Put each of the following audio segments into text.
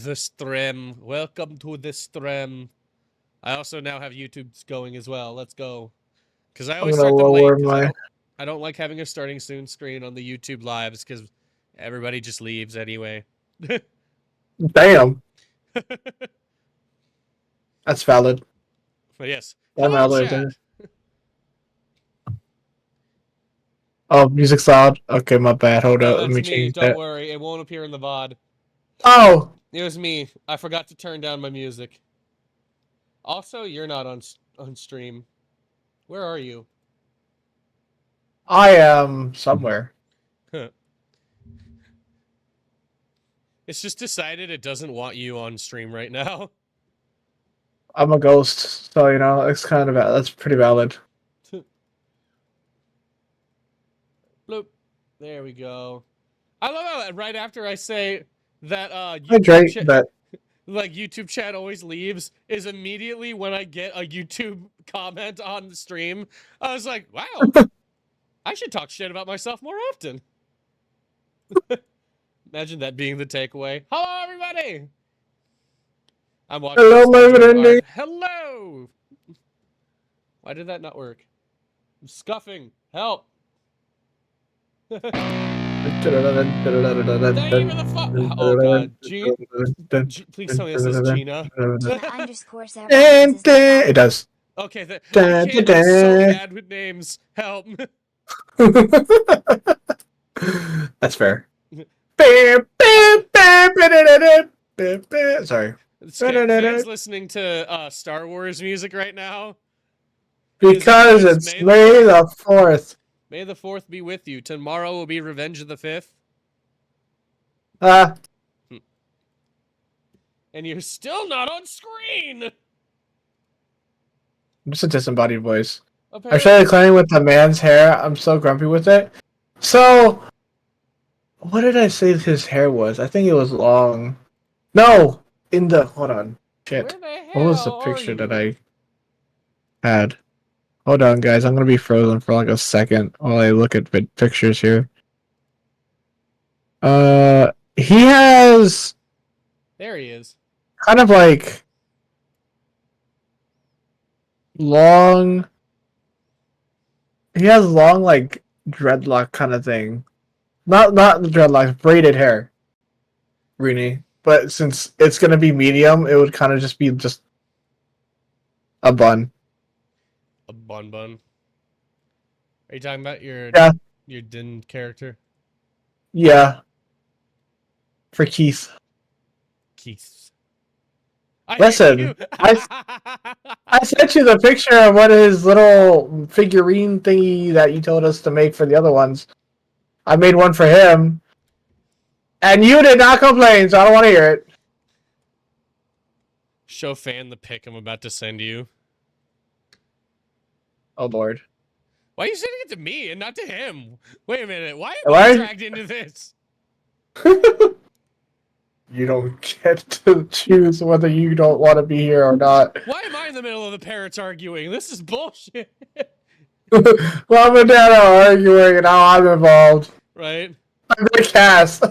the stream. Welcome to the stream. I also now have YouTube's going as well. Let's go. Because I always gonna start them late lower because my- I don't like having a starting soon screen on the YouTube lives because everybody just leaves anyway. Damn. That's valid. But yes. I'm Hello, valid. chat. Oh, music's loud. Okay, my bad. Hold No, up. Let that's me me. change Don't that. worry. It won't appear in the VOD. Oh! It was me. I forgot to turn down my music. Also, you're not on stream. Where are you? I am somewhere. It's just decided it doesn't want you on stream right now. I'm a ghost, so you know, it's kind of that's pretty valid. Bloop. There we go. I love how right after I say that like YouTube chat always leaves is immediately when I get a YouTube comment on the stream. I was like, wow, I should talk shit about myself more often. Imagine that being the takeaway. Hello, everybody. I'm watching. Hello, my friend. Hello. Why did that not work? I'm scuffing. Help. Thank you for the oh god, please tell me this is Gina. It does. Okay, I'm so bad with names. Help. That's fair. Sorry. Fans listening to Star Wars music right now. Because it's May the 4th. May the 4th be with you. Tomorrow will be Revenge of the 5th. And you're still not on screen! I'm just a disembodied voice. I'm trying to clean with the man's hair. I'm so grumpy with it. So, what did I say his hair was? I think it was long. No! Hold on. Shit. What was the picture that I had? Hold on, guys. I'm gonna be frozen for like a second while I look at pictures here. He has... There he is. Kind of like... long... He has long, like, dreadlock kind of thing. Not the dreadlocks, braided hair. Rini. But since it's gonna be medium, it would kind of just be just... a bun. A bun. Are you talking about your Din character? Yeah. For Keith. Listen, I sent you the picture of what his little figurine thingy that you told us to make for the other ones. I made one for him. And you did not complain, so I don't want to hear it. Show fan the pic I'm about to send you. Oh, Lord. Why are you sending it to me and not to him? Wait a minute. Why am I dragged into this? You don't get to choose whether you don't want to be here or not. Why am I in the middle of the parents arguing? This is bullshit. Mom and Dad are arguing and now I'm involved. Right? I'm the cast.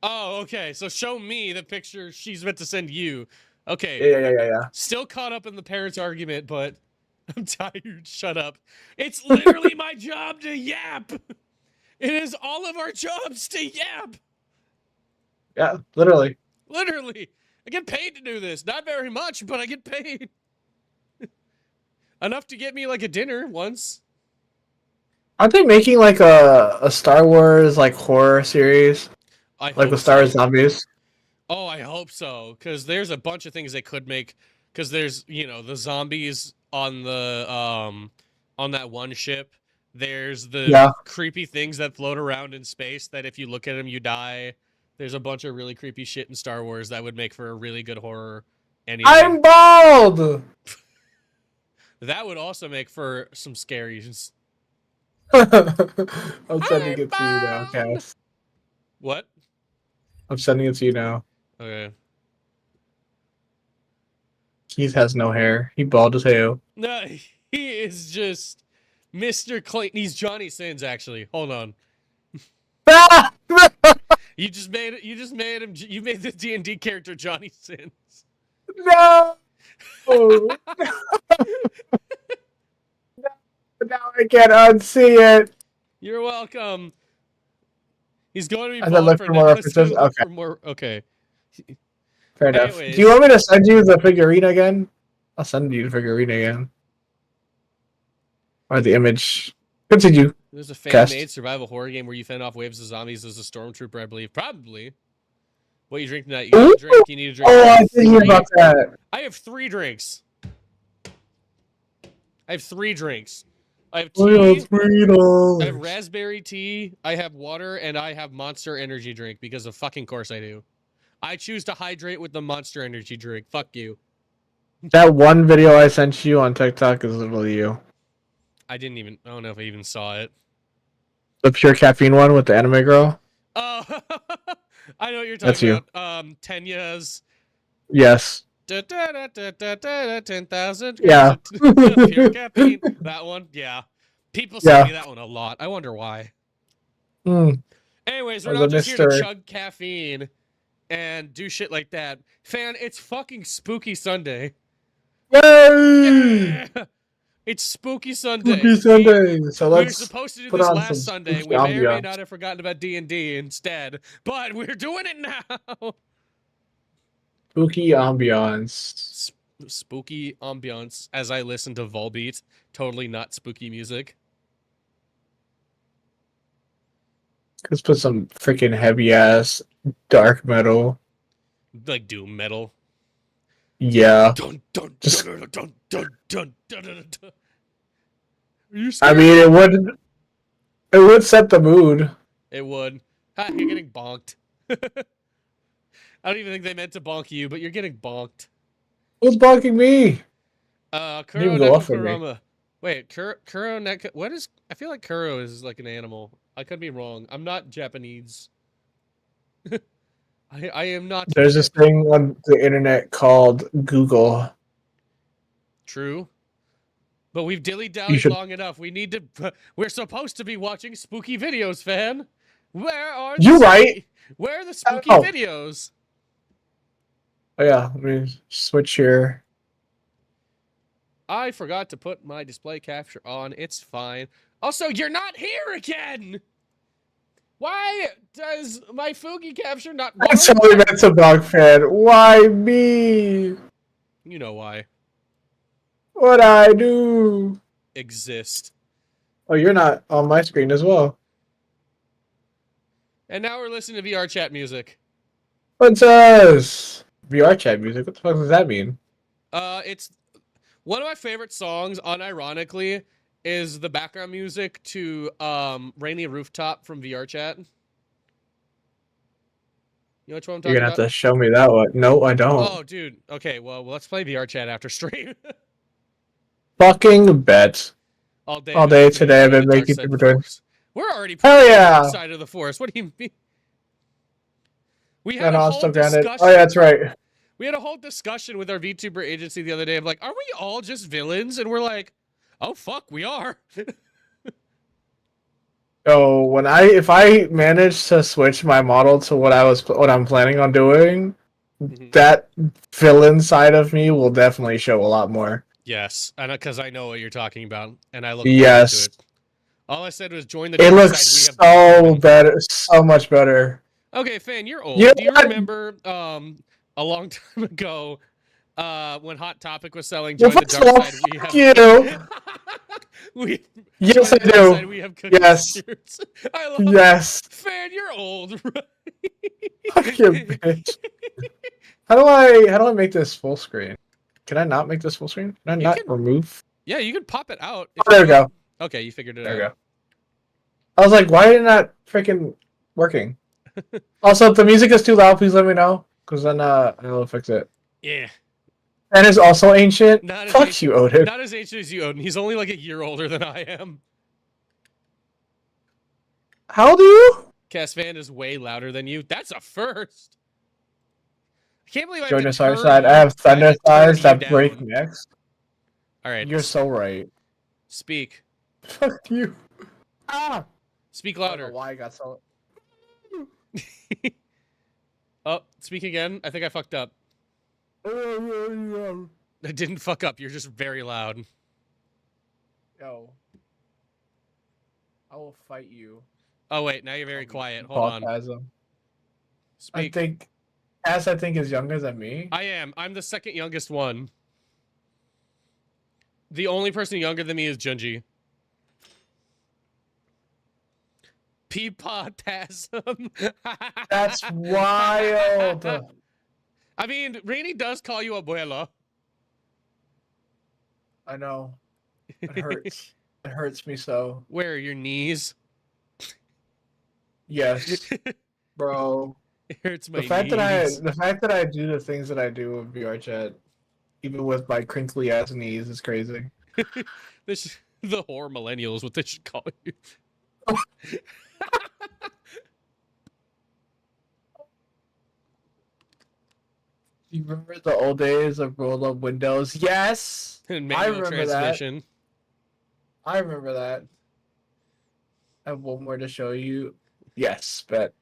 Oh, okay. So show me the picture she's meant to send you. Okay. Yeah. Still caught up in the parents' argument, but I'm tired. Shut up. It's literally my job to yap. It is all of our jobs to yap. Yeah, literally. Literally. I get paid to do this. Not very much, but I get paid. Enough to get me like a dinner once. Aren't they making like a Star Wars like horror series? Like with Star Wars Zombies? Oh, I hope so. Because there's a bunch of things they could make. Because there's, the zombies on the on that one ship. There's the creepy things that float around in space that if you look at them, you die. There's a bunch of really creepy shit in Star Wars that would make for a really good horror. Anyway. I'm bald! That would also make for some scaries. I'm sending it to you now, Cass. What? I'm sending it to you now. Okay. Keith has no hair. He bald as hell. No, he is just Mr. Clayton. He's Johnny Sins, actually. Hold on. You just made it. You just made him. You made the D&D character Johnny Sins. No. Now I can't unsee it. You're welcome. He's going to be And then bald look for for more now. Let's references. look Okay, for more. Okay. fair enough. Anyways. Do you want me to send you the figurine again? I'll send you the figurine again. Or the image. Continue. There's a Cast. fan-made survival horror game where you fend off waves of zombies as a stormtrooper, I believe. Probably. What you drink tonight? You need a drink. You need a drink. Oh, I did hear about that. I have 3 drinks. I have 3 drinks. I have Oh, tea. $3. I have raspberry tea. I have water, and I have Monster Energy drink because of fucking course I do. I choose to hydrate with the Monster Energy drink. Fuck you. That one video I sent you on TikTok is literally you. I don't know if I even saw it. The pure caffeine one with the anime girl? Oh, I know what you're That's talking you. about. Tenya's. Yes. 10,000 Yeah. pure caffeine. That one, yeah. People say me that one a lot. I wonder why. Anyways, we're not just here to chug caffeine and do shit like that. Fan, it's fucking Spooky Sunday. Yay! Yeah! It's Spooky Sunday. Spooky Sunday. So we were let's supposed to do put this on last some Sunday. spooky We may or may ambiance. not have forgotten about D&D instead, but we're doing it now. Spooky ambiance. Spooky ambiance as I listen to Volbeat. Totally not spooky music. Let's put some freaking heavy ass dark metal. Like doom metal. Yeah. Dun, dun, Just- dun, dun, dun, dun, dun, dun, dun. Are you I scared? mean, it would set the mood. It would. Ha, you're getting bonked. I don't even think they meant to bonk you, but you're getting bonked. Who's bonking me? Kuro even go Neko off with me. Kurama. Wait, Kuro Neko... What is... I feel like Kuro is like an animal. I could be wrong. I'm not Japanese. I am not... There's this thing on the internet called Google. True. But we've dilly-dallied long enough. We need to... We're supposed to be watching spooky videos, fan. Where are the right? Where are the spooky Oh. videos? Oh yeah, let me switch here. I forgot to put my display capture on. It's fine. Also, you're not here again! Why does my Fugi capture not work? That's only meant to bug fan. Why me? You know why. What I do? Exist. Oh, you're not on my screen as well. And now we're listening to VR chat music. What's this? VR chat music? What the fuck does that mean? It's one of my favorite songs, unironically, is the background music to Rainy Rooftop from VR chat. You know which one I'm talking You're gonna about? have to show me that one. No, I don't. Oh, dude. Okay, well, let's play VR chat after stream. Fucking bet. All day Today I've been making people join. We're already Hell yeah! side of the forest. What do you mean? We And had a I'm whole still grounded. discussion. Oh yeah, that's right. We had a whole discussion with our VTuber agency the other day of like, are we all just villains? And we're like, oh fuck, we are. So if I manage to switch my model to what I'm planning on doing, that villain side of me will definitely show a lot more. Yes, and because I know what you're talking about, and I look forward to it. All I said was join the It dark looks side. so better, so much better. Okay, Fan, you're old. You Do you know what? remember a long time ago when Hot Topic was selling join Well, the dark side? We have you. Yes, I Join the dark side, do. we have cookie Yes. shirts. I love Yes. Fan, you're old. Fuck you, bitch. How do I make this full screen? Can I not make this full screen? Can I not remove? Yeah, you can pop it out. Oh, there we go. Okay, you figured it out. There we go. I was like, why is it not freaking working? Also, if the music is too loud, please let me know, because then I'll fix it. Yeah. And it's also ancient. Not as Fuck ancient, you, Odin. Not as ancient as you, Odin. He's only like a year older than I am. How do you? Cass Van is way louder than you. That's a first. I can't believe I Join have us to our turn side. you- I have thunder to turn thighs you that down. break necks. All right. You're so right. Speak. Fuck you. Ah! Speak I don't know louder. why I got so. Oh, speak again. I think I fucked up. Yo. I didn't fuck up. You're just very loud. I will fight you. Oh wait, now you're very quiet. Hold on. Speak. I think is younger than me. I am. I'm the second youngest one. The only person younger than me is Junji. Peapotasm. That's wild. I mean, Rainy does call you abuela. I know. It hurts. It hurts me so. Where are your knees? Yes, bro. It hurts my The fact knees. that I do the things that I do with VR chat, even with my crinkly ass knees, is crazy. The horror millennial is what they should call you. You remember the old days of roll-up windows? Yes, And I manual remember transmission. that. I remember that. I have one more to show you. Yes, but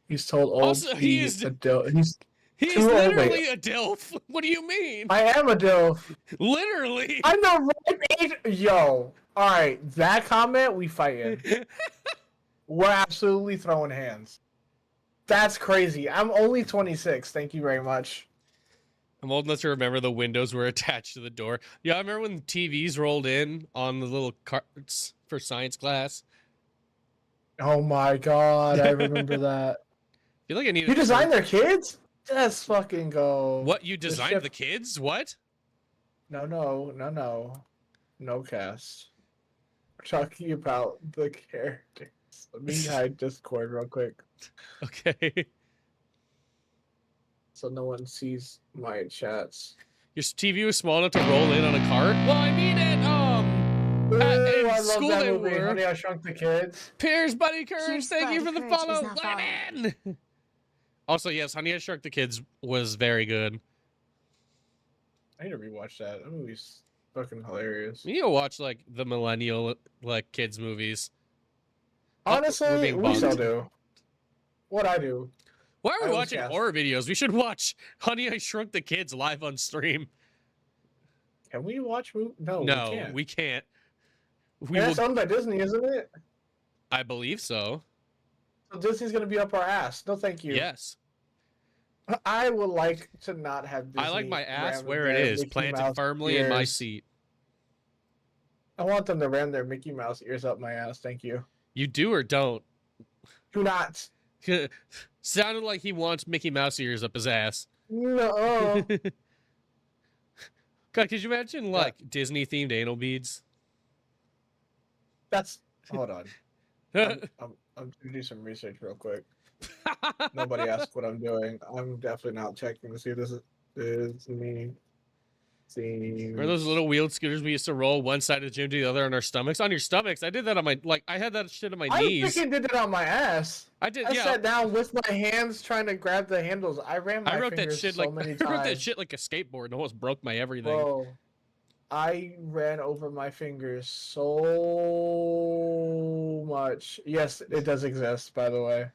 he's told old. Also, he's literally a DILF. What do you mean? I am a DILF. Literally. I'm the right age. Yo, all right, that comment we fighting. We're absolutely throwing hands. That's crazy. I'm only 26. Thank you very much. I'm old enough to remember the windows were attached to the door. Yeah, I remember when TVs rolled in on the little carts for science class. Oh my god, I remember that. I feel like I need. You designed their kids? Let's fucking go. What, you designed the kids? What? No. No cast. We're talking about the characters. Let me hide Discord real quick. Okay. So no one sees my chats. Your TV was small enough to roll in on a cart? Well, I mean, at school they were. Honey, I Shrunk the Kids. Piers, Buddy Courage, Piers, thank you for Buddy the Courage follow. is not Women! Also, yes, Honey, I Shrunk the Kids was very good. I need to rewatch that. That movie's fucking hilarious. You need to watch, like, the millennial, like, kids movies. Honestly, we still do. What I do. Why are we watching horror videos? We should watch Honey, I Shrunk the Kids live on stream. Can we watch movies? No, we can't. That's owned by Disney, isn't it? I believe so. So Disney's gonna be up our ass. No, thank you. Yes. I would like to not have Disney. I like my ass where it is, planted firmly in my seat. I want them to ram their Mickey Mouse ears up my ass. Thank you. You do or don't? Do not. Sounded like he wants Mickey Mouse ears up his ass. No. God, could you imagine, like, Disney-themed anal beads? Hold on. I'm gonna do some research real quick. Nobody asked what I'm doing. I'm definitely not checking to see if this is me. Remember those little wheeled scooters we used to roll one side of the gym to the other on our stomachs? On your stomachs? I did that on my, like, I had that shit on my knees. I freaking did it on my ass. I sat down with my hands trying to grab the handles. I ran my fingers so many times. I wrote that shit like a skateboard and almost broke my everything. Bro, I ran over my fingers so much. Yes, it does exist, by the way.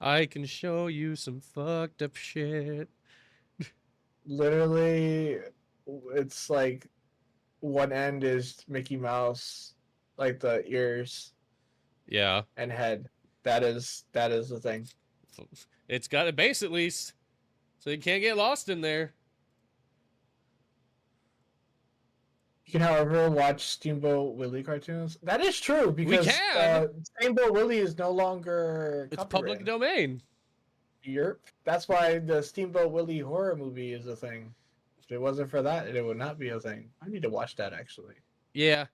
I can show you some fucked up shit. Literally, it's like one end is Mickey Mouse, like the ears. Yeah. And head. That is the thing. It's got a base at least, so you can't get lost in there. You can, however, watch Steamboat Willie cartoons. That is true because we can. Steamboat Willie is no longer it's public domain. Yep. That's why the Steamboat Willie horror movie is a thing. If it wasn't for that, it would not be a thing. I need to watch that actually. Yeah.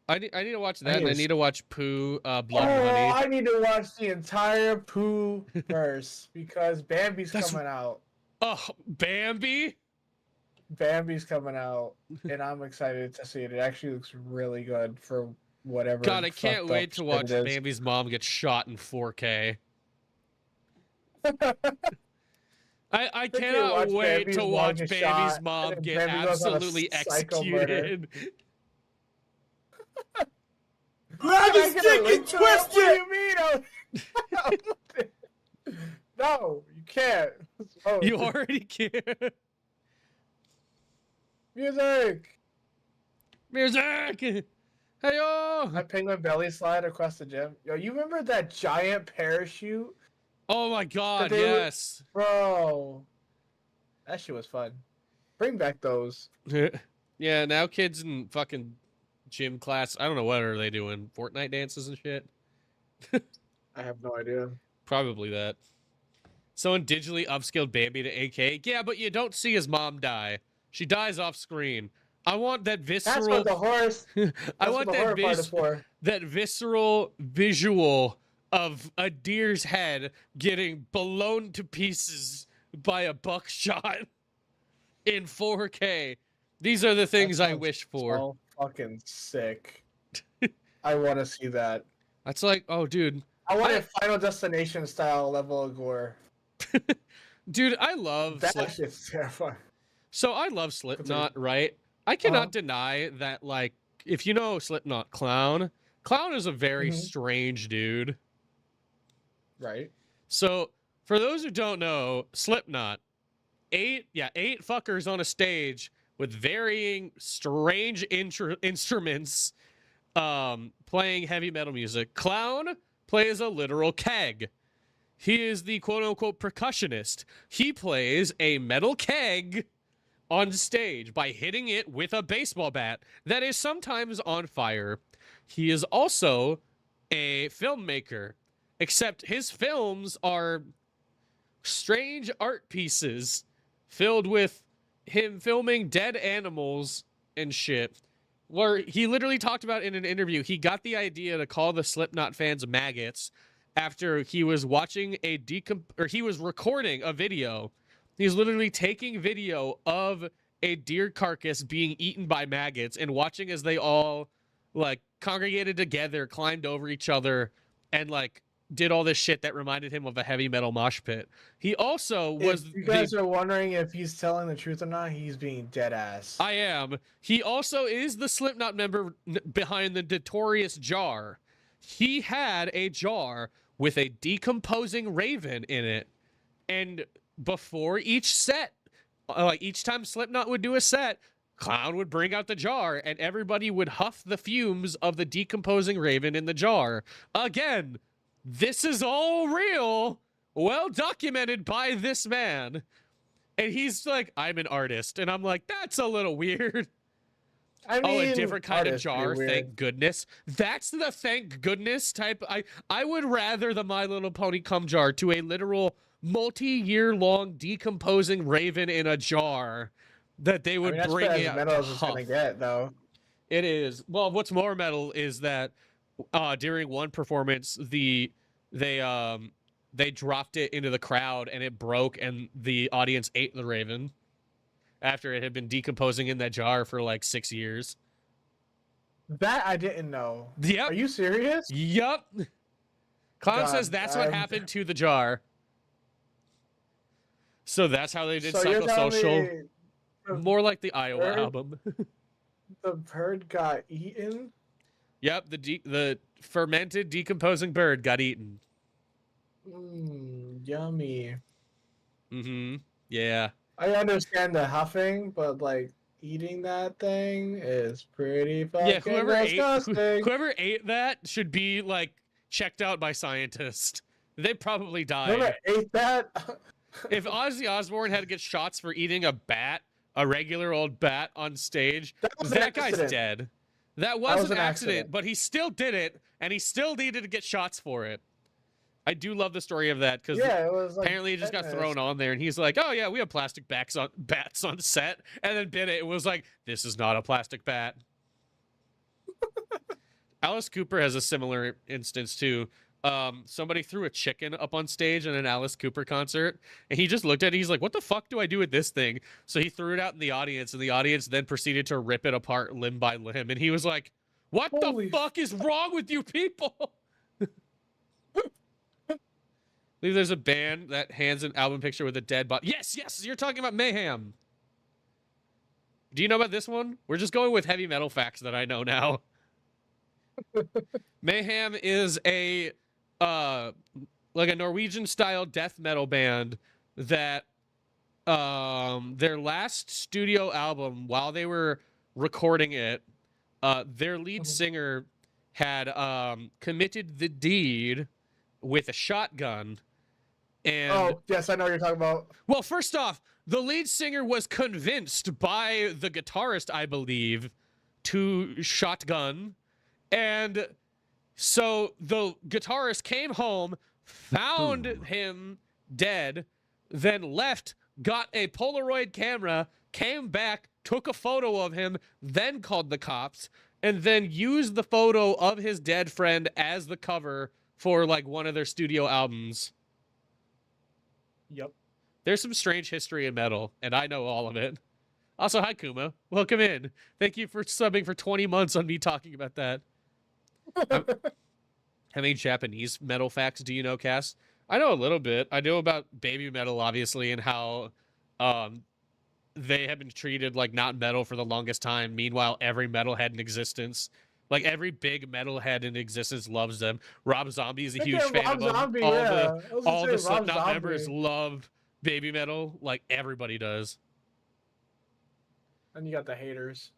I need to watch that, and I need to watch Pooh, Blood and Honey. I need to watch the entire Pooh verse because Bambi's coming out. Oh, Bambi? Bambi's coming out, and I'm excited to see it. It actually looks really good for whatever. God, I can't wait to watch Bambi's mom get shot in 4K. I cannot wait to watch Bambi's mom get absolutely executed. Grab his dick and twist What do it! you mean? No, you can't. Oh. You already can't. Music! Music! Hey-yo! I penguin belly slide across the gym. Yo, you remember that giant parachute? Oh my god, That they would- yes. Bro. That shit was fun. Bring back those. Yeah, now kids in fucking gym class, I don't know what are they doing, Fortnite dances and shit? I have no idea. Probably that. Someone digitally upskilled Bambi to AK. Yeah, but you don't see his mom die. She dies off screen. I want that visceral. That's what the horse. I want that visceral visual of a deer's head getting blown to pieces by a buckshot in 4K. These are the things I wish for. So fucking sick. I want to see that. That's like, oh, dude. I want a Final Destination style level of gore. Dude, I love that shit's terrifying. So I love Slipknot, right? I cannot deny that, like, if you know Slipknot, Clown is a very strange dude. Right. So, for those who don't know, Slipknot, eight fuckers on a stage with varying strange instruments playing heavy metal music. Clown plays a literal keg. He is the quote-unquote percussionist. He plays a metal keg on stage by hitting it with a baseball bat that is sometimes on fire. He is also a filmmaker, except his films are strange art pieces filled with him filming dead animals and shit. Where he literally talked about in an interview, he got the idea to call the Slipknot fans maggots after he was watching he was recording a video. He's literally taking video of a deer carcass being eaten by maggots and watching as they all, like, congregated together, climbed over each other, and, like, did all this shit that reminded him of a heavy metal mosh pit. He also was... If you guys are wondering if he's telling the truth or not, he's being dead ass. I am. He also is the Slipknot member behind the notorious jar. He had a jar with a decomposing raven in it, and before each set, like each time Slipknot would do a set, Clown would bring out the jar and everybody would huff the fumes of the decomposing raven in the jar. Again, this is all real, well documented by this man. And he's like, I'm an artist. And I'm like, that's a little weird. I mean, a different kind of jar, thank goodness. That's the thank goodness type. I would rather the My Little Pony cum jar to a literal multi-year-long decomposing raven in a jar that they would bring out. As metal as it's gonna get, though. It is. Well, what's more metal is that during one performance, they dropped it into the crowd and it broke, and the audience ate the raven after it had been decomposing in that jar for like 6 years. That I didn't know. Yep. Are you serious? Yep. Clown says that's what happened to the jar. So that's how they did Psychosocial. More like the Iowa album. The bird got eaten? Yep, the fermented, decomposing bird got eaten. Yummy. Mm-hmm. Yeah. I understand the huffing, but like eating that thing is pretty fucking disgusting. Whoever ate that should be like checked out by scientists. They probably died. Whoever ate that? If Ozzy Osbourne had to get shots for eating a bat, a regular old bat on stage, that guy's dead. That was an accident, but he still did it, and he still needed to get shots for it. I do love the story of that, because apparently he just got thrown on there, and he's like, oh yeah, we have plastic bats on set, and then bit it, and was like, this is not a plastic bat. Alice Cooper has a similar instance, too. Somebody threw a chicken up on stage at an Alice Cooper concert, and he just looked at it, he's like, what the fuck do I do with this thing? So he threw it out in the audience, and the audience then proceeded to rip it apart limb by limb, and he was like, what the fuck is wrong with you people? I believe there's a band that hands an album picture with a dead body. Yes, you're talking about Mayhem. Do you know about this one? We're just going with heavy metal facts that I know now. Mayhem is a like a Norwegian style death metal band that their last studio album, while they were recording it, their lead singer had committed the deed with a shotgun. And oh, yes, I know what you're talking about. well, first off, the lead singer was convinced by the guitarist, I believe, to shotgun. And so the guitarist came home, found him dead, then left, got a Polaroid camera, came back, took a photo of him, then called the cops, and then used the photo of his dead friend as the cover for like one of their studio albums. Yep. There's some strange history in metal, and I know all of it. Also, hi Kuma. Welcome in. Thank you for subbing for 20 months on me talking about that. How many Japanese metal facts do you know, Cass? I know a little bit. I know about baby metal, obviously, and how they have been treated like not metal for the longest time. Meanwhile, every metalhead in existence, like every big metalhead in existence, loves them. Rob Zombie is a huge fan of them. Zombie, All the Slipknot members love baby metal, like everybody does. And you got the haters.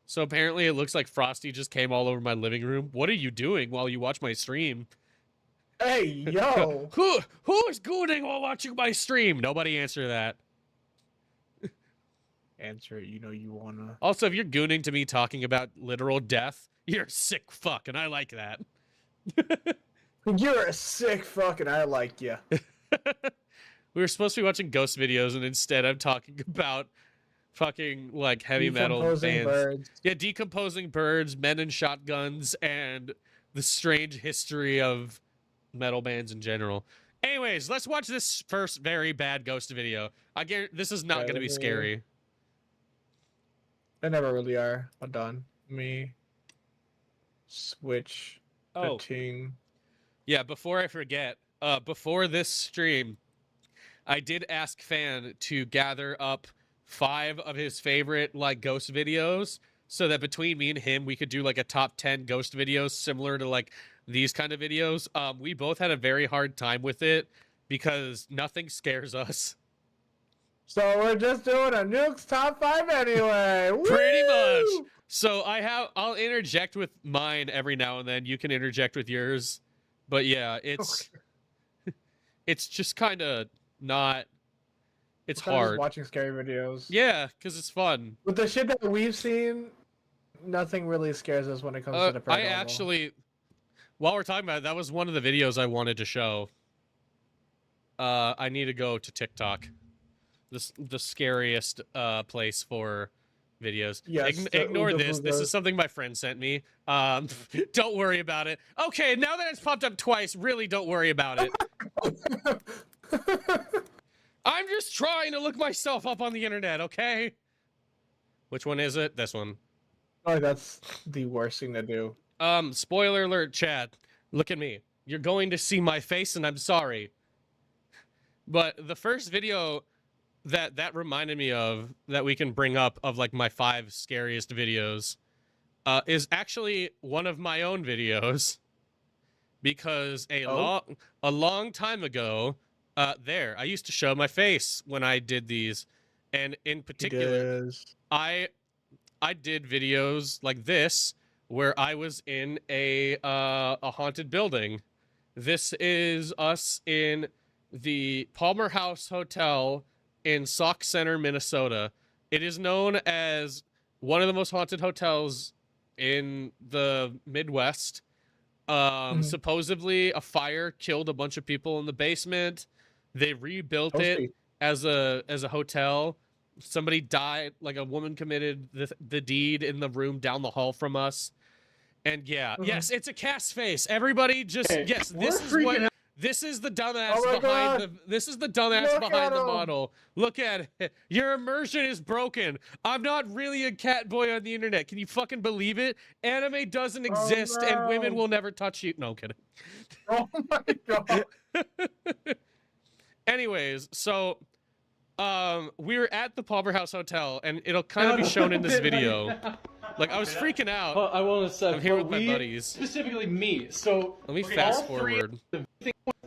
So apparently it looks like Frosty just came all over my living room. What are you doing while you watch my stream? Hey, yo. Who is gooning while watching my stream? Nobody answer that. Answer it, you know you wanna. Also, if you're gooning to me talking about literal death, you're a sick fuck, and I like that. You're a sick fuck, and I like you. We were supposed to be watching ghost videos, and instead I'm talking about fucking like heavy metal bands. Birds. Yeah, decomposing birds, men in shotguns, and the strange history of metal bands in general. Anyways, let's watch this first very bad ghost video. I guarantee this is not going to be scary. They never really are. Hold on. Let me switch the ting. Yeah, before I forget, before this stream, I did ask Fan to gather up 5 of his favorite like ghost videos so that between me and him we could do like a top 10 ghost videos similar to like these kind of videos. We both had a very hard time with it because nothing scares us. So we're just doing a Nuke's top 5 anyway. Pretty much. So I'll interject with mine every now and then. You can interject with yours. But yeah, it's just kind of not. It's hard. Watching scary videos. Yeah, because it's fun. With the shit that we've seen, nothing really scares us when it comes to the paranormal. I actually, while we're talking about it, that was one of the videos I wanted to show. I need to go to TikTok. The scariest place for videos. Yes, ignore this. This is something my friend sent me. Don't worry about it. Okay, now that it's popped up twice, really don't worry about it. I'm just trying to look myself up on the internet, okay? Which one is it? This one. Oh, that's the worst thing to do. Spoiler alert, Chad. Look at me. You're going to see my face, and I'm sorry. But the first video that reminded me of that we can bring up of like my 5 scariest videos is actually one of my own videos because a long time ago I used to show my face when I did these, and in particular I did videos like this where I was in a haunted building. This is us in the Palmer House Hotel in Sauk Center, Minnesota. It is known as one of the most haunted hotels in the Midwest. Supposedly a fire killed a bunch of people in the basement. They rebuilt it as a hotel. Somebody died, like a woman committed the deed in the room down the hall from us. And yeah, yes, it's a cast face. Everybody just this is the dumbass behind this is the dumbass behind the model. Look at it. Your immersion is broken. I'm not really a cat boy on the internet. Can you fucking believe it? Anime doesn't exist and women will never touch you. No, I'm kidding. Oh my god. Anyways, so we were at the Palmer House Hotel, and it'll kind of be shown in this video. Like, I was freaking out. I want to say, I'm here with my buddies. Specifically me. So let me fast forward.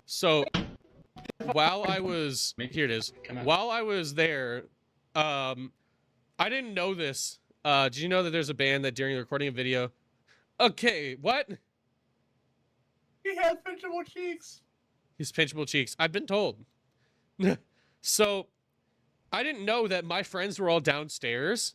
So while I was here, it is. While I was there, I didn't know this. Did you know that there's a band that during the recording of video? Okay, what? He has pinchable cheeks. He's pinchable cheeks. I've been told. So I didn't know that my friends were all downstairs.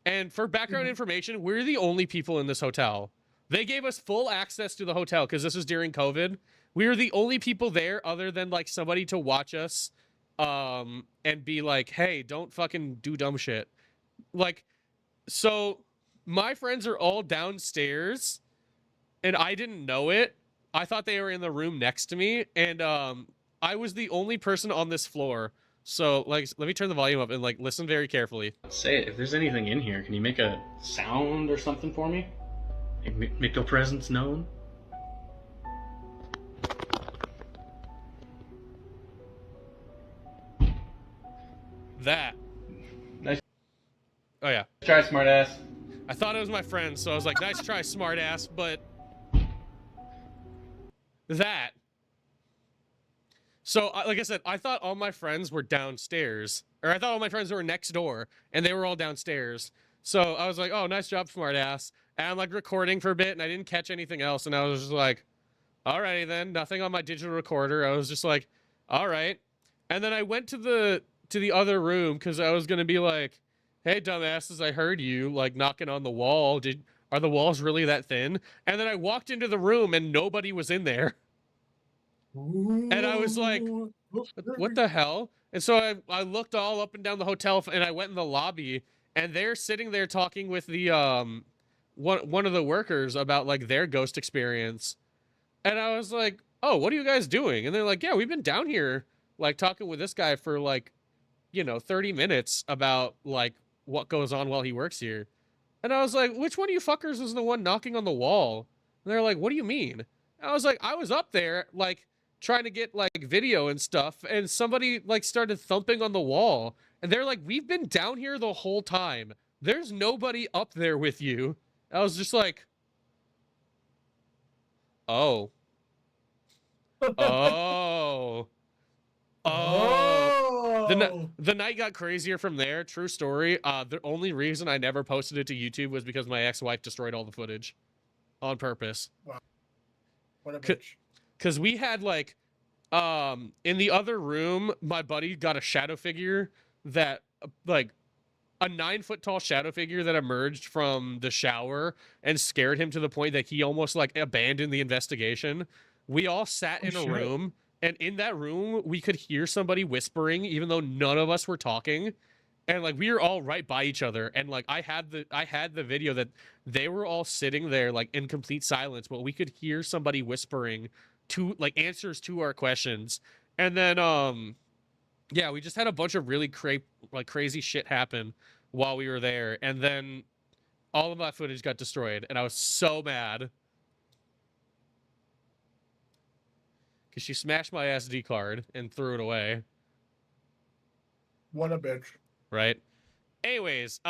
And for background information, we're the only people in this hotel. They gave us full access to the hotel because this was during COVID. We were the only people there other than like somebody to watch us and be like, hey, don't fucking do dumb shit. Like, so my friends are all downstairs and I didn't know it. I thought they were in the room next to me, and I was the only person on this floor. So, like, let me turn the volume up and, like, listen very carefully. Say it. If there's anything in here, can you make a sound or something for me? Make your presence known? That. Nice. Oh, yeah. Try, smartass. I thought it was my friend, so I was like, nice try, smartass, but... that. So, like I said, I thought all my friends were downstairs. Or I thought all my friends were next door, and they were all downstairs. So I was like, oh, nice job, smartass. And I'm, like, recording for a bit, and I didn't catch anything else, and I was just like, alrighty then, nothing on my digital recorder. I was just like, alright. And then I went to the other room, because I was going to be like, hey, dumbasses, I heard you, like, knocking on the wall. Are the walls really that thin? And then I walked into the room, and nobody was in there. And I was like, what the hell? And so I looked all up and down the hotel, and I went in the lobby, and they're sitting there talking with the one of the workers about like their ghost experience. And I was like, oh, what are you guys doing? And they're like, yeah, we've been down here like talking with this guy for like, 30 minutes about like what goes on while he works here. And I was like, which one of you fuckers was the one knocking on the wall? And they're like, what do you mean? And I was like, I was up there like trying to get like video and stuff, and somebody like started thumping on the wall, and they're like, we've been down here the whole time. There's nobody up there with you. I was just like, oh. Oh. The night got crazier from there. True story. The only reason I never posted it to YouTube was because my ex-wife destroyed all the footage on purpose. Wow. What a bitch. Because we had like, in the other room, my buddy got a shadow figure that, like, a 9-foot tall shadow figure that emerged from the shower and scared him to the point that he almost like abandoned the investigation. We all sat in a room, and in that room, we could hear somebody whispering, even though none of us were talking. And like we were all right by each other, and like I had the video that they were all sitting there like in complete silence, but we could hear somebody whispering to like answers to our questions. And then yeah, we just had a bunch of really crazy shit happen while we were there, and then all of my footage got destroyed, and I was so mad because she smashed my SD card and threw it away. What a bitch. Right. Anyways,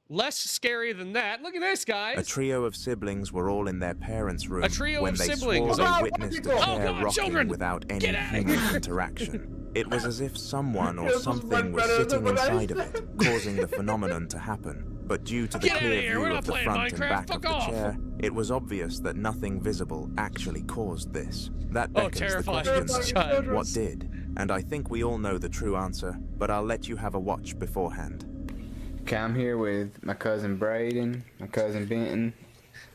less scary than that. Look at this, guys. A trio of siblings were all in their parents' room A trio when of they siblings. swore they witnessed a chair rocking children. without any Get out of human here. interaction. It was as if someone or This is something was better sitting than what I inside of it, causing the phenomenon to happen. But due to the Get outta clear here. We're view not of the playing front and Minecraft. back Fuck of the off. chair, it was obvious that nothing visible actually caused this. That Oh, beckons the terrifying. question, Child. what did? And I think we all know the true answer, but I'll let you have a watch beforehand. Okay, I'm here with my cousin Braden, my cousin Benton,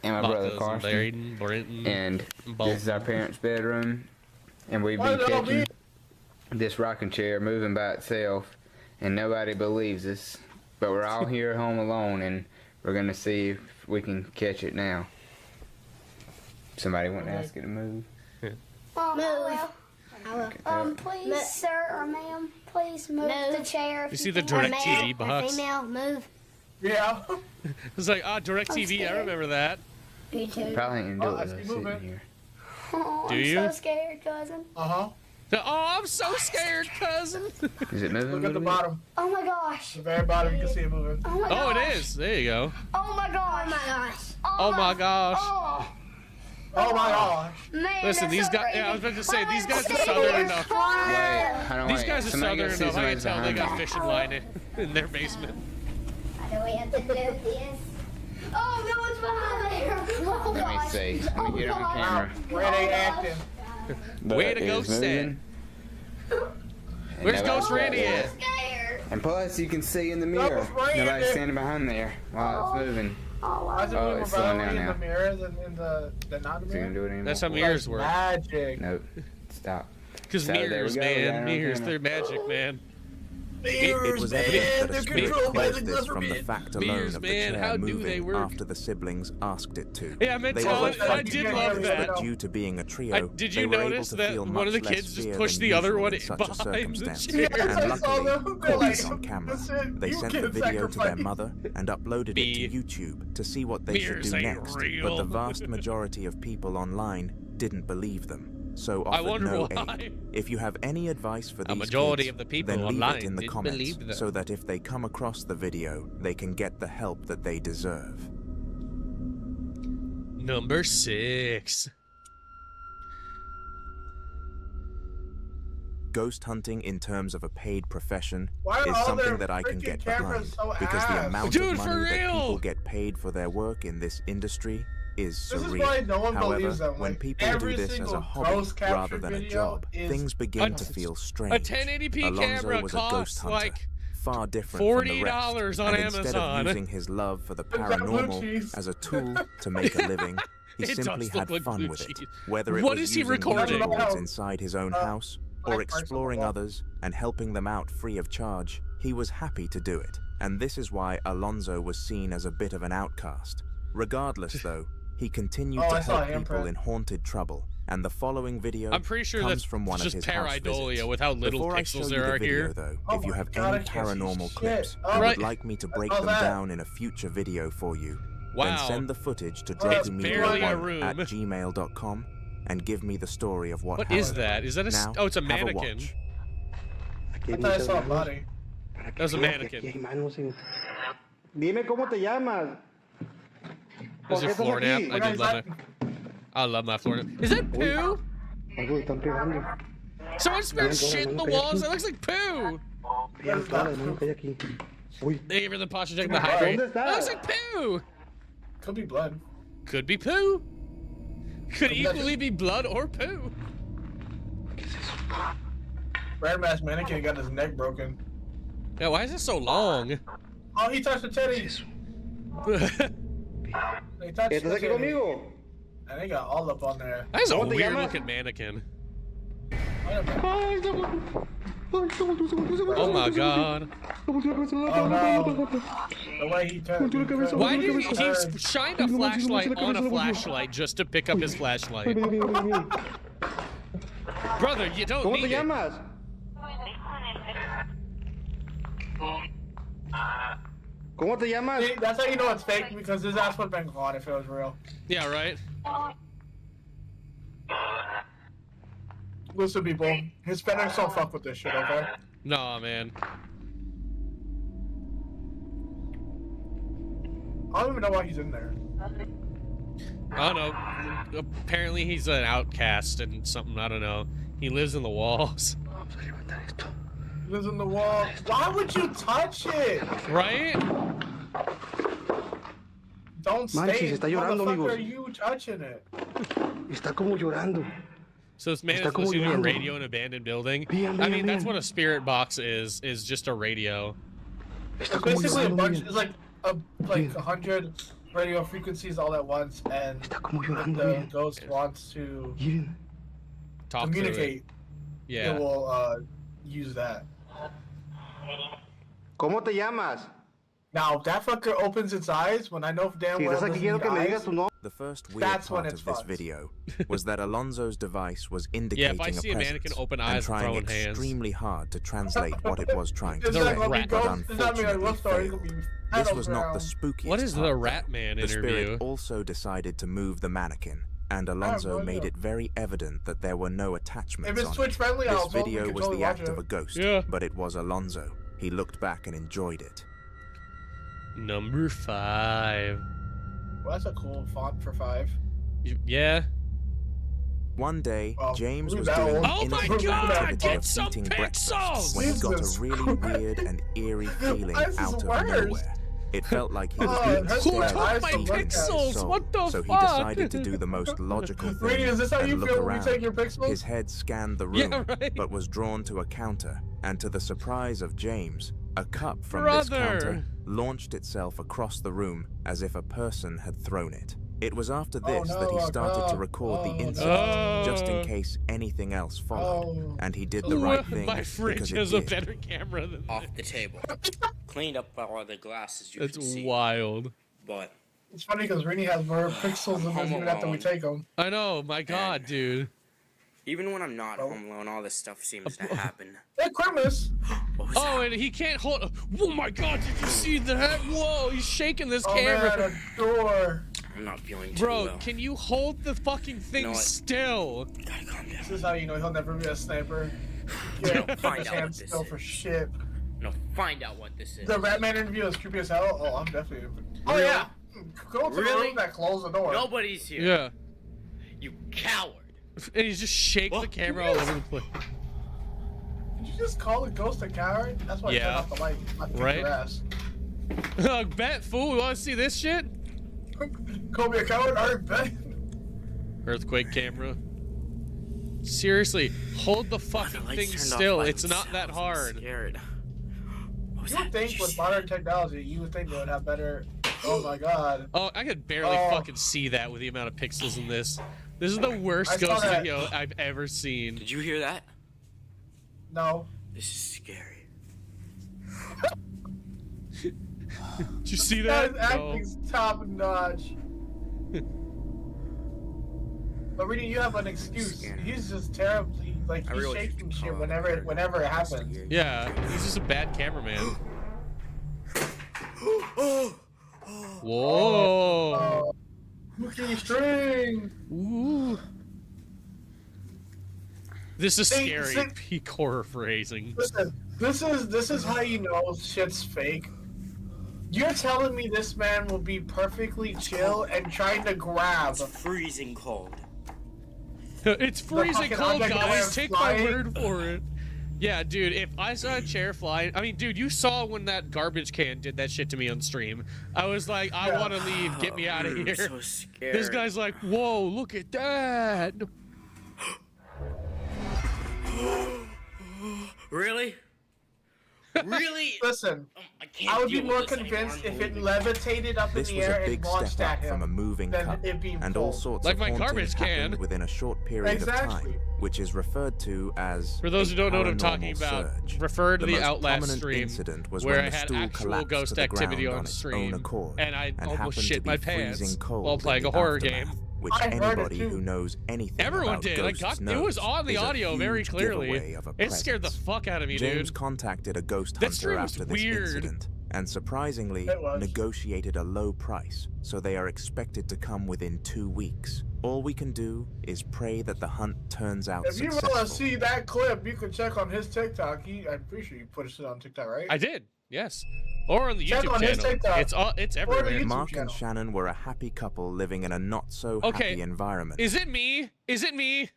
and my brother Carson. Brenton, And Bolton. this is our parents' bedroom. And we've been Why did I catching this rocking chair moving by itself, and nobody believes us. But we're all here home alone, and we're gonna see if we can catch it now. Somebody want to ask it to move? Please, sir or ma'am, please move the chair. You see the DirecTV box? Female, move. Yeah. It's like, DirecTV, I remember that. Me too. Probably ain't gonna do I it see though, sitting movement. here. Oh, Do I'm you? so scared, cousin. Uh-huh. Oh, I'm so scared, cousin. Is it moving? Look at the bottom. Oh my gosh. The very bottom, you can see it moving. Oh my Oh, gosh. it is. There you go. Oh my gosh. Oh my gosh. Oh my gosh. Oh, Oh my gosh. man, Listen, that's these so guys. crazy. Yeah, I was about to say these guys are Let's southern see enough. this. Wait, hold on, These wait. guys are Somebody southern go see enough. I can somebody's tell they got behind fishing line in their basement. How do we have to do this? Oh no, it's behind there. Oh, me. Let me gosh. see. Let me get on God. camera. Where they acting? Way to It go, is Stan. moving. Where's And Ghost nobody- Randy at? I'm scared. And plus, you can see in the mirror. Ghost Randy. Nobody's standing behind there while it's moving. Oh, Why is it Oh, moving it's slowing better down in now. the mirrors and in the not Is he gonna mirror? do it anymore? That's how mirrors work. Magic. Nope. Stop. Because So, there we mirrors, go, we got it man. on Mirrors, camera. they're magic, man. It was evident that a they're spirit controlled by caused the this from the government. fact alone Mirrors, of the man, chair how do they moving work? after the siblings asked it to. Yeah, I meant They to. also I felt did convinced love that. due to being a trio, Did they you were able notice to that feel one of the much less kids just fear pushed than the other usual one in such a behind the circumstance. chair? Yes, And I saw luckily, them. They're caught like, this on camera. listen, They you sent the can video to their sacrifice. mother and uploaded Me. it to YouTube to see what they should Mirrors do ain't next. real. But the vast majority of people online didn't believe them, so I offered wonder no why. aid. If you have any advice for A these majority kids, of the people then leave online it in the didn't comments believe them. so that if they come across the video, they can get the help that they deserve. Number 6. Ghost hunting in terms of a paid profession Why are is all something their that I can freaking get cameras behind so because the ass? amount Dude, of for money that real! people get paid for their work in this industry is This is surreal. why no one However, believes them. when Like, people do every this as single a hobby ghost capture rather than a video job, is things begin to a- feel A strange. 1080p Alonzo camera was a ghost costs hunter, like far different from the $40 rest, on and instead Amazon. of using his love for the Is that blue paranormal cheese? as a tool to make a living, he It simply does look had like fun blue with it. cheese. Whether it What was is he using recording? vision boards inside his own house or Black person exploring wall. others and helping them out free of charge, he was happy to do it. And this is why Alonzo was seen as a bit of an outcast. Regardless, though, he continued Oh, to I saw help him people print. in haunted trouble. And the following video I'm pretty sure comes that's from one just of his house pareidolia visits. with how little Before I pixels show you there the are video, here. though, Oh if you my have God, I any can't see paranormal shit. clips Oh, and Right. would like me to break Oh, them that. down in a future video for you, then Wow. send the footage to That's barely a room. dropmemedia1@gmail.com and give me the story of what What happened. is that? Is that a... Now, Oh, it's a have mannequin. watch. I thought I saw a body. That was a mannequin. Dime cómo te llamas. Is your floor nap? I did love it. I love my floor nap. Is that poo? Algo están pegando. Someone spilled shit in the walls. That looks like poo. Vean toda la mano que hay aquí. Uy, Thank you for the posture check the hydrate. ¿Dónde That looks está? like poo. Could be blood. Could be poo. Could equally be blood or poo. Red mask mannequin got his neck broken. Yeah, why is it so long? Oh, he touched the teddy. He touched ¿estás the aquí teddy. conmigo? And they got all up on there. That is a ¿Cómo te weird llamas? looking mannequin. Wait a minute. Ay, se volvió. Ay, se volvió, se volvió, se volvió. Oh my god. Se volvió la cabeza, Oh no. The way he turned. Volteó la cabeza, Why volteó did la he cabeza. shined a flashlight on a flashlight just to pick up his flashlight? Ven, ven, ven, ven. Brother, you don't ¿Cómo te need it. llamas? ¿Cómo te llamas? See, that's how you know it's fake, because his ass would have been gone if it was real. Yeah, right? Listen, people, Hispanics don't fuck with this shit, okay? Nah, man. I don't even know why he's in there. I don't know. Apparently he's an outcast and something, I don't know. He lives in the walls. He lives in the wall. Why would you touch it? Right? Don't Manches, stay. está llorando, Motherfucker, amigos. are you touching it? Está como llorando. So this man Está is como listening to a llorando. radio in an abandoned building. Bien, I bien, mean, that's bien. what a spirit box is just a radio. Está It's como basically a llorando. bunch. Bien. It's like Bien. 100 radio frequencies all at once, and Está como llorando. the Bien. ghost wants to Miren. Talk through it. communicate. Yeah. It will use that. ¿Cómo te llamas? Now, if that fucker opens its eyes, when I know damn Si well estás it aquí, quiero que me doesn't digas eyes, tu nombre. The first weird That's when part it's of this fucked. video was that Alonzo's device was Yeah, indicating if I see a presence mannequin open and eyes and trying throwing hands. extremely hard to translate what it was trying to It's The not say, gonna be rat. but ghost. It's not gonna be like, what story? unfortunately It's gonna be failed. This was not the battleground. spookiest What is part, the though. Rat Man The interview? spirit also decided to move the mannequin, and Alonso no made idea. it very evident that there were no If attachments it's on Twitch it. friendly, This I'll video was totally the watch act of a it. ghost, Yeah. but it was Alonso. He looked back and enjoyed it. Number 5. Well, that's a cool font for 5. Yeah. One day, Oh, James look was at that doing one. the Oh my innocent God, activity get of some eating breakfast pixels! when he got Jesus a really Christ. weird and eerie feeling This is out of worse. nowhere. It felt like he was Oh, being that's Who stared took at my deep in his pixels? soul. What the So he fuck? decided to do the most logical thing Rainy, is this how and you look feel when around. you take your pixels? His head scanned the room, Yeah, right. but was drawn to a counter, and to the surprise of James, a cup from this Brother. counter launched itself across the room as if a person had thrown it. It was after Oh, this no, that he a started to cup. record the Oh, incident, no. just in case anything else followed. Oh. And he did So the right Well, thing my because fridge it has a did. better camera than Off the table. Cleaned up all the glasses you That's can see. wild. But It's funny because Rainy has more pixels than us even after we take them. I know, my God, dude. even when I'm not Oh. home alone, all this stuff seems to happen. Hey, Christmas! What was Oh, that? and he can't hold. Oh my God, did you see that? Whoa, he's shaking this Oh camera. man, a door. I'm not feeling too Bro, well. can you hold the fucking thing know what? still? Gotta calm down. This is how you know he'll never be a sniper. Yeah, Find his out what hands this still is. for shit. No, find out what this is. The Batman interview is creepy as hell. Oh, I'm definitely. Oh Really? yeah. Go to the Really? room that closed the door. Nobody's here. Yeah. You coward. And he just shakes the What? camera all over the place. Did you just call a ghost a coward? That's why I Yeah. turned off the light. Not kick Right? your ass. Bet, fool, we want to see this shit? Call me a coward? Alright, bet. Earthquake camera. Seriously, hold the The fucking lights thing turned still. off by It's not that themselves. I'm hard. scared. What was You would that? think Did you with see modern technology, you would think they would have better. Oh my god. Oh, I could barely Oh. fucking see that with the amount of pixels in this. This is the worst I saw ghost that. video I've ever seen. Did you hear that? No. This is scary. Did you see That that? No. acting's top notch. But Reedy, you have an excuse. Scanner. He's just terribly like I he's really shaking should shit call whenever it it happens. Yeah, he's just a bad cameraman. Whoa. Oh, Cookie string. Ooh. This is See- scary. see- Peak horror phrasing. Listen, this is how you know shit's fake. You're telling me this man will be perfectly chill and trying to grab. It's freezing cold. It's freezing fucking cold, object guys. went Take my flying. word for it. Yeah, dude, if I saw a chair flying, I mean, dude, you saw when that garbage can did that shit to me on stream. I was like, I Yeah. want to leave. Get me out of I'm here. so scared. This guy's like, whoa, look at that. Really? Really? Listen, I can't I would be deal more with this anymore. convinced I'm if it moving. levitated up This in the was air a and big launched step at up him. from a moving than cup, it being and all full. sorts Like of my hauntings garbage happened can. within a short period Exactly. of time, which is referred to as For those a who don't know what I'm talking paranormal about, surge. refer to the most Outlast prominent stream incident was where when I the had stool actual collapsed ghost to the activity ground on its stream, own accord, and I almost happened shit to be my pants freezing cold while in playing the a horror aftermath, game. which I heard it anybody too. who knows anything Everyone about did. I ghosts got it knows was on the is a audio very huge clearly. giveaway of a It scared the presence. fuck out of me, James dude. contacted a ghost That hunter stream was after this weird. incident, and surprisingly, It was. negotiated a low price, so they are expected to come within 2 weeks. All we can do is pray that the hunt turns out If you successful. want to see that clip, you can check on his TikTok. I'm pretty sure you put it on TikTok, right? I did, yes. Or on the Check YouTube on his channel. TikTok. It's Or the everywhere. YouTube Mark channel. and Shannon were a happy couple living in a not-so-happy Okay, environment. Is it me? Is it me?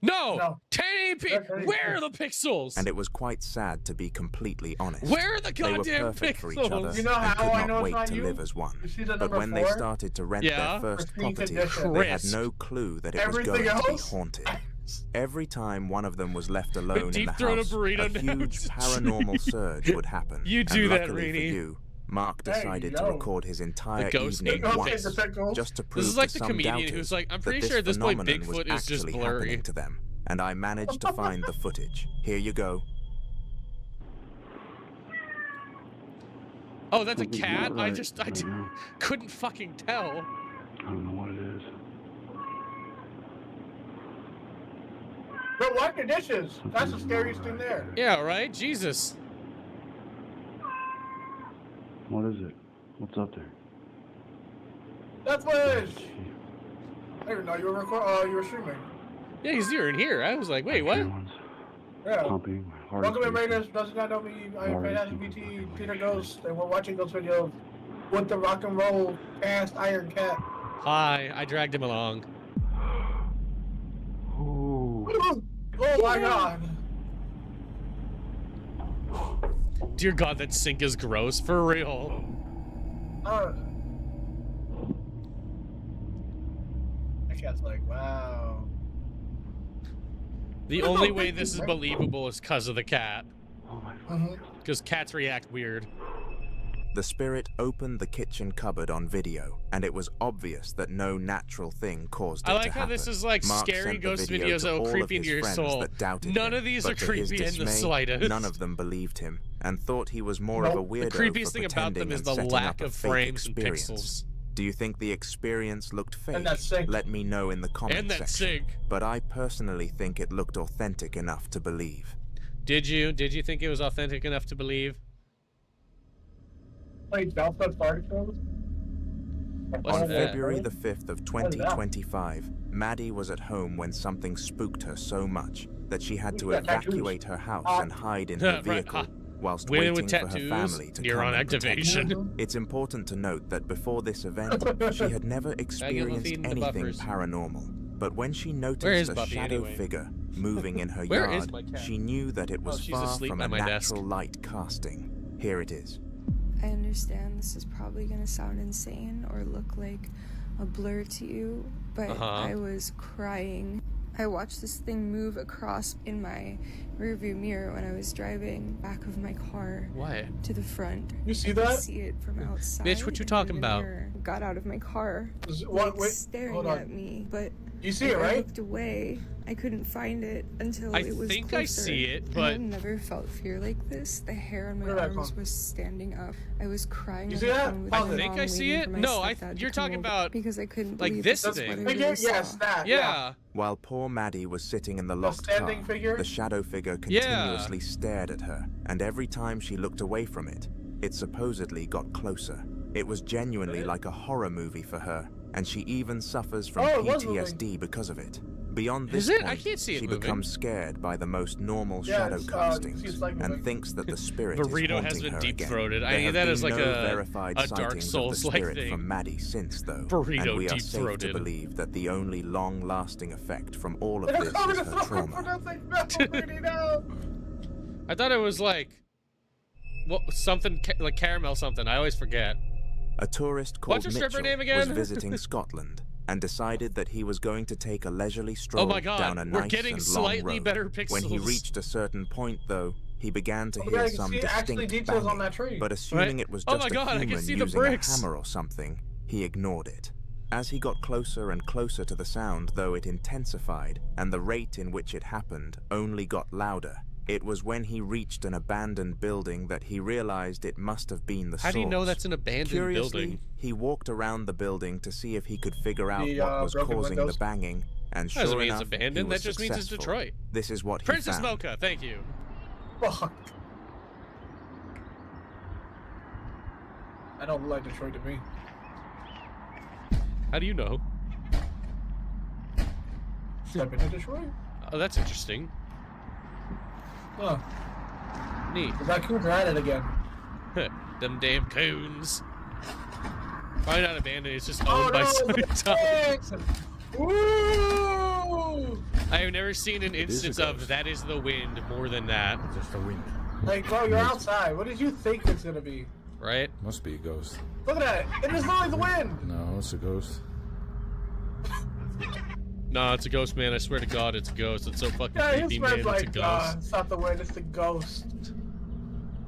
No. No. 1080p. That's 1080p. Where are the pixels? And it was quite sad, to be completely honest. Where are the They were goddamn perfect for each other pixels? You know and how could I not know it's wait not to you? live as one. You see the But number when they 4? started to rent Yeah? their first Pristine property, condition. they had Crisp. no clue that it was Everything going to be else? haunted. Every time one of them was left alone in deep the throat a house, burrito a down huge the paranormal surge would happen. You do and that, luckily for Rainey. you, Mark Hey, decided to yo. record his entire ghost evening named once, Pickles. Okay, the just to prove This is like to the some comedian doubters who's like, I'm that pretty this sure at this point phenomenon was Bigfoot is just actually blurry. happening to them. And I managed to find the footage. Here you go. Oh, that's a cat? I couldn't fucking tell. I don't know what it is. But wipe your dishes. That's the scariest thing there. Yeah, right? Jesus. What is it? What's up there? That's Wish. didn't know you were you were streaming. Yeah, he's here in here. I was like, wait, what? Yeah. Pumping, my heart Welcome is everybody racing. that does not know me. I'm Heart is Fantastic beating BT, fast. Peter Ghost, and we're watching those videos with the rock and roll cast Iron Cat. Hi, I dragged him along. Ooh. Oh my god. Dear God, that sink is gross. For real. That cat's like, wow. The only way this is believable is because of the cat. Oh my God. Because cats react weird. The spirit opened the kitchen cupboard on video, and it was obvious that no natural thing caused it I to like how happen. this is like Mark scary sent the ghost video videos to that all will of creep into his your friends soul. that doubted None him, of these but are to his creepy in the dismay, slightest. None of them believed him, and thought he was more of a weirdo The creepiest for thing about them pretending is and the setting lack up a of fake frames and experience. pixels. Do you think the experience looked fake? that sink. Let me know in the comment And that section. sink. But I personally think it looked authentic enough to believe. Did you? Did you think it was authentic enough to believe? Like Belfast articles? What's On that? February the 5th of 2025, Maddie was at home when something spooked her so much that she had to Who's got tattoos? evacuate her house and hide in her Right, vehicle whilst women waiting with for her tattoos, family to neuron come and protect her. activation. It's important to note that before this event, she had never experienced feeding the anything buffers. paranormal. But when she Where noticed is a Buffy shadow anyway? figure moving in her Where is yard, my cat? she knew that it was she's far asleep from at a my desk. natural light casting. Here it is. I understand this is probably gonna sound insane or look like a blur to you, but I was crying. I watched this thing move across in my rearview mirror when I was driving back of my car What? to the front. You see I could that? see it from outside. Bitch, what you in talking the about? mirror. Got out of my car, What? like, Wait, staring hold on. at me, but You see if it, I right? looked away. I couldn't find it until I it was think closer. I see it, And but- I've never felt fear like this. The hair on my Where did I arms come? was standing up. I was crying. You on see the that? phone with I my think mom, I see waiting it. for my No, stepdad to you're come talking over about, because I couldn't like, believe this this was thing. what I really Yes, saw. that. Yeah. While poor Maddie was sitting in the locked standing car, figure? the shadow figure Yeah. continuously stared at her, and every time she looked away from it, it supposedly got closer. It was genuinely like a horror movie for her, and she even suffers from Oh, it was PTSD because of it. Beyond this Is it? point, I can't see it she moving. becomes scared by the most normal Yeah, shadow it's, castings it's like and moving. thinks that the spirit is Burrito haunting has been her deep-throated. again. I There need have that been as like no a verified Dark sightings of the Souls-like spirit thing. from Maddie since, though, Burrito and we are safe to deep-throated. believe that the only long-lasting effect from all of They're this coming is to her throw trauma. for nothing. No, Brittany, no. I thought it was like, what, something like caramel something. I always forget. A tourist called What's her stripper Mitchell name again? was visiting Scotland and decided that he was going to take a leisurely stroll Oh my God, down a we're nice getting and slightly long road. better When he pixels. reached a certain point, though, he began to Oh my hear God, I can some see actually distinct details on banging, that tree. but assuming Right? it was Oh just my God, I a can human see the using bricks. a hammer or something, he ignored it. As he got closer and closer to the sound, though, it intensified, and the rate in which it happened only got louder. It was when he reached an abandoned building that he realized it must have been the source. How do you know that's an abandoned Curiously, building? he walked around the building to see if he could figure out The, what was broken causing windows? the banging, and That doesn't sure mean enough, it's he abandoned. was That just means it's successful. Detroit. This is what he Princess found. Mocha, thank you. Fuck. I don't like Detroit to me. How do you know? I've been to Detroit. Oh, that's interesting. Huh. Neat. The raccoons are at it again. Them damn coons. Probably not abandoned, it's just Oh owned by no, somebody the else. pigs! Woo! I have never seen an is a instance of ghost. that is the wind more than that, Just a wind. Like, bro, you're outside. What did you think it's gonna be? right? Must be a ghost. Look at that. It is literally the wind. No, it's a ghost. No, it's a ghost, man. I swear to God, it's a ghost. It's so fucking Yeah, his creepy, man. man's It's a like, ghost. it's not the wind, it's the ghost.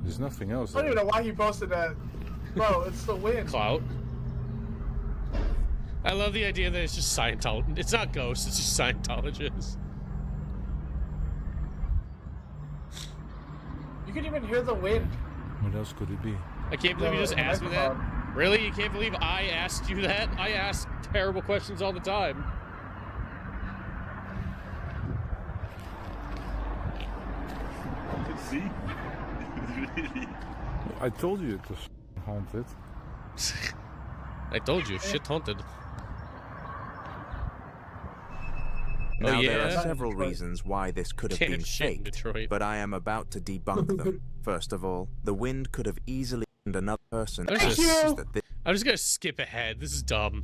There's nothing else. I don't even there. know why he posted that. Bro, it's the wind. Clout. I love the idea that it's just Scientology. It's not ghosts, it's just Scientologists. You can even hear the wind. What else could it be? I can't believe you just the asked me that. microphone. Really? You can't believe I asked you that? I ask terrible questions all the time. See? I told you it was haunted. I told you, shit haunted. Now, there yeah? are several reasons why this could have Can't been have shit in faked, Detroit. but I am about to debunk them. First of all, the wind could have easily and another person. I'm just gonna skip ahead. This is dumb.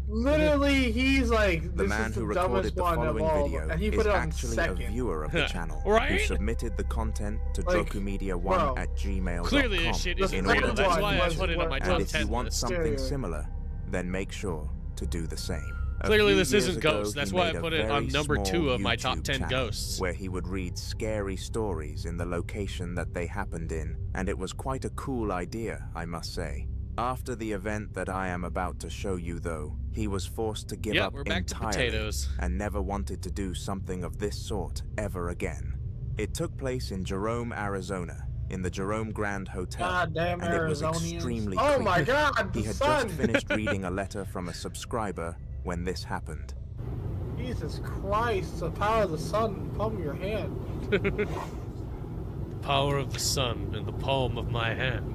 Literally, he's like The this man is the who recorded dumbest the one of following all, video and he is put it on actually a second. viewer of the channel who Right? submitted the content to Like, DrokuMedia1@gmail.com. Clearly, this shit isn't in real. order That's to why I use put it on my and top if 10 you want list. something similar, then make sure to do the same. A Clearly, few this years isn't ago, Ghost. he That's why I made a put it on very number small 2 of my top YouTube 10 channel ghosts. where he would read scary stories in the location that they happened in, and it was quite a cool idea, I must say. After the event that I am about to show you, though, he was forced to give Yep, up we're back to entirely potatoes. and never wanted to do something of this sort ever again. It took place in Jerome, Arizona, in the Jerome Grand Hotel, Goddamn and it was Arizonians. extremely Oh creepy. my God, He the had sun. just finished reading a letter from a subscriber when this happened. Jesus Christ, the power of the sun in the palm of your hand. Power of the sun in the palm of my hand.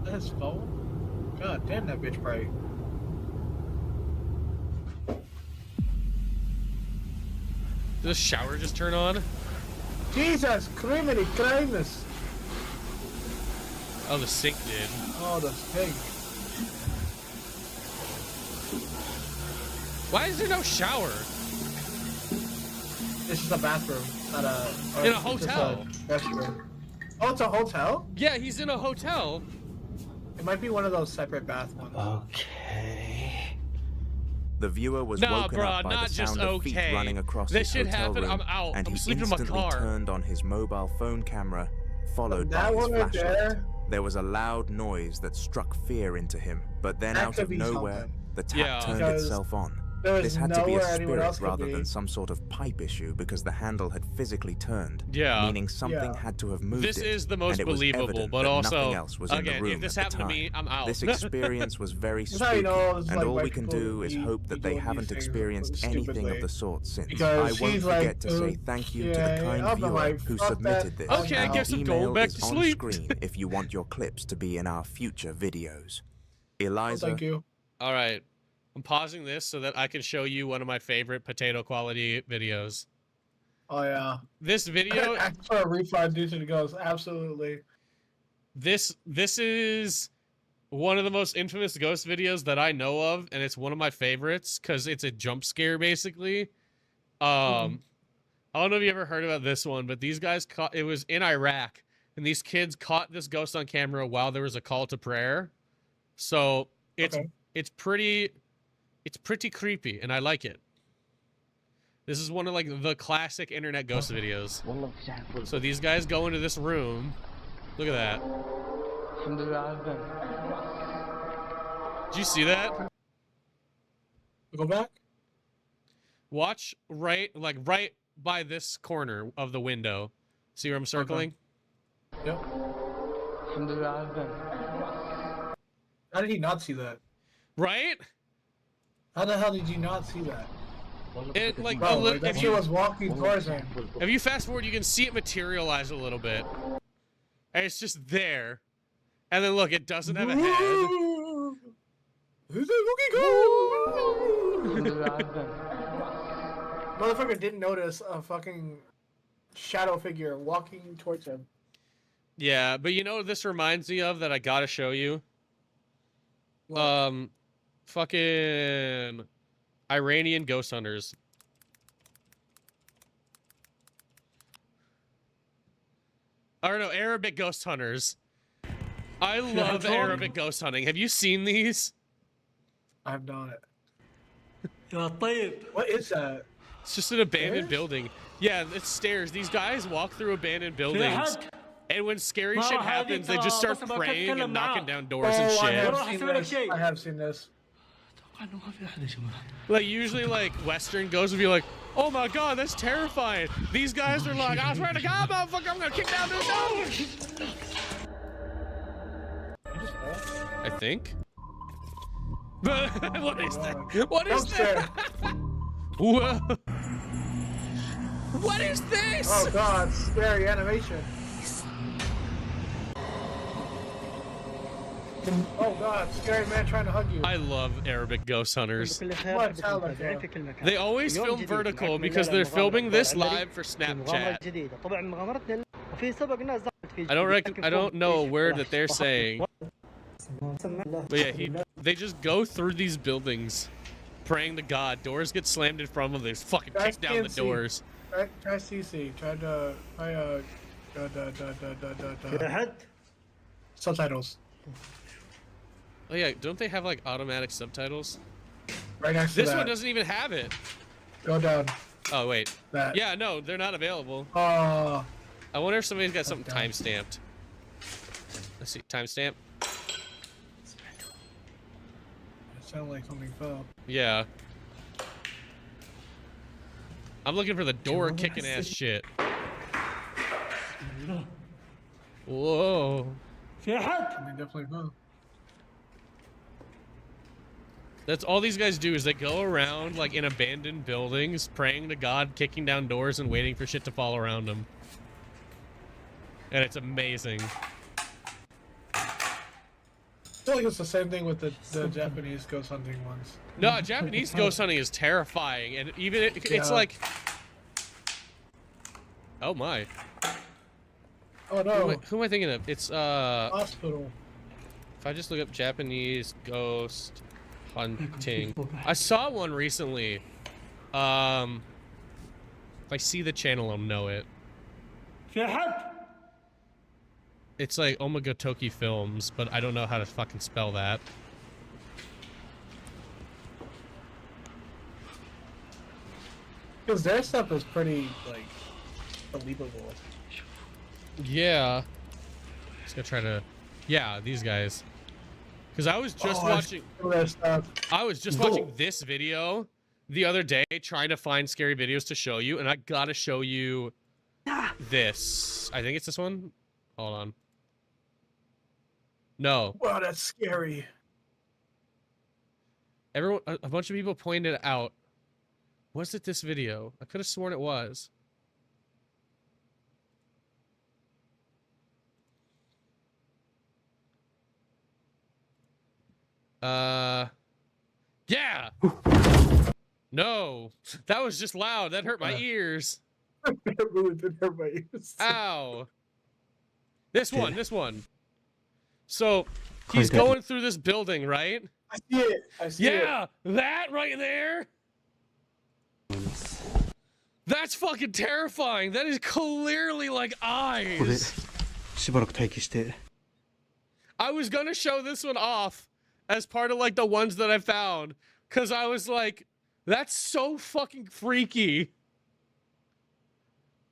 That's phone? God damn, that bitch bright. Did the shower just turn on? Jesus, criminy Christmas. Oh, the sink did. Oh, the stink. Why is there no shower? This is a bathroom, not a... In a hotel. Restroom. Oh, it's a hotel? Yeah, he's in a hotel. It might be one of those separate bath ones. Okay. The viewer was Nah, woken bruh, up by not the just sound of feet okay. running across This his shit hotel happened, room, I'm out. and I'm he sleeping in my instantly car. turned on his mobile phone camera, followed by That his one right flashlight. there? There was a loud noise that struck fear into him, but then That out could of be nowhere, something. the tap Yeah. turned Because itself on. there was This had to be a nowhere anyone spirit else could rather be. than some sort of pipe issue because the handle had physically turned, Yeah. meaning something Yeah. had to have moved This it, is the most and it was believable, evident but that also, nothing else was in the again, room if this at the happened to time. me, I'm out. This experience was very That's how spooky, you know it's and like all white we can people do is be hope that they doing haven't these things experienced anything stupidly. of the sort since. Because I won't she's forget like, to say thank you to yeah, the kind I'll be viewer like, who fuck submitted that. this. Okay, I Our guess I'm going email back is to on sleep. screen if you want your clips to be in our future videos. Oh, Eliza, thank you. All right. I'm pausing this so that I can show you one of my favorite potato quality videos. Oh, yeah. This video, Ask for a refund due to the ghost. Absolutely. this is one of the most infamous ghost videos that I know of, and it's one of my favorites because it's a jump scare basically. I don't know if you ever heard about this one, but these guys caught, it was in Iraq, and these kids caught this ghost on camera while there was a call to prayer. So it's pretty creepy, and I like it. This is one of like the classic internet ghost videos. So these guys go into this room. Look at that. Did you see that? Go back? Watch right by this corner of the window. See where I'm circling? Yep. How did he not see that? Right? How the hell did you not see that? It like Bro, like, that if shit you was walking towards him. if you fast forward, you can see it materialize a little bit. And it's just there. And then look, it doesn't have a head. Who's that looking Motherfucker didn't notice a fucking shadow figure walking towards him. Yeah, but you know what this reminds me of that I gotta show you? What? Fucking Iranian ghost hunters. Or no, Arabic ghost hunters. I love Arabic ghost hunting. Have you seen these? I have not. What is that? It's just an abandoned building. Yeah, it's stairs. These guys walk through abandoned buildings. And when scary shit happens, they just start praying and knocking down doors and shit. I have seen this. Like usually like Western ghosts would be like, oh my god, that's terrifying. These guys are like, I swear to God, motherfucker, I'm gonna kick down this door. I think. What is that? What is that? Whoa. What is this? Oh god, scary animation. Oh god, scary man trying to hug you. I love Arabic ghost hunters. What? Tell them, bro. They always film vertical because they're filming this live for Snapchat. I don't know a word that they're saying. But yeah, they just go through these buildings, praying to God. Doors get slammed in front of them. They just fucking kick down the doors. Try CC. Try subtitles. Oh yeah, don't they have like automatic subtitles? Right next to that. This one doesn't even have it. Go down. Oh wait. That. Yeah, no, they're not available. Oh. I wonder if somebody's got something time-stamped. Let's see, timestamp. It sounded like something fell. Yeah. I'm looking for the door kicking ass shit. Whoa. They definitely fell. That's all these guys do is they go around like in abandoned buildings, praying to God, kicking down doors, and waiting for shit to fall around them. And it's amazing. I feel like it's the same thing with the Japanese ghost hunting ones. No, Japanese ghost hunting is terrifying, and even it's like, oh my. Oh no. Who am I thinking of? It's hospital. If I just look up Japanese ghost hunting, I saw one recently. If I see the channel, I'll know it. It's like Omagatoki Films, but I don't know how to fucking spell that. Because their stuff is pretty, like, believable. Yeah. Just gonna try to... Yeah, these guys. Because I was just watching... I was just watching this video the other day, trying to find scary videos to show you, and I gotta show you this. I think it's this one. Hold on. No. Wow, that's scary. Everyone, a bunch of people pointed out. Was it this video? I could have sworn it was. Yeah. No, that was just loud. That hurt my ears. It really did hurt my ears. Ow. This one. So, he's going through this building, right? I see it. I see it. Yeah, that right there. That's fucking terrifying. That is clearly like eyes. I was gonna show this one off as part of like the ones that I found, because I was like, that's so fucking freaky.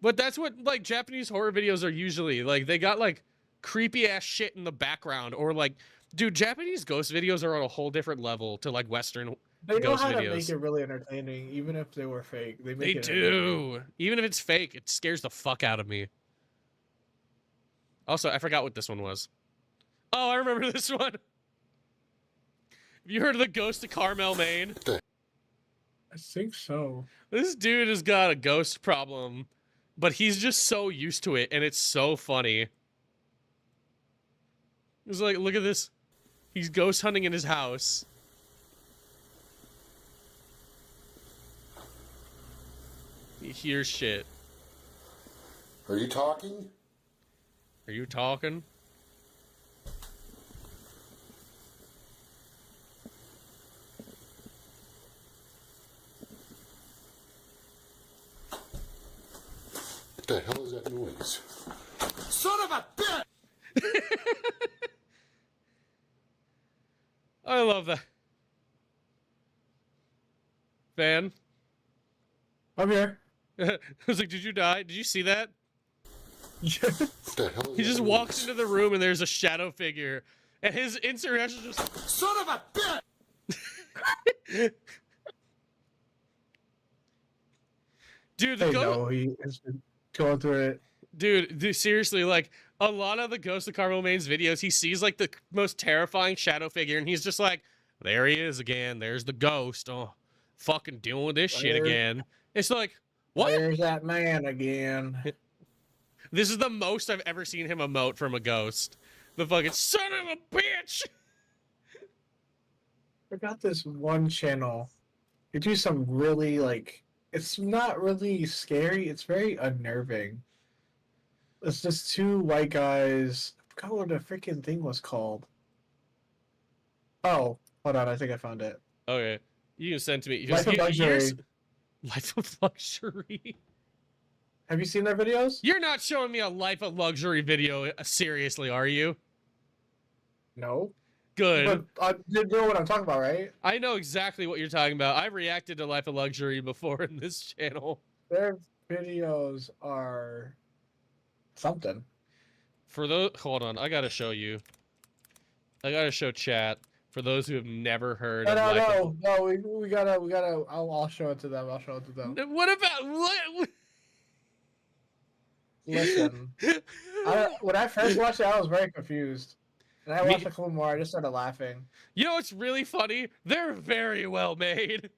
But that's what like Japanese horror videos are usually. Like they got like creepy ass shit in the background, or like, dude, Japanese ghost videos are on a whole different level to like Western they know ghost how videos. To make it really entertaining, even if they were fake. They do. Even if it's fake, it scares the fuck out of me. Also, I forgot what this one was. Oh, I remember this one. Have you heard of the ghost of Carmel, Maine? I think so. This dude has got a ghost problem, but he's just so used to it, and it's so funny. It's like, look at this. He's ghost hunting in his house. He hears shit. Are you talking? Are you talking? What the hell is that noise? Son of a bitch! I love that. Fan? I'm here. I was like, did you die? Did you see that? What the hell is He just that walks noise? into the room and there's a shadow figure. And his instant reaction is just... Son of a bitch! Dude, They know he has been going through it. Dude, seriously, like, a lot of the Ghost of Carmel Main's videos, he sees, like, the most terrifying shadow figure, and he's just like, there he is again. There's the ghost. Oh, fucking dealing with this shit again. It's like, what? There's that man again. This is the most I've ever seen him emote from a ghost. The fucking son of a bitch! forgot this one channel. They do some really like. It's not really scary. It's very unnerving. It's just two white guys. I forgot what the freaking thing was called. Oh, hold on. I think I found it. Okay, you can send to me. Life of Luxury. Life of Luxury. Have you seen their videos? You're not showing me a Life of Luxury video, seriously, are you? No. Good. But you know what I'm talking about, right? I know exactly what you're talking about. I've reacted to Life of Luxury before in this channel. Their videos are something. For those, hold on, I gotta show you. I gotta show chat for those who have never heard of Life of... No, we gotta. I'll show it to them. I'll show it to them. What about what? Listen, when I first watched it, I was very confused. And I watched a couple more. I just started laughing. You know what's really funny? They're very well made.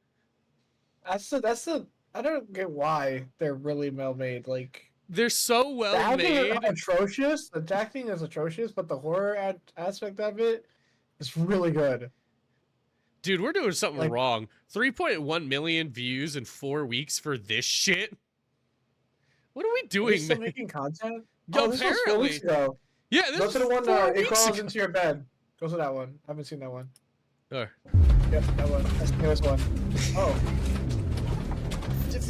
That's the. I don't get why they're really well made. Like they're so well made. Is atrocious. The acting is atrocious, but the horror aspect of it is really good. Dude, we're doing something wrong. 3.1 million views in 4 weeks for this shit. What are we doing, still making content? Yo, this was 4 weeks ago. Yeah, this go to the one it crawls into your bed. Go to that one. I haven't seen that one. Sure. Yep, that one. That's the newest one. Oh.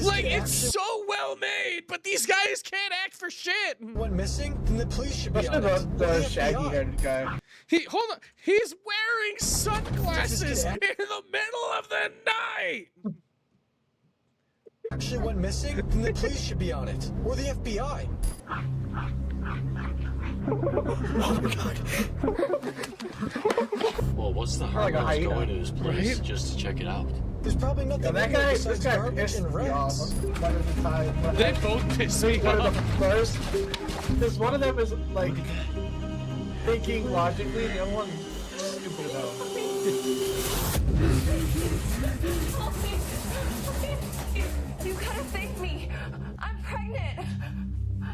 Like, it's so well made, but these guys can't act for shit. Went missing? Then the police should be on it. The shaggy-haired guy. Hold on. He's wearing sunglasses in the middle of the night. Actually went missing? Then the police should be on it. Or the FBI. Oh my god. Well, what's the harm of going to this place just to check it out? There's probably nothing that guy, this guy pissed me off. They both pissed me off. First, because one of them is like thinking logically, the other one stupid as hell. You gotta save me. I'm pregnant.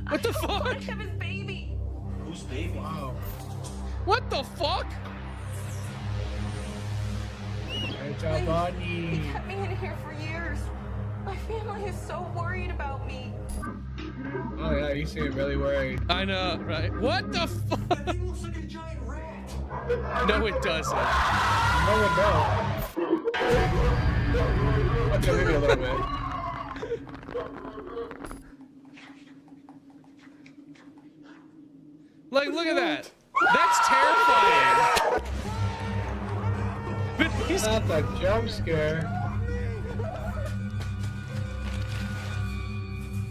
What the fuck? I have his baby. Whose baby? Wow. What the fuck? Hey, buddy. He kept me in here for years. My family is so worried about me. Oh yeah, you seem really worried. I know, right? What the fuck? That thing looks like a giant rat. No, it doesn't. No, it don't. Okay, maybe a little bit. Like, look at that. That's terrifying. But he's not the jump scare.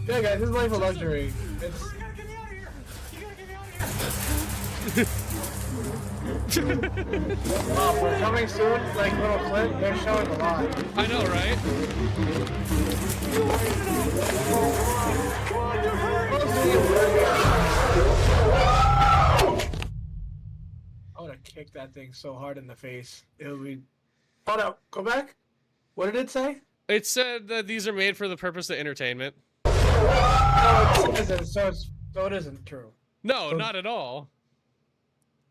Yeah, guys, this is Life of Luxury. It's. Oh, we're coming soon. Like little clip, they're showing a lot. I know, right? I would have kicked that thing so hard in the face. It would be. Hold up, go back. What did it say? It said that these are made for the purpose of entertainment. No, it isn't. So it isn't true. No, not at all.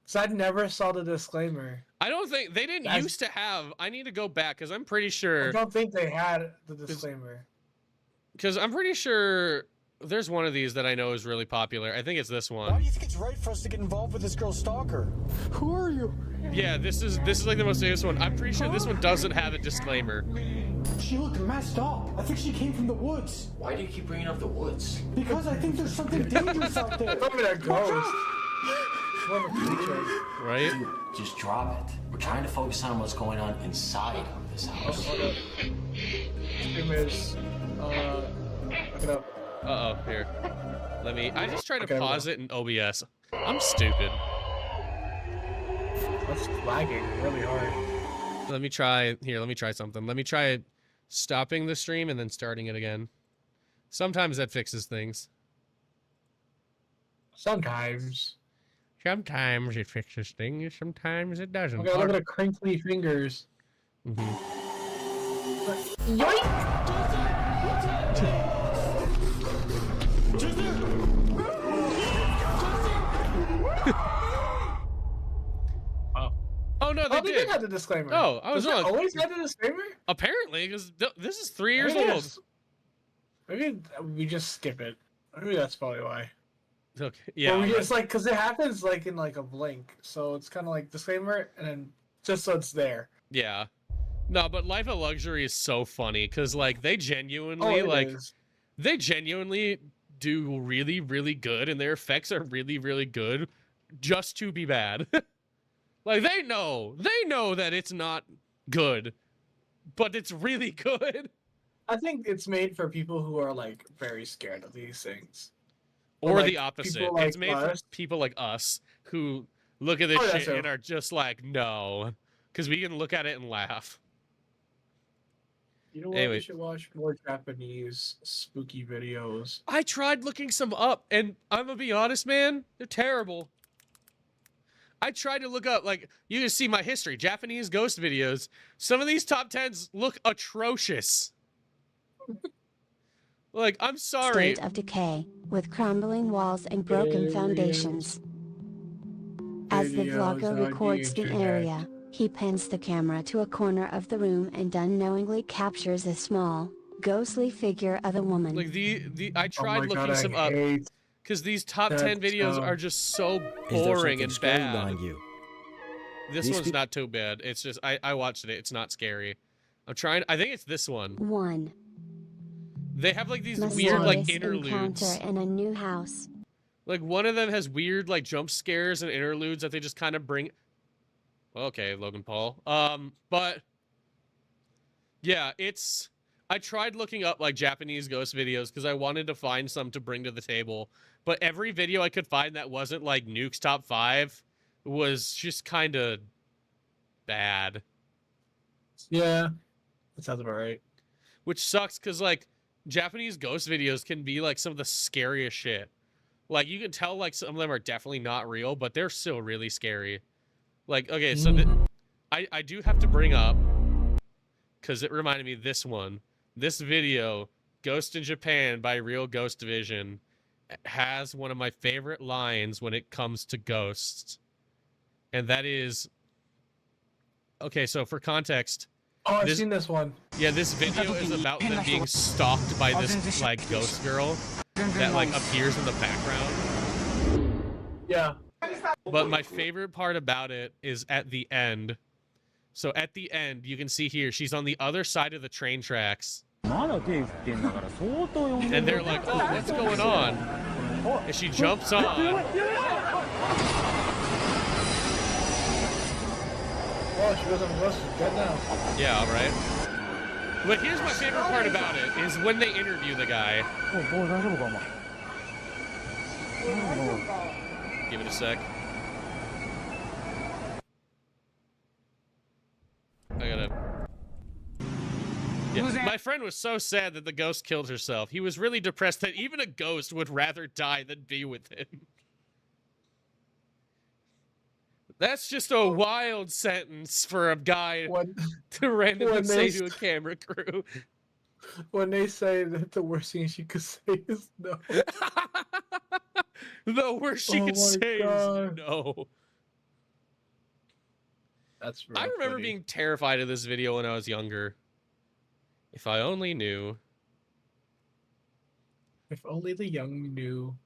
So I never saw the disclaimer. I don't think they didn't used to have. I need to go back because I'm pretty sure. I don't think they had the disclaimer. Because I'm pretty sure there's one of these that I know is really popular. I think it's this one. Why do you think it's right for us to get involved with this girl's stalker? Who are you? Yeah, this is like the most famous one. I'm pretty sure this one doesn't have a disclaimer. She looked messed up. I think she came from the woods. Why do you keep bringing up the woods? Because I think there's something dangerous out there. Look at a ghost. Right? Dude, just drop it. We're trying to focus on what's going on inside of this house. Look it up. Uh-oh, here. Let me... I just tried to pause it in OBS. I'm stupid. That's lagging really hard. Let me try... Here, let me try something. Let me try stopping the stream and then starting it again. Sometimes that fixes things. Sometimes. Sometimes it fixes things, sometimes it doesn't. Okay, look at the crinkly fingers. Oh no, No, they did have the disclaimer. Oh, I was Does it wrong. always have the disclaimer? Apparently, because this is 3 years Maybe old. Maybe we just skip it. Maybe that's probably why. Okay. Yeah. Or we just like because it happens like in like a blink, so it's kind of like disclaimer and then just so it's there. Yeah. No, but Life of Luxury is so funny because like they genuinely they genuinely do really, really good, and their effects are really, really good, just to be bad. Like they know that it's not good, but it's really good. I think it's made for people who are like very scared of these things. Or like, the opposite. like It's made for people like us who look at this shit and are just like, no. Because we can look at it and laugh. You know what? Anyway. We should watch more Japanese spooky videos. I tried looking some up, and I'm gonna be honest, man, they're terrible. I tried to look up, like, you can see my history, Japanese ghost videos. Some of these top 10s look atrocious. Like, I'm sorry. State of decay, with crumbling walls and broken foundations. As the vlogger records the area, he pins the camera to a corner of the room and unknowingly captures a small, ghostly figure of a woman. Like, I tried looking some up, because these top 10 videos are just so boring and bad. This one's not too bad. It's just, I watched it, it's not scary. I think it's this one. 1. They have like these weird like interludes. Encounter in a new house. Like one of them has weird like jump scares and interludes that they just kind of bring. Okay, Logan Paul. But yeah, I tried looking up like Japanese ghost videos because I wanted to find some to bring to the table. But every video I could find that wasn't like Nuke's top 5 was just kind of bad. Yeah, that sounds about right. Which sucks because like Japanese ghost videos can be like some of the scariest shit. Like you can tell like some of them are definitely not real, but they're still really scary. Like, okay, so I do have to bring up, because it reminded me of this one. This video, Ghost in Japan by Real Ghost Division, has one of my favorite lines when it comes to ghosts. And that is, okay, so for context. Oh, I've seen this one. Yeah, this video is about them being stalked by this, like, ghost girl that, like, appears in the background. Yeah. But my favorite part about it is at the end. So at the end, you can see here, she's on the other side of the train tracks. And they're like, oh, what's going on? And she jumps on. Oh, she wasn't close. She's dead now. Yeah, right. But here's my favorite part about it, is when they interview the guy. Give it a sec. I gotta... Yeah. My friend was so sad that the ghost killed herself. He was really depressed that even a ghost would rather die than be with him. That's just a wild sentence for a guy to randomly say to a camera crew. When they say that the worst thing she could say is no. The worst she could say is no. That's I remember funny. being terrified of this video when I was younger. If I only knew. If only the young knew.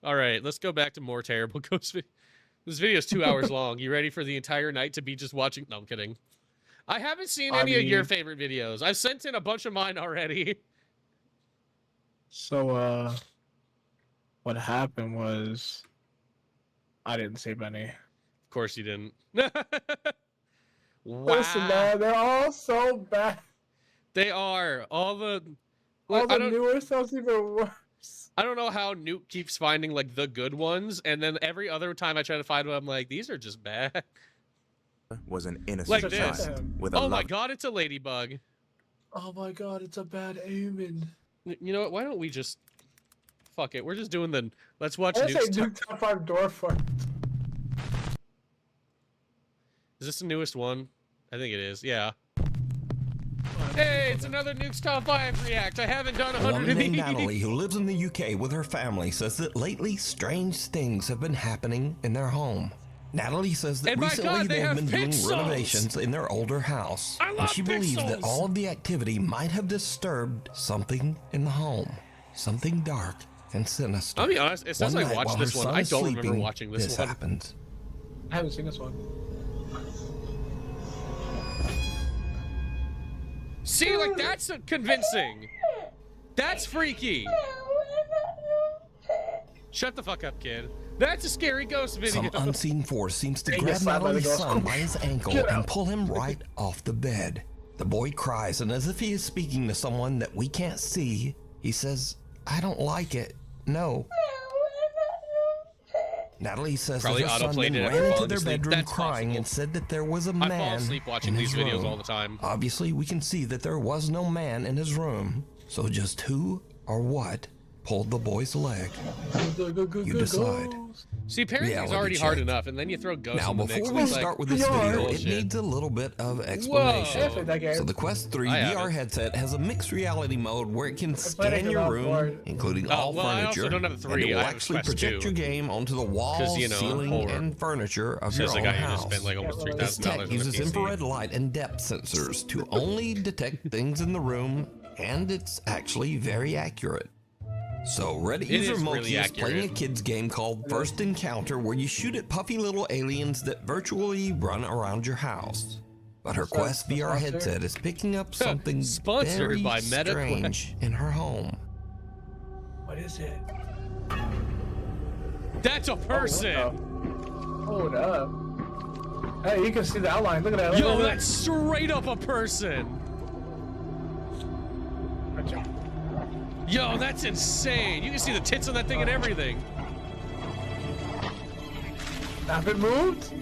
All right, let's go back to more terrible ghost videos. This video is 2 hours long. You ready for the entire night to be just watching? No, I'm kidding. I haven't seen any of your favorite videos. I've sent in a bunch of mine already. So, what happened was, I didn't save any. Of course you didn't. Wow. Listen, man, they're all so bad. They are. All the newer stuff's even worse. I don't know how Nuke keeps finding, like, the good ones, and then every other time I try to find one, I'm like, these are just bad. Was an innocent like this. child with a oh my god, it's a ladybug. Oh my god, it's a bad omen. You know what? Why don't we just... Fuck it. We're just doing the... Let's watch Nuke's Nuke's top 5 door fart. Is this the newest one? I think it is. Yeah. Hey, it's another Nuke's Top 5 react. I haven't done 100 Woman of named these. Natalie, who lives in the UK with her family, says that lately strange things have been happening in their home. Natalie says that And my recently God, they they've have been doing pixels! renovations in their older house, and she believes that pixels! all of the activity might have disturbed something in the home, something dark and sinister. I'll be honest, it says One I night watched while this her one. son I is don't remember sleeping, watching this one. happens. I haven't seen this one. See, like, that's convincing. That's freaky. Shut the fuck up, kid. That's a scary ghost video. Some unseen force seems to Hey, grab yes, I'm by the Natalie's ghost. son by his ankle Get and out. pull him right off the bed. The boy cries, and as if he is speaking to someone that we can't see, he says, "I don't like it. No." Natalie says Probably that her son autoplayed then it after ran into falling their asleep. bedroom That's crying possible. and said that there was a I man fall asleep watching in these his videos room. all the time. Obviously, we can see that there was no man in his room. So just who or what pulled the boy's leg? You decide. See, parenting's Reality already hard check. enough, and then you throw ghosts Now, in the mix. before and we it's like, start with this "You're video, it bullshit." needs a little bit of explanation. Whoa. So the Quest 3 I have VR it. headset has a mixed reality mode where it can played it scan your 'cause I was room, bored. including Oh, all well, I also furniture, don't have and 3, it will I have actually Quest project 2. your game onto the walls, you know, ceiling, horror. and furniture of Says your the own guy who house. just spent like almost This $3,000 tech on a uses PC. infrared light and depth sensors to only detect things in the room, and it's actually very accurate. So, Reddit It user is Moki really is playing a accurate. kid's game called First Encounter, where you shoot at puffy little aliens that virtually run around your house. But her Quest VR headset is picking up something Sponsored very by MetaQuest. strange in her home. What is it? That's a person. Hold up. Hey, you can see the outline. Look at that. Look Yo, at that. that's straight up a person. Yo, that's insane. You can see the tits on that thing and everything. Have it moved?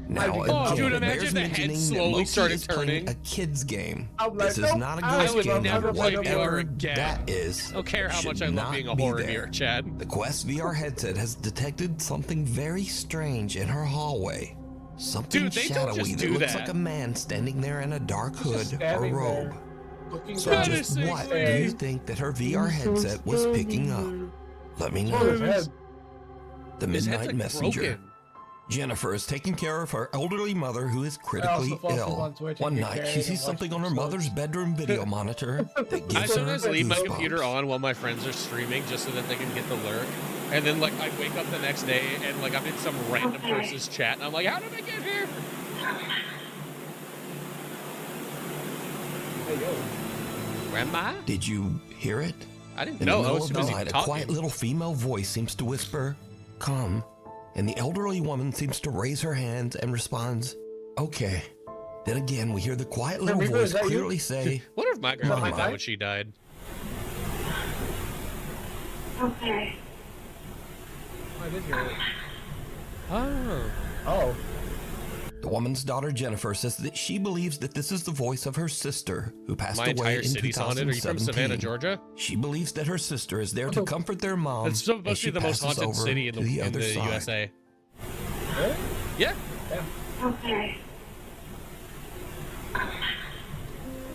Now, Oh, again, dude, imagine there's if the head mentioning that slowly Moki started is playing turning. a kid's game. I'm like, This is nope, not a I ghost would game, never and play VR whatever again. that is. I don't care how much should I love not being a be horror there. mirror, Chad. The Quest VR headset has detected something very strange in her hallway. Something Dude, they don't shadowy just that do looks that. like a man standing there in a dark Just hood or standing robe. there, looking So down. just what do you think that her VR headset was picking up? Let me Oh, his know. head. The His head's, Midnight like, Messenger. broken. Jennifer is taking care of her elderly mother who is critically fall asleep ill. on Twitch One and get night, she carried sees and something watch on her episodes. mother's bedroom video monitor that I gives her sometimes leave my goosebumps. computer on while my friends are streaming just so that they can get the lurk. And then, like, I wake up the next day and, like, I'm in some random person's chat. And I'm like, how did I get here? Hey, yo. Grandma? Did you hear it? I didn't In know. the I middle was of too the busy night, a talking. quiet little female voice seems to whisper, "Come," and the elderly woman seems to raise her hands and responds, "Okay." Then again, we hear the quiet little Reaper, voice is that you? clearly say, Wonder if my grandma Mama. did that when she died. Okay. I did hear it. Oh. Oh. The woman's daughter Jennifer says that she believes that this is the voice of her sister who passed My away entire in city's haunted. Are you from 2017. Savannah, Georgia? She believes that her sister is there to comfort their mom. It's supposed as to she be the most passes haunted over city in to the other side. USA. Really? Yeah. Okay.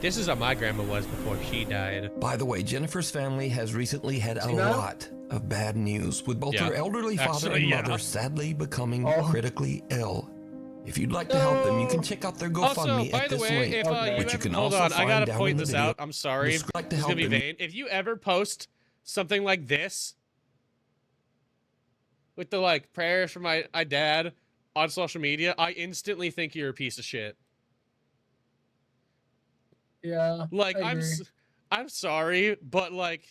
This is how my grandma was before she died. By the way, Jennifer's family has recently had a lot of bad news, with both Yeah. her elderly father Actually, and yeah. mother sadly becoming Oh. critically ill. If you'd like to help them, you can check out their Also, GoFundMe by at the this way, link, if which you can hold also on, I find gotta down point in the this video. out. I'm sorry. Just like to It's help gonna be them. vain. If you ever post something like this with the like prayers for my dad on social media, I instantly think you're a piece of shit. Yeah. Like I agree. I'm sorry, but like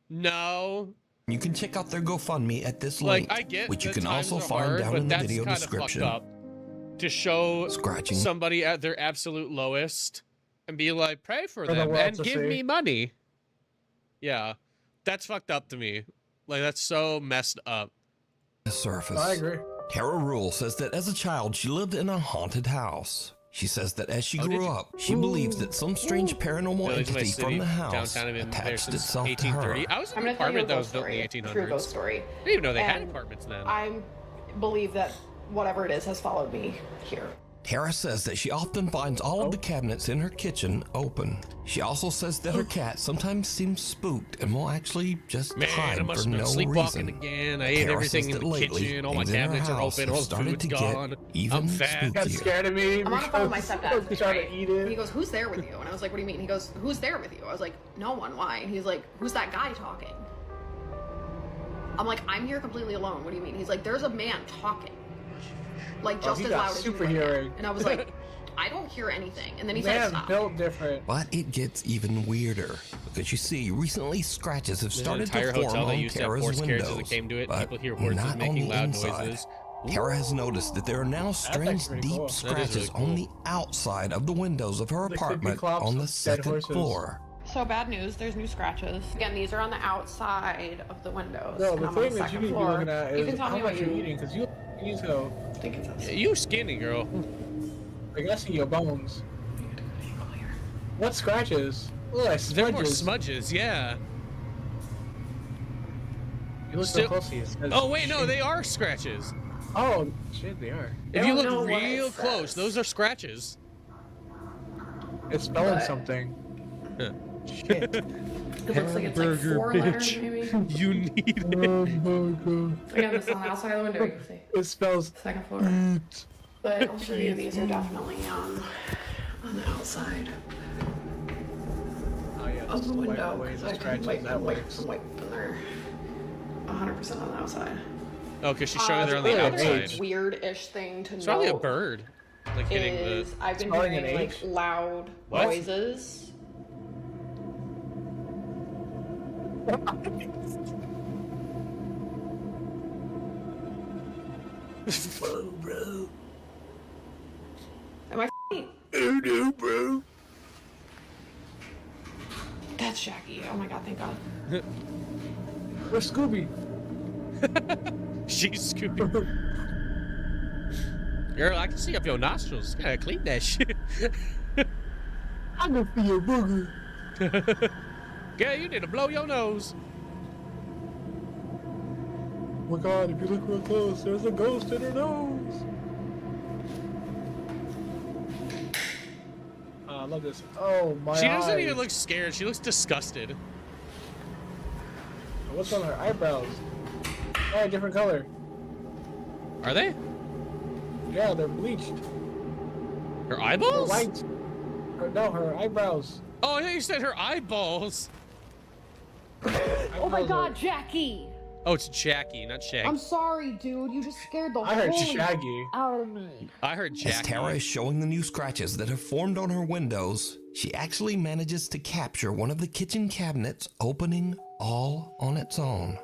no. You can check out their GoFundMe at this Like link, I get which you that can also times are find hard, down but in the that's video kinda description. fucked up to show Scratching. somebody at their absolute lowest and be like, pray for For the them world and to give see. me money. Yeah, that's fucked up to me. Like that's so messed up. The surface. I agree. Tara Rule says that as a child, she lived in a haunted house. She says that as she Oh, did grew you? up, she believes that some strange paranormal Village of my entity city, from the house downtown, I've been there attached since itself to 1830. her. I was in I'm an gonna tell you a apartment that was ghost built in story. the A true 1800s. ghost story. I didn't even know they had And apartments then. I believe that whatever it is has followed me here. Tara says that she often finds all of the cabinets in her kitchen open. She also says that her cat sometimes seems spooked and will actually just hide I must for have been no sleepwalking reason. again. I ate Tara everything says in that the lately, kitchen. All my things in her cabinets are house open. have All the started food's to get gone. even I'm fat. Got scared of me. I'm on the phone with my stepdad. He's trying Right? to eat it. He goes, "Who's there with you?" And I was like, "What do you mean?" He goes, "Who's there with you?" I was like, "No one. Why?" And he's like, "Who's that guy talking?" I'm like, "I'm here completely alone. What do you mean?" He's like, "There's a man talking, like just as loud as you right now." And I was like, "I don't hear anything." And then he said, "Stop." Built different. But it gets even weirder because you see, recently scratches have There's an started entire to form hotel that on used to have Tara's horse carriages windows, that came to it. but People hear horses not on making the loud inside. noises. Tara has noticed that there are now strange, pretty deep cool. That is scratches really on the outside of the windows of her They could be apartment clops on the of dead second horses. floor. So bad news. There's new scratches. Again, these are on the outside of the windows. No, and the I'm on thing the that you second need to be floor. looking at You is can tell how me much what you're you eating, because you so. think it says. You skinny girl. Like, I see your bones. What scratches? Oh, like They're more smudges. smudges, yeah. You look so closely. It says Oh wait, no, shit. they are scratches. Oh, shit, they are. If you look real close, those are scratches. It's spelling something. Huh. Shit. It looks like it's like Hamburger, 4 letters, bitch. maybe. You need it. Oh my god. Again, this is on the outside of the window. You can see. It spells. Second floor. But I'll show you. These are definitely on the outside Oh yeah. of the wipe window. away the I can scratches, wipe that them, wipe works. them, wipe them. They're 100% on the outside. Oh, because she's showing they're on the The other outside. weird-ish thing to It's know probably a bird. Like hitting is the. I've been Spelling an hearing like H? loud What? noises. Whoa, bro. Am I f***ing? Oh no, bro. That's Jackie. Oh my god, thank god. Where's Scooby? She's Scooby. Girl, I can see up your nostrils. Gotta clean that shit. I'm gonna feel your booger. Girl, you need to blow your nose. Oh my god, if you look real close, there's a ghost in her nose. I love this. Oh my She doesn't eyes. even look scared. She looks disgusted. What's on her eyebrows? Oh, different color. Are they? Yeah, they're bleached. Her They're eyeballs? white. No, her eyebrows. Oh, I thought you said her eyeballs. Oh my god, Jackie! Oh, it's Jackie, not Shaggy. I'm sorry, dude. You just scared the I heard holy Shaggy. out of me. I heard As Jackie. Tara is showing the new scratches that have formed on her windows, she actually manages to capture one of the kitchen cabinets opening all on its own.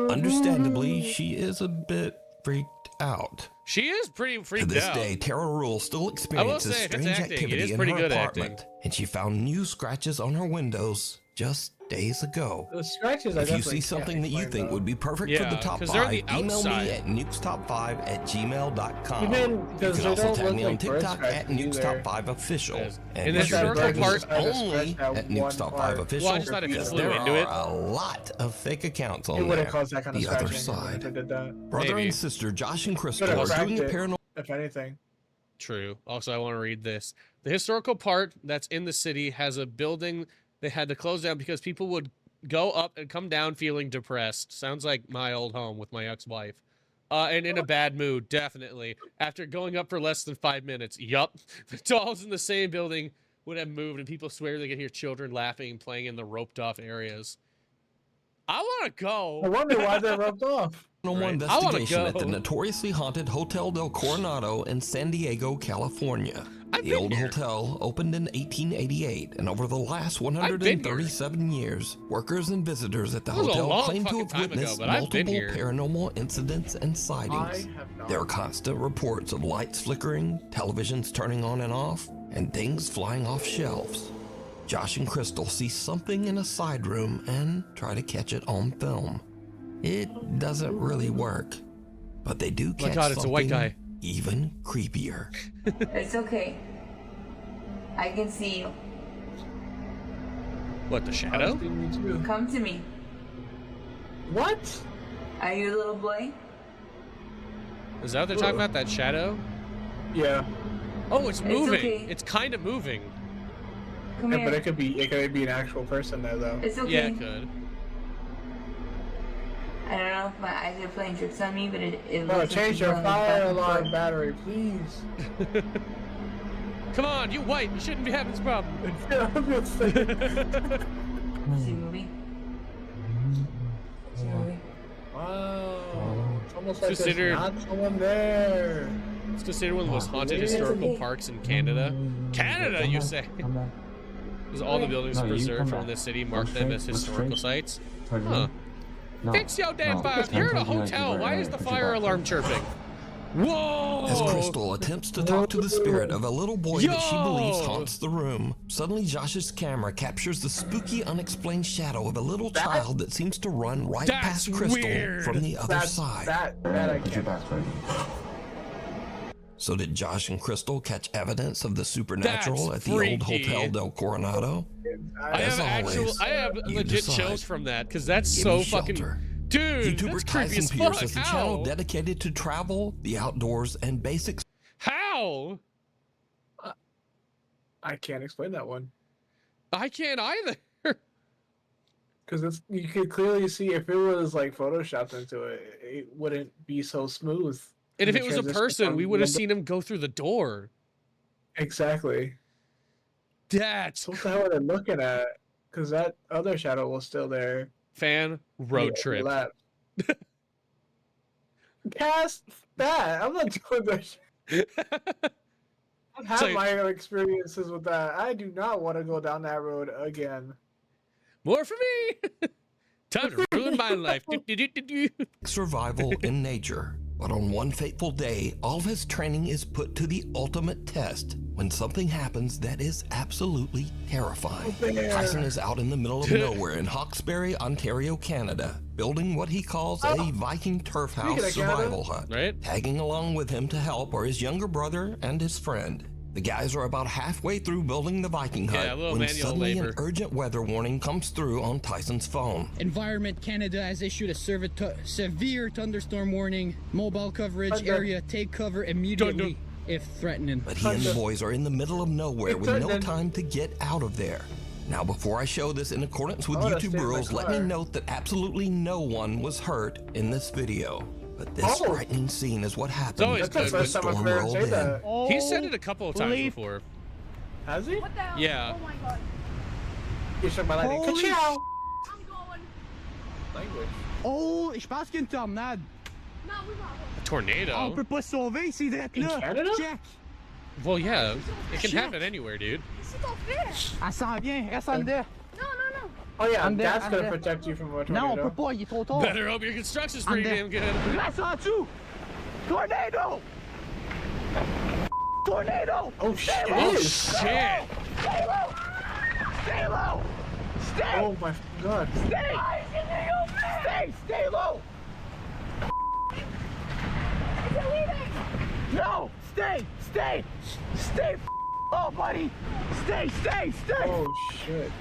Understandably, she is a bit freaked out. She is pretty To freaked this out. day, Tara Rule still experiences say, if it's strange acting, it activity is in pretty her good apartment, acting. and she found new scratches on her windows just days ago. The scratches I If you definitely see something that you can't think explain, would be perfect Yeah, for the top 'cause they're on 5, the email me outside. at nukestop5@gmail.com. Even You because can they also don't tag look me on like bird TikTok at scratches either. nukestop5official. Yes. And In be the sure to historical tag us part- only that at one nukestop5official. Well, I just thought if you because flew there into it- are a lot of fake accounts It on would there. have caused that kind of The other scratching side. if I did that. Brother Maybe. and sister Josh and Crystal Could are have doing a cracked it, paranormal. if anything. True. Also, I want to read this. The historical part that's in the city has a building they had to close down because people would go up and come down feeling depressed. Sounds like my old home with my ex-wife. And in a bad mood, definitely. After going up for less than 5 minutes. Yup. The dolls in the same building would have moved, and people swear they could hear children laughing and playing in the roped-off areas. I want to go. I wonder why they're rubbed off. Paranormal I wanna investigation at go. the notoriously haunted Hotel del Coronado in San Diego, California. I've The been old here. hotel opened in 1888, and over the last been here. 137 years, workers and visitors at the That was a hotel long claim to fucking have time ago, witnessed but I've been multiple here. paranormal incidents and I sightings. have not. There are constant reports of lights flickering, televisions turning on and off, and things flying off shelves. Josh and Crystal see something in a side room and try to catch it on film. It doesn't really work, but they do Oh my catch God, it's a white something guy. even creepier. It's okay. I can see you. What, the shadow? Come to me. What? Are you a little boy? Is that what they're talking about? That shadow? Yeah. Oh, it's moving. okay. It's kind of moving. Come here. But it could be an actual person there though. It's okay. Yeah, it could. I don't know if my eyes are playing tricks on me, but it No, looks change like your fire alarm battery, please. Come on, you white. You shouldn't be having this problem. Is he moving? Is he moving? Wow. It's almost like Considered- there's not someone there. It's considered one of the most haunted historical parks in Canada. Canada, you say? Because all the buildings preserved from the city mark them as historical sites. Huh. Fix your damn fire. You're in a hotel. Why is the fire alarm chirping? Whoa! As Crystal attempts to talk to the spirit of a little boy that she believes haunts the room, suddenly Josh's camera captures the spooky, unexplained shadow of a little child that seems to run right past Crystal from the other side. That I can't. So did Josh and Crystal catch evidence of the supernatural at the old Hotel del Coronado? I have legit decide. chills from that because that's Give so me fucking. shelter. Dude, YouTuber that's creepy Tyson as Pierce fuck. has a How? channel dedicated to travel, the outdoors, and basics. How? I can't explain that one. I can't either. Because you could clearly see if it was like photoshopped into it, it wouldn't be so smooth. And if The it was a transition person, from we would have number- seen him go through the door. Exactly. That's What the hell are they looking at? Because that other shadow was still there. fan road Yeah, trip. left. Cast that. I'm not doing that shit. I've had like- my experiences with that. I do not want to go down that road again. More for me. Time to ruin my life. Survival in nature. But on one fateful day, all of his training is put to the ultimate test when something happens that is absolutely terrifying. Tyson is out in the middle of nowhere in Hawkesbury, Ontario, Canada, building what he calls a Viking turf house Speaking of Canada. survival hut. Right? Tagging along with him to help are his younger brother and his friend. The guys are about halfway through building the Viking hut Yeah, a little when manual suddenly labor. an urgent weather warning comes through on Tyson's phone. Environment Canada has issued a severe thunderstorm warning. Mobile coverage area, take cover immediately if threatening. But he and the boys are in the middle of nowhere with no time to get out of there. Now, before I show this in accordance with I wanna YouTube stay in my rules, let me car. note that absolutely no one was hurt in this video. But this frightening scene is what happened always as good. the That's the first time storm I've heard rolled say in. that. He said it a couple of times Believe- before. Has he? What the hell? Yeah. Oh my god. You shook my lightning. Holy Ka-chow! I'm going. Language. Oh, je pense qu'il y a une tornade. No, we got A tornado. On peut pas se sauver, c'est direct In là. Canada? Check. Well, yeah. It can Shit. happen anywhere, dude. C'est ton frère. Elle s'en vient, reste en dedans. Non, non, non. Oh yeah, I'm there, that's I'm gonna there. protect you from a Non, on tornado. peut pas, il est trop tard. Better hope your construction's pretty damn good. Reste en dessous. Tornado. Tornado. Oh shit! Oh, It is. shit. Stay low. Stay low. Stay. Oh my god. Stay low. Is it leaving? No, stay low, buddy. Stay. Oh shit.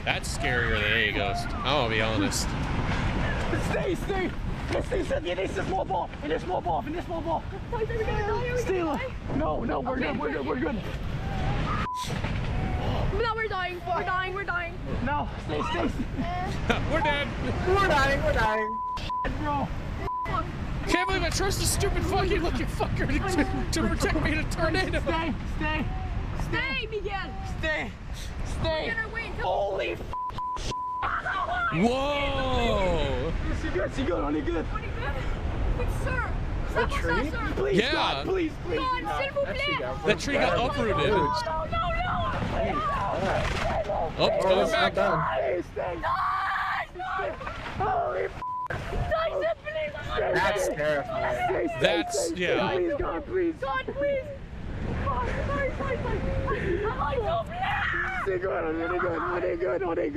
That's scarier than any ghost. I'm gonna be honest. Stay. Il est small ball. Stay low. No, we're good. No, we're dying. We're dying. No, stay. We're dead. We're dying. Bro. Can't believe I trust this stupid fucking looking fucker to protect me in a tornado. Stay. Stay, Miguel. Stay. Get our way. Holy Whoa. C'est good, on est good. Sir. A tree? Please, Yeah. God, please. God, s'il vous plaît. That tree got uprooted. No. Oh, it's going back. Stay. Holy Tyson, please. That's terrifying. That's, yeah. Please, God, please. God, please. Sorry. I'm so please. C'est good, on est good.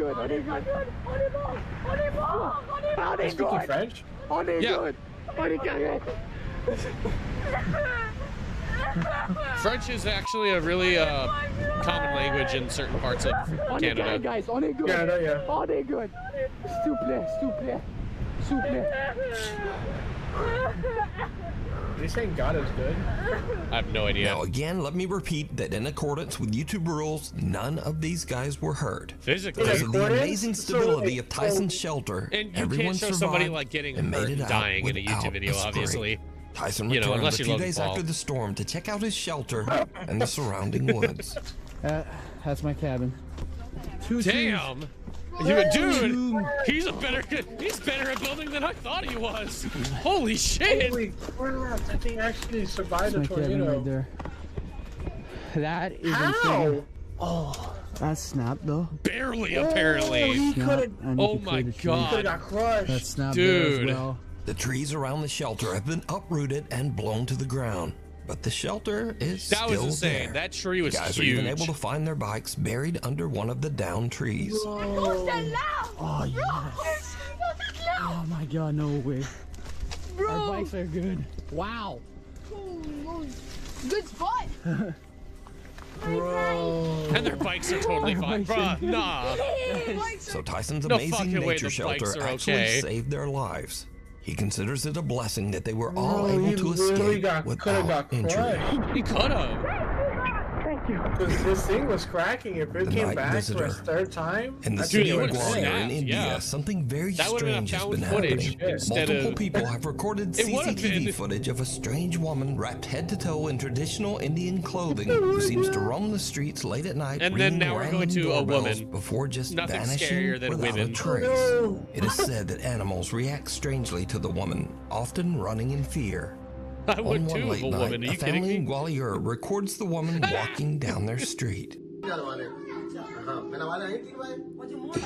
On est bon. Speaking French? On est Yeah. good. On est correct. French is actually a really common language in certain parts of On est correct, Canada. guys. On est good. Canada, yeah. On est good. S'il vous plaît. Are you saying God is good? I have no idea. Now again, let me repeat that in accordance with YouTube rules, none of these guys were hurt. Physically. Because of the amazing stability of Tyson's shelter, And you everyone can't show survived somebody like getting and hurt made it and out dying in a without YouTube video, a scrape. obviously. Tyson You know, returned unless a you're few Logan days Paul. after the storm to check out his shelter and the surrounding woods. That's my cabin. Damn! Dude, he's better at building than I thought he was. Holy shit! Holy crap, that thing actually survived a That's my cabin tornado. right there. That is How? insane. Oh. That snapped though. Barely, apparently. he could've- Oh my god. got crushed. That snapped there as Dude. well. The trees around the shelter have been uprooted and blown to the ground, but the shelter is still That was insane. there. That tree was Guys huge. are even able to find their bikes buried under one of the downed trees. Oh yes. Oh my god, no way. Our bikes are good. Wow. Good spot. Bro. And their bikes are totally fine. Bruh, nah. So Tyson's No amazing fucking way nature the shelter bikes are actually okay. saved their lives. He considers it a blessing that they were all Bro, able he to literally escape could've without got injury. crushed. He could've. Thank you. Because this thing was cracking. If it The came night back for visitor. a third time, In the I'd city be of like, would've Gwalior snapped, in India, yeah. something very That would've been strange has found been footage happening. instead Multiple of- people have recorded It would've CCTV been- footage of a strange woman wrapped head to toe in traditional Indian clothing who seems to roam the streets late at night. And then ringing now we're going random to a doorbells woman. before just Nothing vanishing scarier than without women. a trace. no. It is said that animals react strangely to the woman, often running in fear. I On would one too, late of a night, woman. Are a you kidding family in me? Gwalior records the woman walking down their street. Have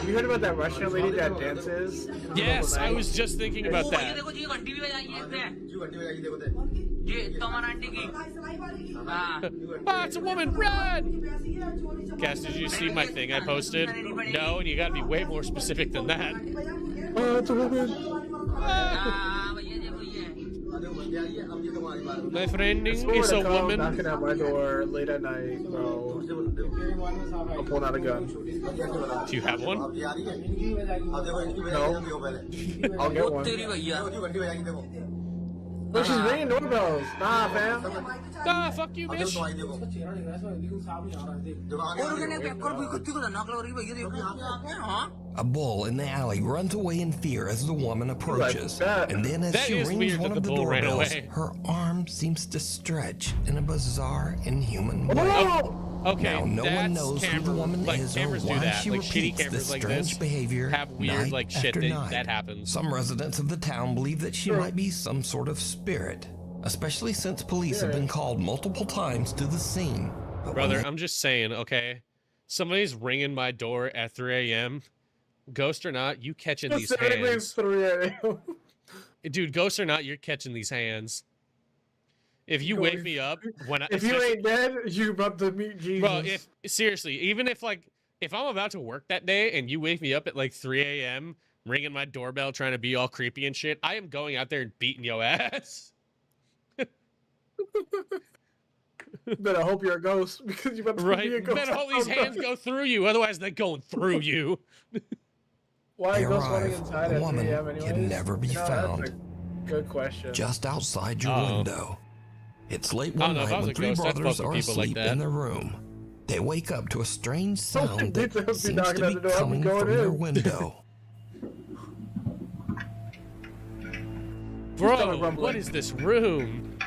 you heard about that Russian lady that dances? in the middle of Yes, the I night? was just thinking about that. Ah, it's a woman, run! Cass, did you see my thing I posted? No, and you gotta be way more specific than that. Oh, it's a woman. My friend It's is a come woman. knocking at my door late at night, bro. I'm pulling out a gun. Do you have one? No. I'll get one. Look, she's ringing doorbells. Nah, fam. Ah, fuck you, bitch. A bull in the alley runs away in fear as the woman approaches. that. And then as That she is rings weird one that of the the bull ran doorbells, away. her arm seems to stretch in a bizarre, inhuman way. Oh! Okay, Now, no one that's knows who camera, the woman like, is or cameras do why that. she Like, shitty repeats cameras this like strange this behavior have weird, night like, shit after that, night. that happens. Some residents of the town believe that she might be some sort of spirit, especially since police have been called multiple times to the scene. But when Brother, they- I'm just saying, okay? Somebody's ringing my door at 3 a.m. Ghost or not, you catching these Specifically hands. 3 a.m. Dude, ghost or not, you're catching these hands. If you wake me up when I, If you ain't dead, you about to meet Jesus. bro, if seriously, even if I'm about to work that day and you wake me up at like 3 a.m. ringing my doorbell trying to be all creepy and shit, I am going out there and beating your ass. Better hope you're a ghost because you're about to Right? be a ghost. Better hope these hands go through you, otherwise they're going through you. Why They are ghosts running arrive. inside The at woman 3 a.m. anyways? can never be That's found. a good question. just outside your Uh-oh. window. It's late I one don't know, if I night was when a three ghost, I'd brothers fuck are with people like asleep that. in their room. They wake up to a strange sound They that just be seems knocking to at be the door, I'll be coming going from their in. window. Bro, what is this room?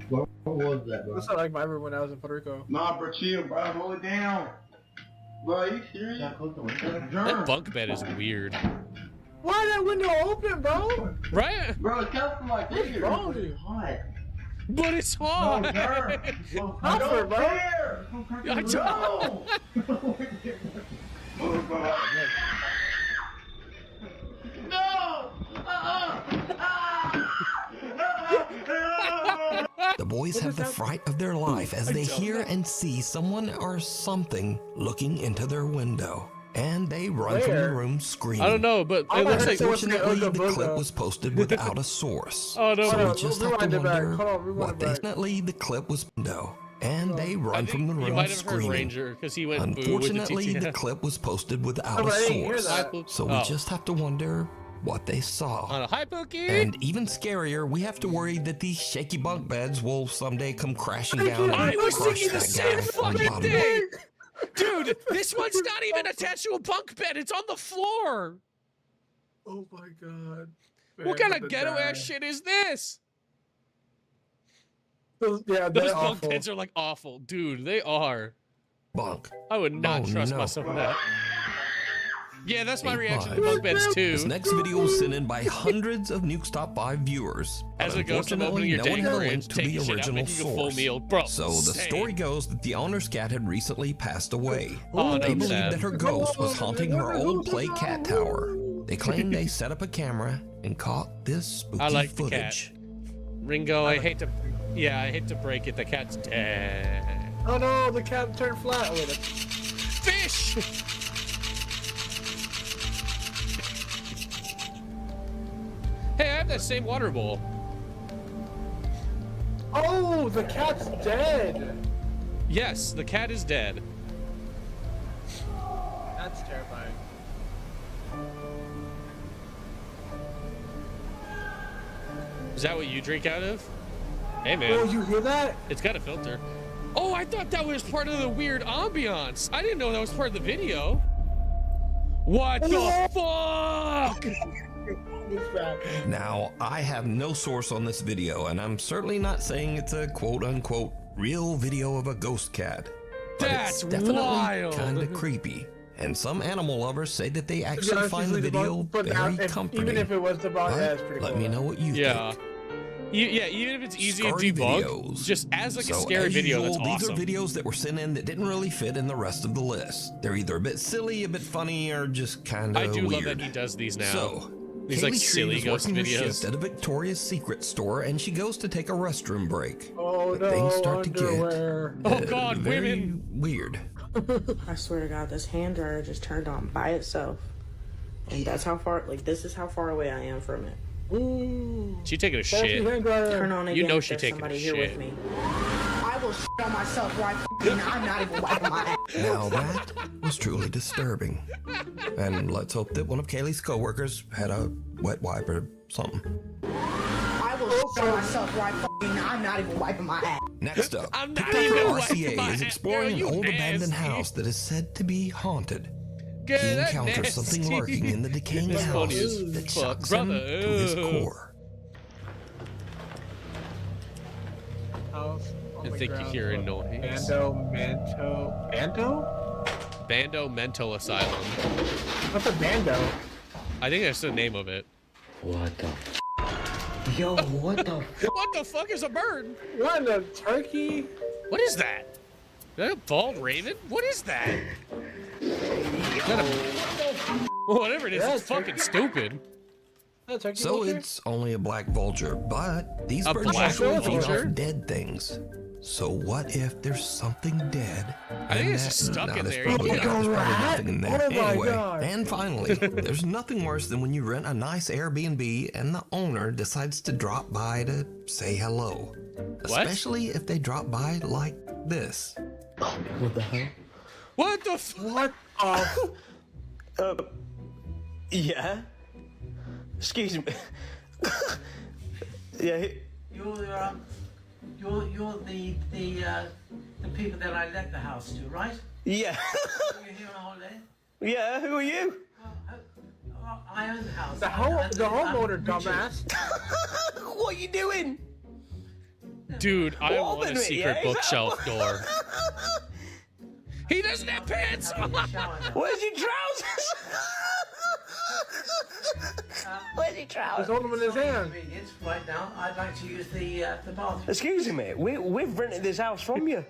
What was that, bro? That's not like my room when I was in Puerto Rico. Nah, bro, chill, bro. Hold it down. Bro, you serious? That bunk bed is weird. Why that window open, bro? Right? Bro, it's coming from like What's here. wrong with you? It's hot. But it's hot. No, sir. Comfort, don't bro. care. I No. No. The boys have the fright of their life as they hear and see someone or something looking into their window. And they run from the Where? room screaming. I don't know, but it looks like. Unfortunately, the clip was posted without a source. Oh, no. So Hold we on, just have to rewind it back. wonder Hold on, rewind what it back. definitely the clip was window. And they I run from think the you room might have heard screaming. Ranger because he went boo with the Unfortunately, the TTF. clip was posted without Oh, a I didn't hear source. that. So we Oh. just have to wonder what they saw. On a hi, Pookie. And even scarier, we have to worry that these shaky bunk beds will someday come crashing down I and was crush thinking the that same guy on the fucking bottom. thing. Dude, this one's not even attached to a bunk bed. It's on the floor. Oh my god. What kind of ghetto ass shit is this? Yeah, Those they're bunk awful. beds are like awful. Dude, they are. Bunk. I would not trust myself with that. Yeah, that's my reaction to bunk beds too. This next video was sent in by hundreds of Nuke's Top 5 viewers. As but a ghost, I'm opening your unfortunately, no one dang had a fridge, link to taking the shit out, original making a full source. meal. Bro, So the same. story goes that the owner's cat had recently passed away. Oh, They no, believed sad. that her ghost was haunting her old play cat tower. They claimed they set up a camera and caught this spooky I like footage. the cat. Ringo, I hate to break it. The cat's dead. Oh no, the cat turned flat. Wait, Fish! Hey, I have that same water bowl. oh, the cat's dead. Yes, the cat is dead. That's terrifying. Is that what you drink out of? Hey, Oh, man. you hear that? It's got a filter. Oh, I thought that was part of the weird ambiance. I didn't know that was part of the video. What the fuck? Now, I have no source on this video, and I'm certainly not saying it's a quote-unquote real video of a ghost cat. But That's it's definitely wild. kind of creepy. And some animal lovers say that they To be actually honest, find the usually video but very if, comforting. even if it was the bug, But that's pretty let cool. me know what you Yeah. think. Yeah, even if it's easy to Scary debug, videos. just as like a So, scary as video, usual, that's these awesome. are videos that were sent in that didn't really fit in the rest of the list. They're either a bit silly, a bit funny, or just kind of I weird. do love that he does these now. So, These Kaylee like Shreve silly is ghost working her videos. shift at a Victoria's Secret store, and she goes to take a restroom break. Oh But no, things start to underwear. get Oh God, very women! weird. I swear to God, this hand dryer just turned on by itself. And that's how far, like, this is how far away I am from it. Ooh. She taking a Fancy shit. hand dryer. Turn on again You know if she there's taking somebody a here shit. with me. I will shit on myself right f***ing I'm not even wiping my ass. Now that was truly disturbing. And let's hope that one of Kaylee's coworkers had a wet wipe or something. I will shit on myself right f***ing I'm not even wiping my ass. Next up, I'm not TikToker even wiping RCA my is ass. exploring Girl, an you old abandoned nasty. house that is said to be haunted. Girl, He that encounters something nasty. lurking in the decaying That's house funny as that fuck, shocks him brother. to his core. House on I the think you ground hear a floor. noise. Bando Mental Asylum. What's a bando? I think that's the name of it. What the? Yo, what the? What the fuck is a bird? What, a turkey? What is that? Is that a bald raven? What is that? Is that a... Whatever it is, Yeah, it's fucking stupid. A turkey So vulture? it's only a black vulture, but these A birds black usually feed vulture? off dead things. So what if there's something dead? I think And it's just stuck not in as there. probably Like not, a there's probably rat? nothing in there. Oh my Anyway, God. and finally, there's nothing worse than when you rent a nice Airbnb and the owner decides to drop by to say hello. Especially if they drop by like this. What the hell? What the f- What Yeah. Excuse me. Yeah. You're the people that I let the house to, right? Yeah. You're here on holiday. Yeah. Who are you? I own the house. The homeowner, dumbass. What are you doing? Dude, I want Open a it, secret yeah? bookshelf door. He doesn't have pants on! Where's your trousers? Where's your trousers? He's holding them in his hand. Right now, I'd like to use the bathroom. Excuse me, mate. We've rented this house from you.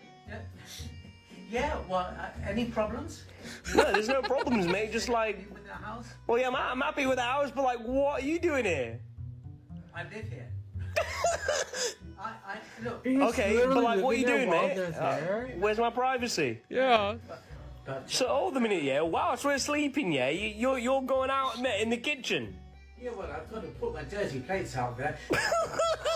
Yeah, well, any problems? No, there's no problems, mate. Just like, With the house? well, yeah, I'm happy with the house, but like, what are you doing here? I live here. Look. Okay, but like, what are you doing, mate? Where's my privacy? Yeah. So hold a minute, yeah. Whilst we're sleeping, yeah, you're going out in the kitchen. Yeah, well, I've got to put my dirty plates out there.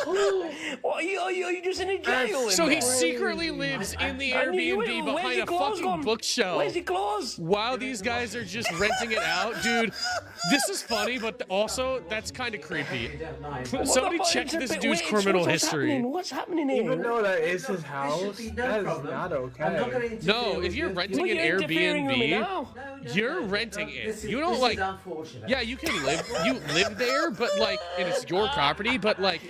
Well, are you just in a jail? So he secretly lives in the Airbnb behind a fucking bookshelf. Where's your claws? While these guys are just renting it out, dude. This is funny, but also that's kind of creepy. Somebody check this dude's criminal history. What's happening here? Even though that is his house, that is not okay. No, if you're renting an Airbnb, you're renting it. You don't like. Yeah, you can live. You live there, but like, and it's your property. But like,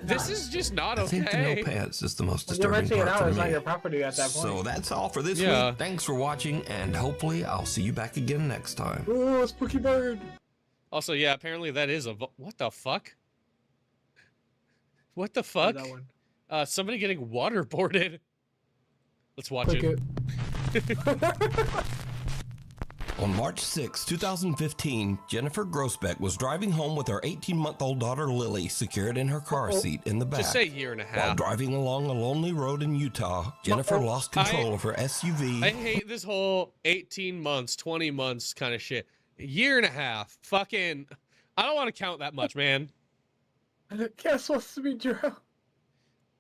this is just not okay. I think the no pants is the most disturbing part for It's not me. your property at that point. So that's all for this week. Thanks for watching, and hopefully I'll see you back again next time. Ooh, spooky bird. Also, yeah, apparently that is a. What the fuck? What the fuck? Somebody getting waterboarded. Let's watch it. On March 6, 2015, Jennifer Grossbeck was driving home with her 18-month-old daughter Lily secured in her car seat in the back. Just say year and a half. While driving along a lonely road in Utah, Jennifer lost control of her SUV. I hate this whole 18 months, 20 months kind of shit. A year and a half. Fucking. I don't want to count that much, man. Guess supposed to be Joe.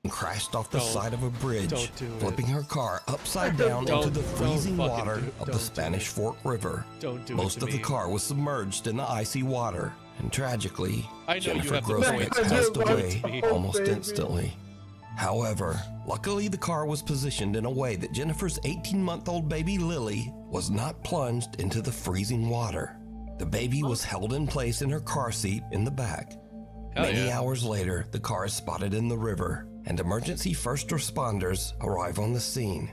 And crashed off the side of a bridge, flipping her car upside down into the freezing water of the Spanish Fork River. Most of the car was submerged in the icy water, and tragically, Jennifer Grossbeck passed away almost instantly. However, luckily the car was positioned in a way that Jennifer's 18-month-old baby Lily was not plunged into the freezing water. The baby was held in place in her car seat in the back. Many hours later, the car is spotted in the river, and emergency first responders arrive on the scene.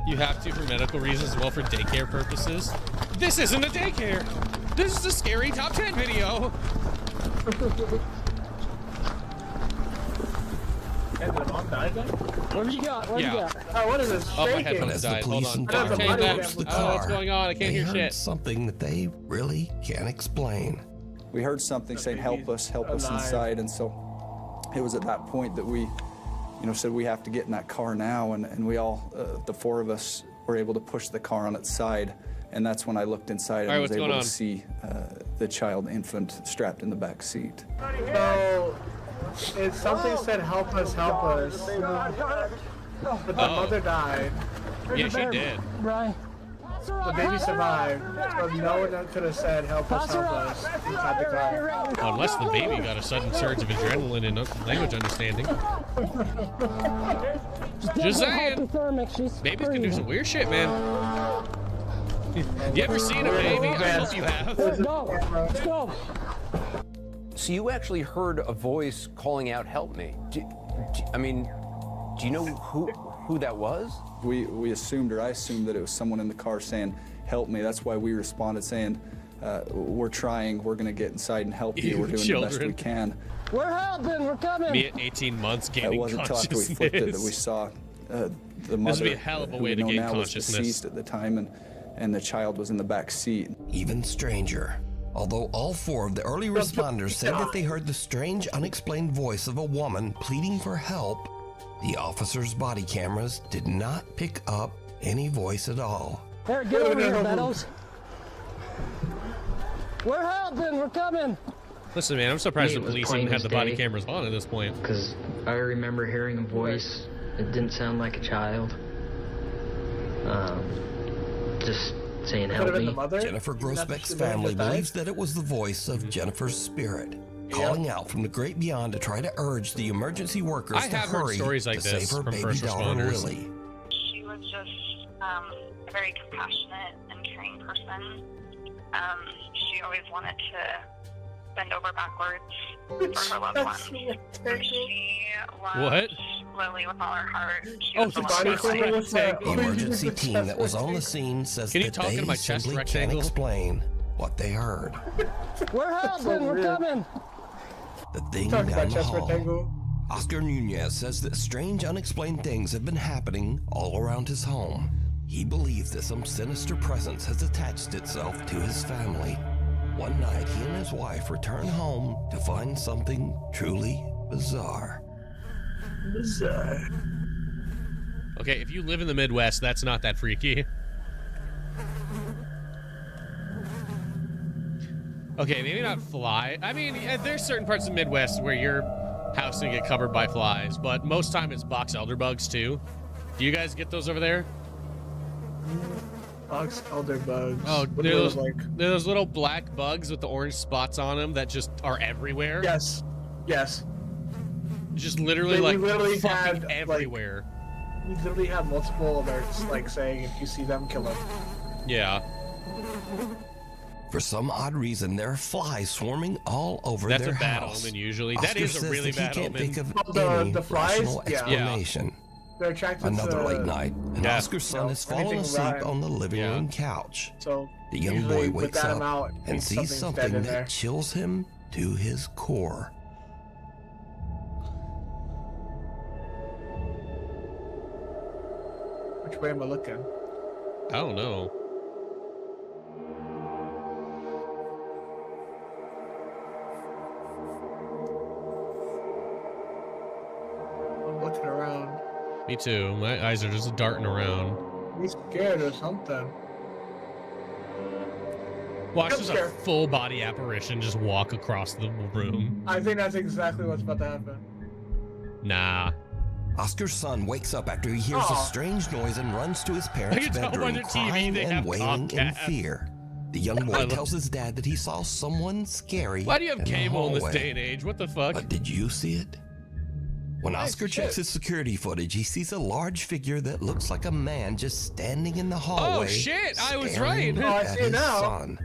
You have to for medical reasons as well for daycare purposes. This isn't a daycare. This is a scary top 10 video. And the mom died then? What have you got? What have you got? Oh, what is this? Oh, my Shaking. headphones died. Hold on. Police and Okay, approached the car. what's going on? I can't They hear heard shit. something that they really can't explain. We heard something saying, help us inside. And so it was at that point that we, said we have to get in that car now. And we all, the four of us, were able to push the car on its side. And that's when I looked inside and was able to see the child infant strapped in the back seat. So, it's something said, help us, help us. But the mother died. Yeah, she did. Right. The baby survived, but no one could have said, help us inside the car. Unless the baby got a sudden surge of adrenaline and language understanding. Just saying. Babies can do some weird shit, man. You ever seen a baby? I hope you have. Let's go. So you actually heard a voice calling out, help me. Do you know who that was? We assumed, or I assumed, that it was someone in the car saying, help me. That's why we responded saying, we're trying, we're going to get inside and help you. We're doing the best we can. We're helping, we're coming. Me at 18 months gaining It wasn't until after we flipped it that we saw the mother, this would be a hell of a way to gain consciousness. Was deceased at the time, and the child was in the back seat. Even stranger. Although all four of the early responders said that they heard the strange, unexplained voice of a woman pleading for help, the officers' body cameras did not pick up any voice at all. There, get over here, Meadows. We're helping, we're coming. Listen, man, I'm surprised the police even had the body cameras on at this point. Because I remember hearing a voice. It didn't sound like a child. Just saying, help me. Jennifer Grossbeck's family believes that it was the voice of Jennifer's spirit, calling out from the great beyond to try to urge the emergency workers to hurry to save her baby daughter, Lily. She was just a very compassionate and caring person. She always wanted to bend over backwards for her loved ones. She loved Lily with all her heart. The emergency team that was on the scene says that they simply can't explain what they heard. We're helping, we're coming. The thing down the hall. Oscar Nunez says that strange, unexplained things have been happening all around his home. He believes that some sinister presence has attached itself to his family. One night, he and his wife return home to find something truly bizarre. Bizarre. Okay, if you live in the Midwest, that's not that freaky. Okay, maybe not fly. I mean, yeah, there's certain parts of the Midwest where your house can get covered by flies, but most time it's box elder bugs too. Do you guys get those over there? Box elder bugs. Oh, What they're do they those, look like? they're those little black bugs with the orange spots on them that just are everywhere. Yes. Yes. Just literally We like literally fucking had, everywhere. We literally have multiple alerts, like saying if you see them, kill them. Yeah. For some odd reason, there are flies swarming all over That's their a bad house. omen usually. Oscar that is a says really that he bad can't omen. think of Oh, any the flies? rational Yeah. explanation. They're attracted Another to late night, and Yeah. Oscar's son has fallen anything asleep rotten. on the living Yeah. room couch. So The young usually boy wakes without up him out, and means sees something's dead something in that there. chills him to his core. Which way am I looking? I don't know. I'm looking around. Me too. My eyes are just darting around. I'm scared or something. Watch I'm just a scared. full body apparition just walk across the room. I think that's exactly what's about to happen. Nah. Oscar's son wakes up after he hears a Aw. strange noise and runs to his parents' can tell by bedroom, their TV crying they and have wailing in Comcast. fear. The young boy tells his dad that he saw someone scary. Why do you have in the cable in this hallway. day and age? What the fuck? But did you see it? When Nice Oscar shit. checks his security footage, he sees a large figure that looks like a man just standing in the hallway. Oh shit! I was staring right. Oh, I at see it his now. son.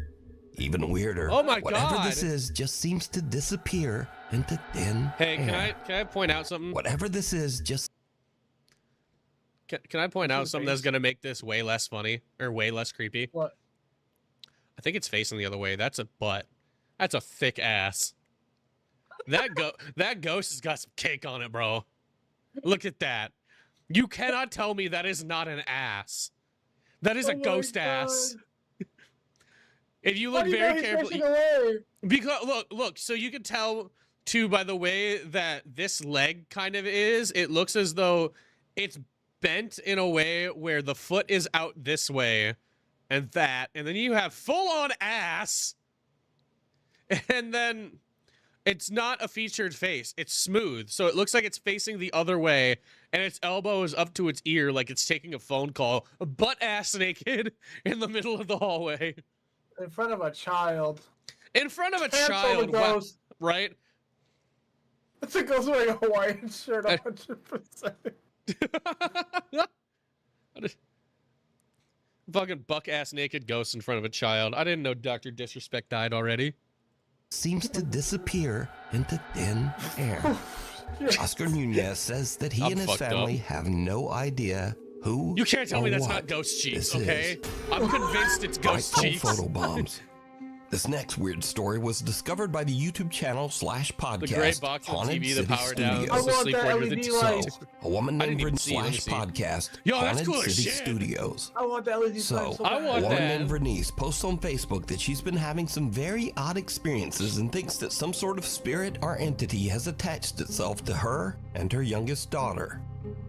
Even weirder. Oh my whatever God. this is just seems to disappear into thin Hey, air. can I point out something? Whatever this is just Can I point out his something that's face? gonna make this way less funny or way less creepy? What? I think it's facing the other way. That's a butt. That's a thick ass. That ghost has got some cake on it, bro. Look at that. You cannot tell me that is not an ass. That is a Oh my ghost ass. God. If you Why look do you know very he's carefully, facing away? because look, so you can tell too by the way that this leg kind of is. It looks as though it's bent in a way where the foot is out this way, and then you have full on ass, and then it's not a featured face. It's smooth, so it looks like it's facing the other way, and its elbow is up to its ear like it's taking a phone call, butt ass naked in the middle of the hallway. In front of a child. In front of a Cancel the child, wow, ghost. right? It's a ghost wearing a Hawaiian shirt, 100%. Fucking buck-ass naked ghost in front of a child. I didn't know Dr. Disrespect died already. seems to disappear into thin air. Oscar Nunez says that he I'm and his fucked family up. have no idea who You can't tell or me that's what not ghost cheeks, this okay? is. I'm convinced it's ghost Frightful cheeks. photo bombs. This next weird story was discovered by the YouTube channel /podcast The gray box on Haunted TV, the City power down. Studios. I want that LED light. So, a woman I didn't named even see it. Let me Vernice see. podcast Yo, that's Haunted cool as City shit. Studios. I want the LED So, sign so I bad. want a woman that. named Vernice posts on Facebook that she's been having some very odd experiences and thinks that some sort of spirit or entity has attached itself to her and her youngest daughter.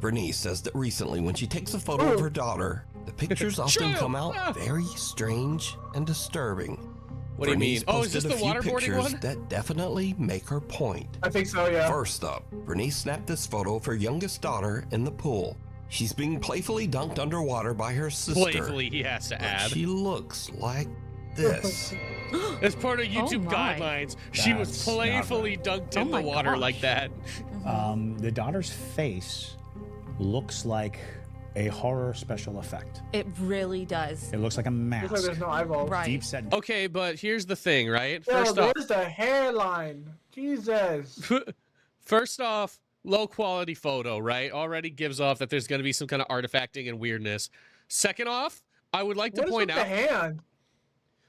Vernice says that recently, when she takes a photo of her daughter, the pictures often come out very strange and disturbing. What do you mean? Vernice Oh, is this posted the a few waterboarding pictures one? that definitely make her point. I think so, yeah. First up, Vernice snapped this photo of her youngest daughter in the pool. She's being playfully dunked underwater by her sister. Playfully, he has to but add. She looks like this. As part of YouTube my. guidelines, she was That's playfully dunked in the water like that. The daughter's face looks like a horror special effect. It really does. It looks like a mask. Looks like there's no eyeballs. Right. Deep set. Okay, but here's the thing, right? Yo, First off, there's the hairline. Jesus. First off, low quality photo, right? Already gives off that there's going to be some kind of artifacting and weirdness. Second off, I would like to What is point with out. the hand?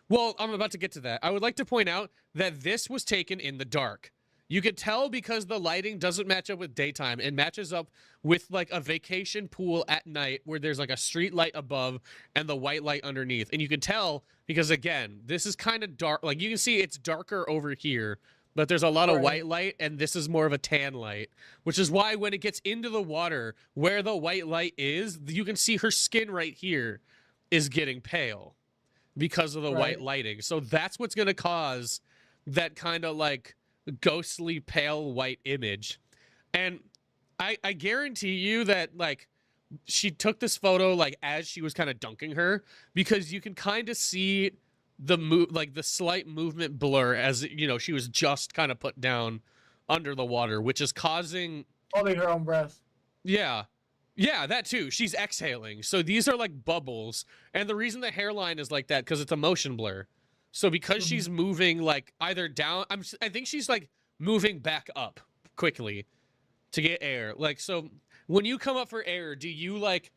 Well, I'm about to get to that. I would like to point out that this was taken in the dark. You could tell because the lighting doesn't match up with daytime. It matches up with like a vacation pool at night where there's like a street light above and the white light underneath. And you can tell because, again, this is kind of dark. Like you can see it's darker over here, but there's a lot of white light and this is more of a tan light, which is why when it gets into the water where the white light is, you can see her skin right here is getting pale. because of the white lighting. So that's what's going to cause that kind of like ghostly pale white image. And I guarantee you that like she took this photo like as she was kind of dunking her, because you can kind of see the like the slight movement blur as, you know, she was just kind of put down under the water, which is causing holding her own breath. Yeah, that too. She's exhaling. So these are like bubbles, and the reason the hairline is like that because it's a motion blur. So because she's moving like either down, I think she's like moving back up quickly to get air. Like, so when you come up for air, do you like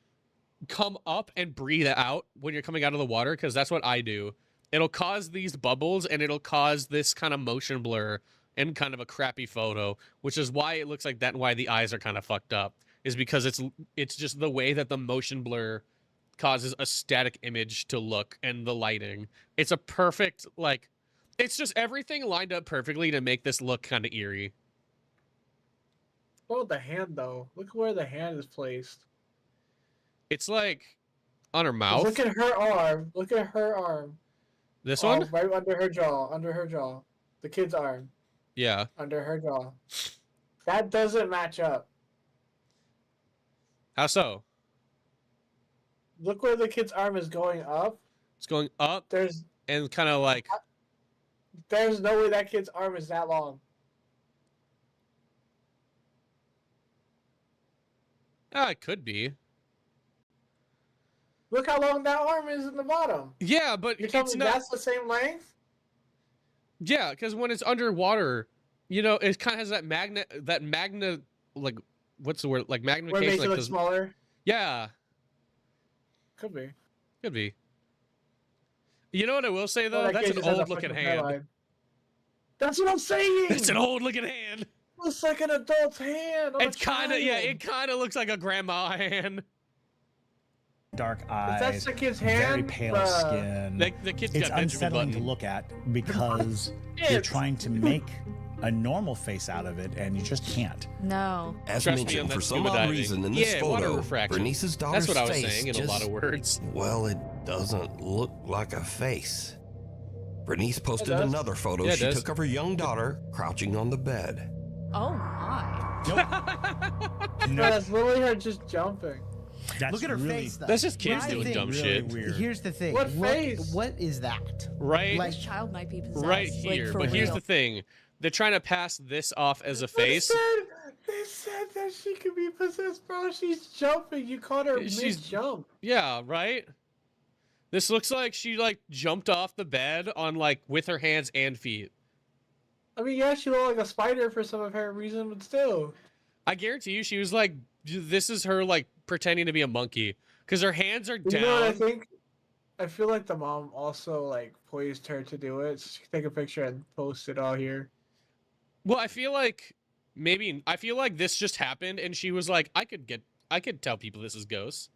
come up and breathe out when you're coming out of the water? Because that's what I do. It'll cause these bubbles and it'll cause this kind of motion blur and kind of a crappy photo, which is why it looks like that and why the eyes are kind of fucked up, is because it's just the way that the motion blur causes a static image to look, and the lighting. It's a perfect, like, it's just everything lined up perfectly to make this look kind of eerie. Oh, the hand though. Look where the hand is placed. It's like on her mouth. Look at her arm. Look at her arm. This one? Right under her jaw. Under her jaw. The kid's arm. Yeah. Under her jaw. That doesn't match up. How so? Look where the kid's arm is going up. It's going up. And kind of like. There's no way that kid's arm is that long. It could be. Look how long that arm is in the bottom. Yeah, but You're telling it's me not. That's the same length? Yeah, because when it's underwater, you know, it kind of has that magna, like, what's the word? Like magnification. Where it makes like it look smaller? Yeah. Could be. Could be. You know what I will say though? That's an old looking hand. Hairline. That's what I'm saying. It's an old looking hand. Looks like an adult's hand. It's kind of, yeah, it kind of looks like a grandma hand. Dark eyes. That's the kid's hand. Very pale skin. The kid's it's got Benjamin unsettling Button. to look at because you're trying to make a normal face out of it, and you just can't. No. As mentioned, for some odd reason in this photo, Bernice's daughter's That's what I was face saying in a lot of words. Well, it doesn't look like a face. Bernice posted another photo she took of her young daughter crouching on the bed. Oh my. No, that's literally her just jumping. Look at her face, though. That's just kids doing dumb shit. Here's the thing. What face? What is that? Right. This child might be possessed. Right here. Like, but here's the thing. They're trying to pass this off as a face. They said that she could be possessed, bro. She's jumping. You caught her mid-jump. Yeah, right? This looks like she, like, jumped off the bed on, like, with her hands and feet. I mean, yeah, she looked like a spider for some of her reason, but still. I guarantee you she was like, this is her, like, pretending to be a monkey. Because her hands are down. You know what I think? I feel like the mom also, like, poised her to do it. So she could take a picture and post it all here. Well, I feel like this just happened and she was like, I could tell people this is ghosts.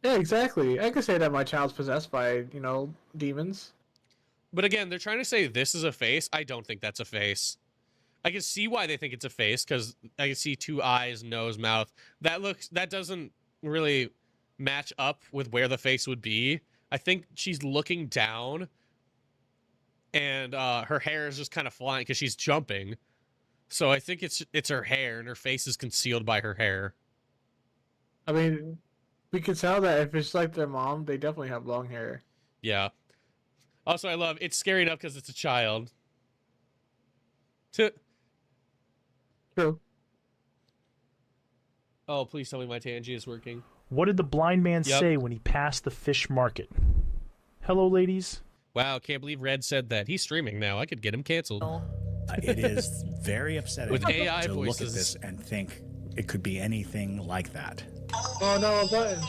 Yeah, exactly. I could say that my child's possessed by, you know, demons. But again, they're trying to say this is a face. I don't think that's a face. I can see why they think it's a face, because I can see two eyes, nose, mouth. That doesn't really match up with where the face would be. I think she's looking down, and her hair is just kind of flying because she's jumping. So I think it's her hair, and her face is concealed by her hair. I mean, we could tell that if it's like their mom, they definitely have long hair. Yeah. Also, I love it's scary enough because it's a child. True. Oh, please tell me my Tangy is working. What did the blind man say when he passed the fish market? Hello, ladies. Wow, can't believe Red said that. He's streaming now. I could get him canceled. It is very upsetting With AI to voices. look at this and think it could be anything like that. Oh no, a button.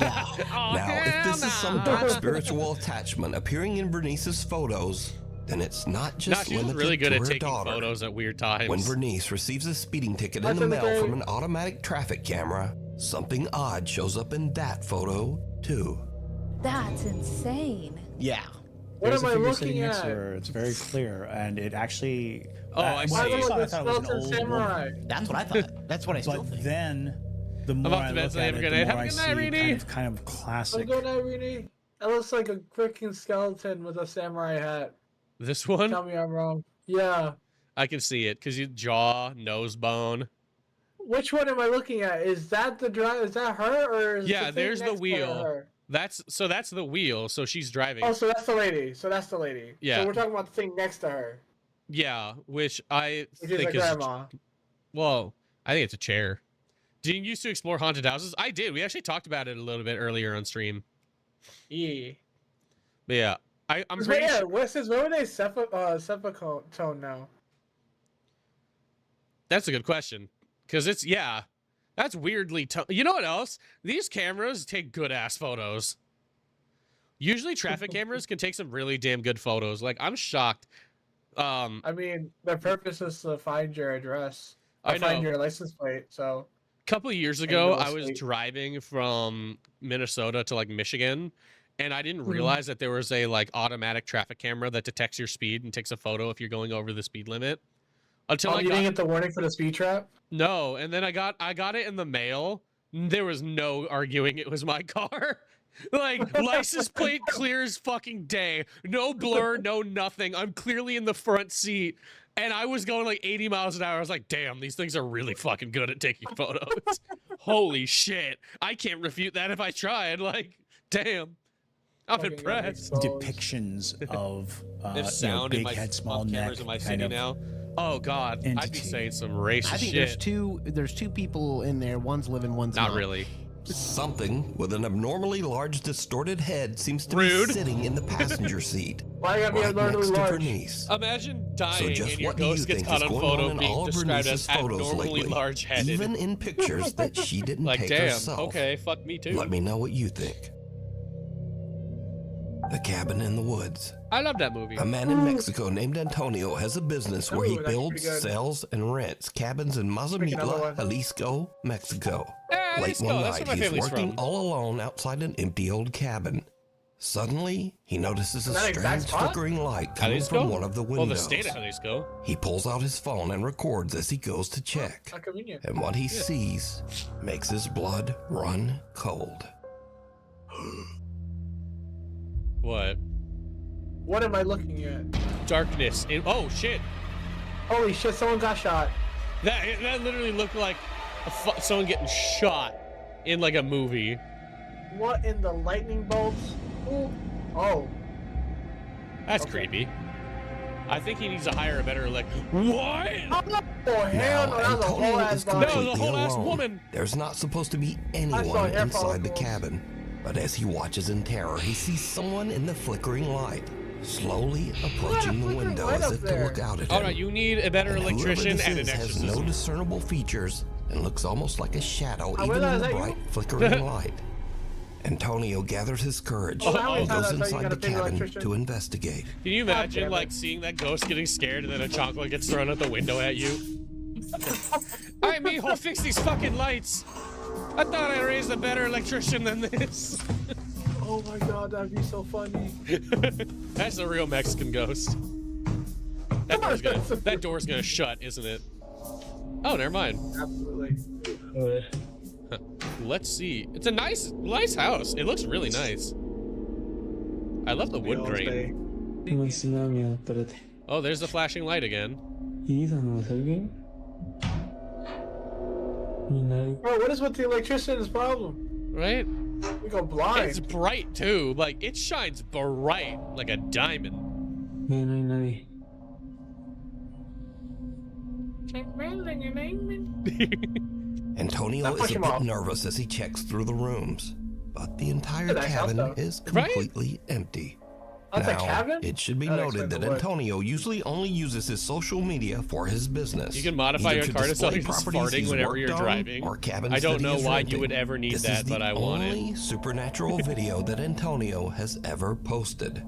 Now, if this is some dark spiritual attachment appearing in Bernice's photos, then it's not just she's limited really good to at her taking daughter. photos at weird times. When Bernice receives a speeding ticket in the mail from an automatic traffic camera, something odd shows up in that photo, too. That's insane. Yeah. What There's am a I figure looking sitting next at? to her. It's very clear, and it actually. I see. when I Look, saw it, I the thought it was an skeleton old samurai. woman. That's what I thought. That's what I still But think. then, the more off I to bed, look so at have it, a good the night. more Have a I good see night, Reedy. kind of classic I'm going out, Rini. It looks like a freaking skeleton with a samurai hat. This one? Tell me I'm wrong. Yeah. I can see it because you jaw, nose bone. Which one am I looking at? Is that the drive? Is that her or is Yeah, the thing there's the next to wheel. her? That's the wheel. So she's driving. Oh, so that's the lady. Yeah. So we're talking about the thing next to her. Yeah, which I Which think is a grandma. Well, I think it's a chair. Do you used to explore haunted houses? I did. We actually talked about it a little bit earlier on stream. Yeah. But yeah, I'm pretty sure. What's this? Where were they sepacone now? That's a good question. Because it's, yeah, that's weirdly... You know what else? These cameras take good-ass photos. Usually traffic cameras can take some really damn good photos. Like, I'm shocked. I mean, their purpose is to find your address. I know. Find your license plate, so... A couple of years ago, I was driving from Minnesota to, like, Michigan, and I didn't realize that there was a, like, automatic traffic camera that detects your speed and takes a photo if you're going over the speed limit. Until you didn't get the warning for the speed trap? No, and then I got it in the mail. There was no arguing it was my car. Like, license plate clear as fucking day. No blur, no nothing. I'm clearly in the front seat. And I was going like 80 miles an hour. I was like, damn, these things are really fucking good at taking photos. Holy shit. I can't refute that if I tried. Like, damn. I'm impressed. Depictions of sound big in my head, small neck. cameras in my city now. Oh god, I'd be saying some racist I think shit. there's two people in there. One's living, one's not. Not really. Something with an abnormally large, distorted head seems to Rude. be sitting in the passenger seat, Why you gotta be right abnormally next to her large? niece. Imagine So dying just and your what do you ghost gets think caught is on going on photo in being all of her described niece's as photos abnormally lately? large-headed. Even in pictures that she didn't Like, take damn, herself. okay, fuck me too. Let me know what you think. The Cabin in the Woods. I love that movie. A man in Mexico named Antonio has a business where he Ooh, that's builds, pretty good. sells, and rents cabins in another Mazamitla, one. Jalisco, Mexico. Late Jalisco, one that's night, where my he's family's working from. all alone outside an empty old cabin. Suddenly, he notices a Is that exact strange spot? flickering light coming Jalisco? from one of the Well, windows. the state of Jalisco. He pulls out his phone and records as he goes to check. How convenient. And what he sees makes his blood run cold. What? What am I looking at? Darkness. Oh shit. Holy shit, someone got shot. That literally looked like someone getting shot in like a movie. What in the lightning bolts? Ooh. Oh. That's creepy. I think he needs to hire a better What? Oh, hell no, that was a whole Antonio ass is body. No, the whole ass alone. woman. There's not supposed to be saw anyone hair inside the follicles. cabin. But as he watches in terror, he sees someone in the flickering light, slowly approaching the flickering window light as up if to there? look out at him. Alright, you need a better And whoever electrician this and is an has exorcism. no discernible features and looks almost like a shadow Oh, even wait, in is the that you? bright flickering light. Antonio gathers his courage Well, how many and times goes I thought you inside got the a big cabin electrician? to investigate. Can you imagine damn it. like seeing that ghost getting scared and then a chocolate gets thrown out the window at you? Alright, mijo, fix these fucking lights. I thought I raised a better electrician than this. Oh my god, that'd be so funny. That's a real Mexican ghost. That door's gonna shut, isn't it? Oh, never mind. Absolutely. Let's see. It's a nice house. It looks really nice. I love the wood grain. Oh, there's the flashing light again. Bro, what is with the electrician's problem? Right? We go blind. It's bright too. Like it shines bright like a diamond. Antonio Now is push a him bit off. nervous as he checks through the rooms, but the entire Nice house, cabin though. is Right? completely empty. That's a Now, cabin? it should be That'd noted explain that the wood. Antonio usually only uses his social media for his business. You can modify either your car to display start just properties farting he's whenever worked you're on driving. or cabins I don't that he know is why renting. you would ever need This that, is the but I want it. only supernatural video that Antonio has ever posted.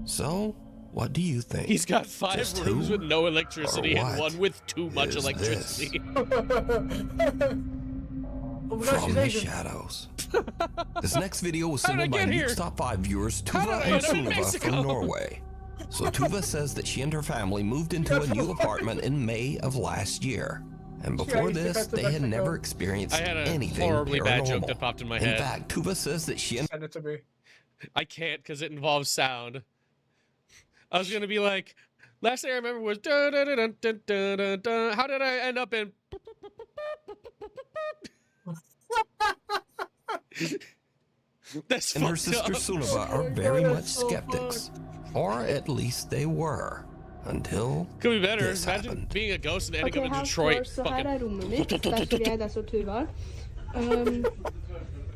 So, what do you think? He's got 5 Just rooms who with no electricity or and what one with too much is electricity. Oh my gosh, From she's the Asian. shadows. This next video was How did I submitted by get here? Nuke's Top 5 viewers How Tuva did I and end up in Sunniva Mexico? from Norway. So Tuva says that she and her family moved into a new apartment in May of last year. And before used to this, cut to they had Mexico. never experienced I had a anything horribly bad joke paranormal. that popped in my In head. fact, Tuva says that she and Send it to me. I can't because it involves sound. I was gonna be like, last thing I remember was dun, dun, dun, dun, dun, dun, dun, dun. How did I end up in? That's and her fucked sister up. Sunava are very much skeptics, or at least they were, until Could be better. this Imagine happened. being a ghost and ending up in her Detroit. så her er rommet mitt. Der står jeg, der står Tuva.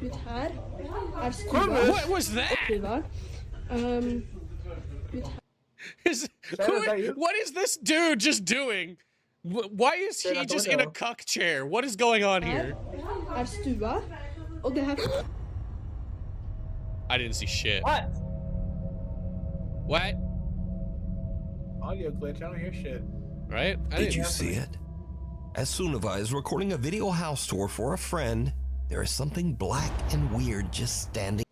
Ut her er stua. What was that? Og Tuva. Ut her. What is this dude just doing? Why is he just in a cuck chair? What is going on here? Er stua. Og det her. I didn't see shit. What? What? Audio glitch. I don't hear shit. Right? Did you see it? As Sunava is recording a video house tour for a friend, there is something black and weird just standing.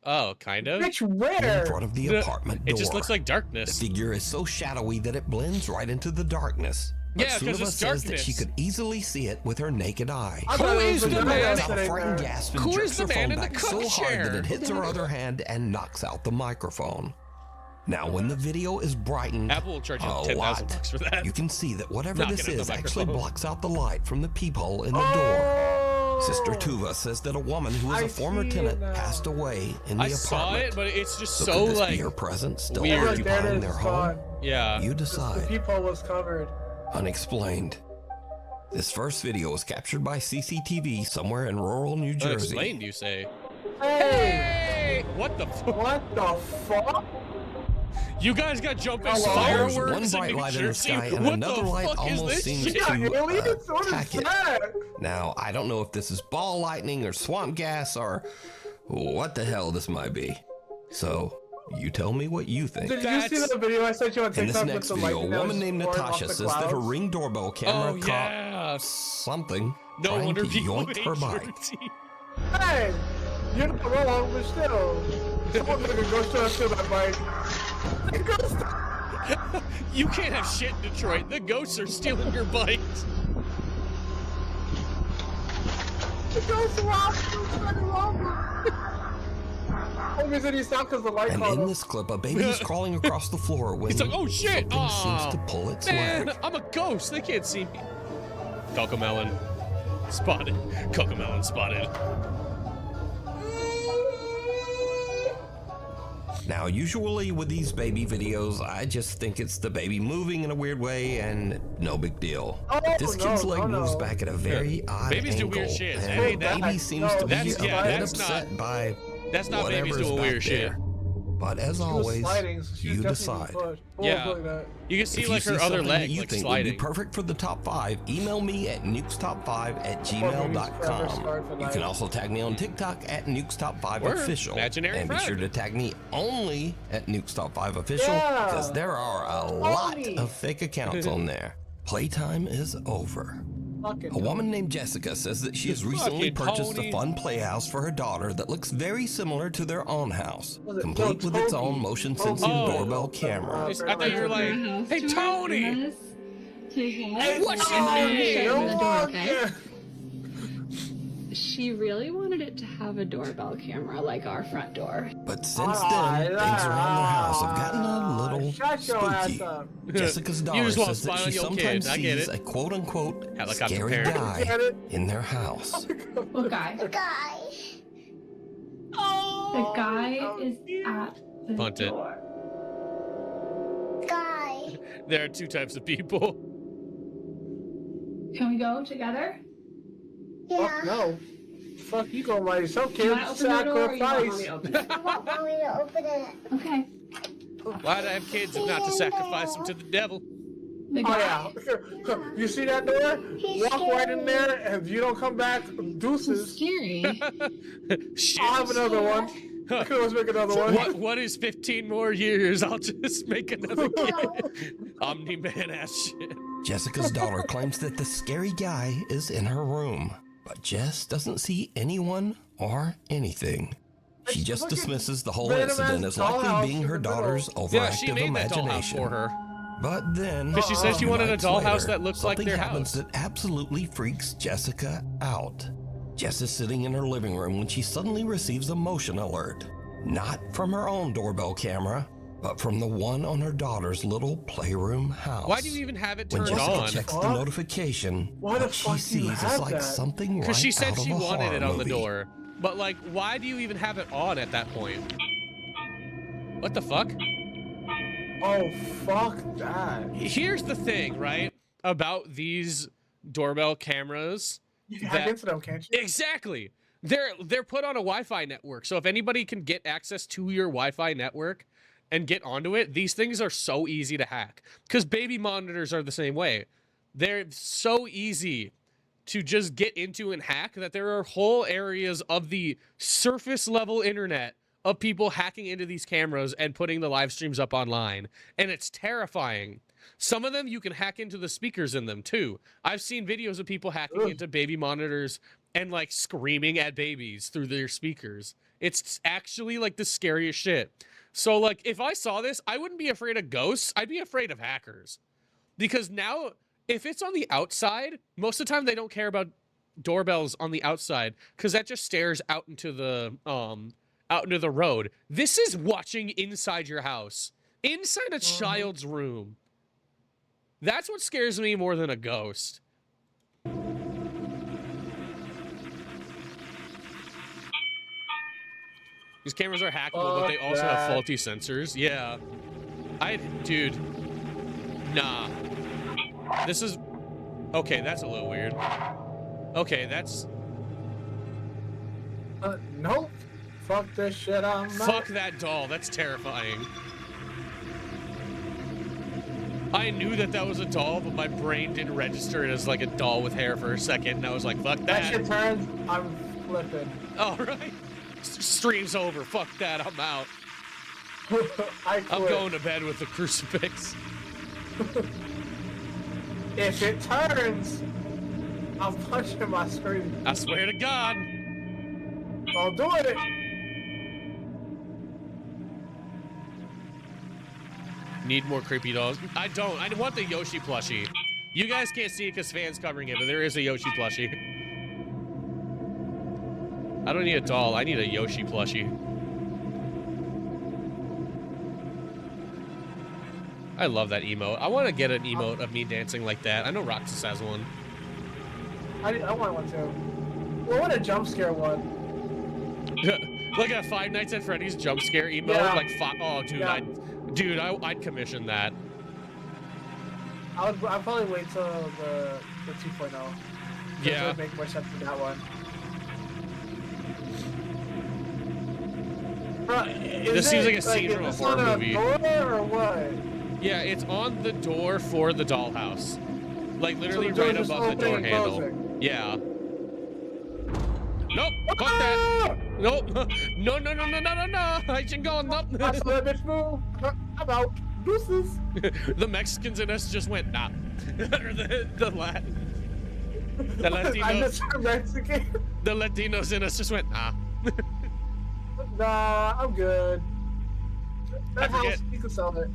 Oh, kind of. Bitch, where? In front of the apartment door. It just looks like darkness. The figure is so shadowy that it blends right into the darkness. But Yeah, 'cause Sunava it's says that darkness. she could easily see it with her naked eye. Who is the man? Lets out a frightened gasp and Who jerks is the her man phone in the back so cuck hard that chair? it hits her other hand and knocks out the microphone. Now, when the video is brightened Apple will charge you a 10,000 lot, bucks for that. you can see that whatever Knocking this out the is actually microphone. blocks out the light from the peephole in the door. Sister Tuva says that a woman who was a former tenant passed away in the I apartment. saw it, but it's just So so could this like be her presence still weird. occupying their home? Yeah. You The decide. peephole was covered. Unexplained. This first video was captured by CCTV somewhere in rural New Jersey. Unexplained, you say? Hey! What the fuck? What the fuck? You guys got jumping There's one fireworks in bright New light in the Jersey? sky and What another the light fuck is almost this seems shit? to attack it. Now, I don't know if this is ball lightning or swamp gas or what the hell this might be. So, you tell me what you think. Did you see the video I sent you on In this TikTok with next the video, lightning a that woman was named pouring off Natasha the says that her clouds? Ring doorbell camera Oh, caught yeah. something No trying wonder to people yoink hate her bike. Jersey. Hey! You're not wrong, but still. Someone nigga goes to steal that bike. You can't have shit in Detroit. The ghosts are stealing your bikes. The ghost robbed him, trying to rob him. Homie said he stopped because the light And caught in him. this clip, a baby is crawling across the floor when He's like, oh shit! something Aw, seems to pull its man, leg. I'm a ghost. They can't see me. Cocomelon spotted. Cocomelon spotted. Now, usually with these baby videos, I just think it's the baby moving in a weird way and no big deal. Oh, But this no, kid's leg no, moves no. baby at a very odd Babies do angle. weird shit. And Hey, the that- baby seems to be that's- a yeah, bit that's upset not- by That's not babies whatever's doing back weird shit. there. But as She was always, sliding, so she was you definitely decide. pushed. Yeah. Like that. You can see If like you her see other something leg that you like think sliding. would be perfect for the top 5, email me at nukestop5@gmail.com. You can also tag me on TikTok at nukestop5official. Imaginary And be friend. sure to tag me only at nukestop5official Yeah. because there are a lot Only. of fake accounts on there. Playtime is over. A woman named Jessica says that she has recently Fucking purchased a pony. fun playhouse for her daughter that looks very similar to their own house, Was it complete with its own Toby? motion-sensing Oh. doorbell camera. I thought you were like, hey Tony! What's your name? Shut the door, Oh, okay? yeah. She really wanted it to have a doorbell camera like our front door. But since then, things around their house have gotten a little Shut your ass spooky. up. Jessica's You daughter just want says that to she spy on your sometimes kid. I get sees it. a quote-unquote Helicopter scary parent. guy Get it? in their house. What guy? The guy. Oh, The guy is at the Punt it. door. Guy. There are two types of people. Can we go together? Fuck no. Fuck you going by yourself, Do kid. you want to open the door or you want me Sacrifice. to open it? I want mommy to open it. Okay. Why'd I have kids if not to sacrifice them to the devil? The Oh guy. yeah. You see that door? Walk right in there, and if you don't come back, deuces. Scary. Shit. I'll have another one. I can always make another one. What is 15 more years? I'll just make another kid. Omni-Man ass shit. Jessica's daughter claims that the scary guy is in her room, but Jess doesn't see anyone or anything. She just dismisses the whole incident as likely being her daughter's Yeah, she overactive made that dollhouse imagination. for her. But then, Because she said she few wanted a nights dollhouse later, that looks like something their happens house. that absolutely freaks Jessica out. Jess is sitting in her living room when she suddenly receives a motion alert. Not from her own doorbell camera, but from the one on her daughter's little playroom house. Why do you even have it When turned Jessica on? checks the notification, what she sees is like something right Because she said out of she a wanted horror it on the movie. door. But like, why do you even have it on at that point? What the fuck? Oh, fuck that. Here's the thing, right? About these doorbell cameras. You can hack into them, can't you? Exactly. They're put on a Wi-Fi network. So if anybody can get access to your Wi-Fi network and get onto it, these things are so easy to hack. Because baby monitors are the same way. They're so easy to just get into and hack that there are whole areas of the surface level internet of people hacking into these cameras and putting the live streams up online. And it's terrifying. Some of them you can hack into the speakers in them too. I've seen videos of people hacking into baby monitors and like screaming at babies through their speakers. It's actually like the scariest shit. So like if I saw this, I wouldn't be afraid of ghosts. I'd be afraid of hackers. Because now if it's on the outside, most of the time they don't care about doorbells on the outside because that just stares out into the road. This is watching inside your house, inside a child's room. That's what scares me more than a ghost. These cameras are hackable, but they also have faulty sensors. Yeah. Dude. Nah. This is... Okay, that's a little weird. Okay, that's... Nope. Fuck this shit, I'm not. Fuck that doll. That's terrifying. I knew that was a doll, but my brain didn't register it as like a doll with hair for a second, and I was like, fuck that. That shit turns, I'm flipping. All right. Stream's over. Fuck that. I'm out. I'm going to bed with the crucifix. If it turns, I'm punching my screen. I swear to God. I'll do it. Need more creepy dolls. I don't. I want the Yoshi plushie. You guys can't see it because Fan's covering it, but there is a Yoshi plushie. I don't need a doll. I need a Yoshi plushie. I love that emote. I want to get an emote of me dancing like that. I know Roxas has one. I want one too. Well, I want a jump scare one. Like a Five Nights at Freddy's jump scare emote. Yeah. Like, oh, dude, Yeah. I'd commission that. I'd probably wait till the 2.0. Yeah. It would make more sense for that one. Bro, This seems like a scene from a horror movie. Door or what? Yeah, it's on the door for the dollhouse. Like literally So the right door's just above the door opening and handle. closing. Yeah. Nope, fuck that. Nope. No. I should go. Nope. I saw that bitch move. I'm out. Deuces. The Mexicans in us just went nah. Or the Latin. The I'm Latinos. just Mexican. The Latinos in us just went nah. Nah, I'm good. That I forget. house, you can sell it.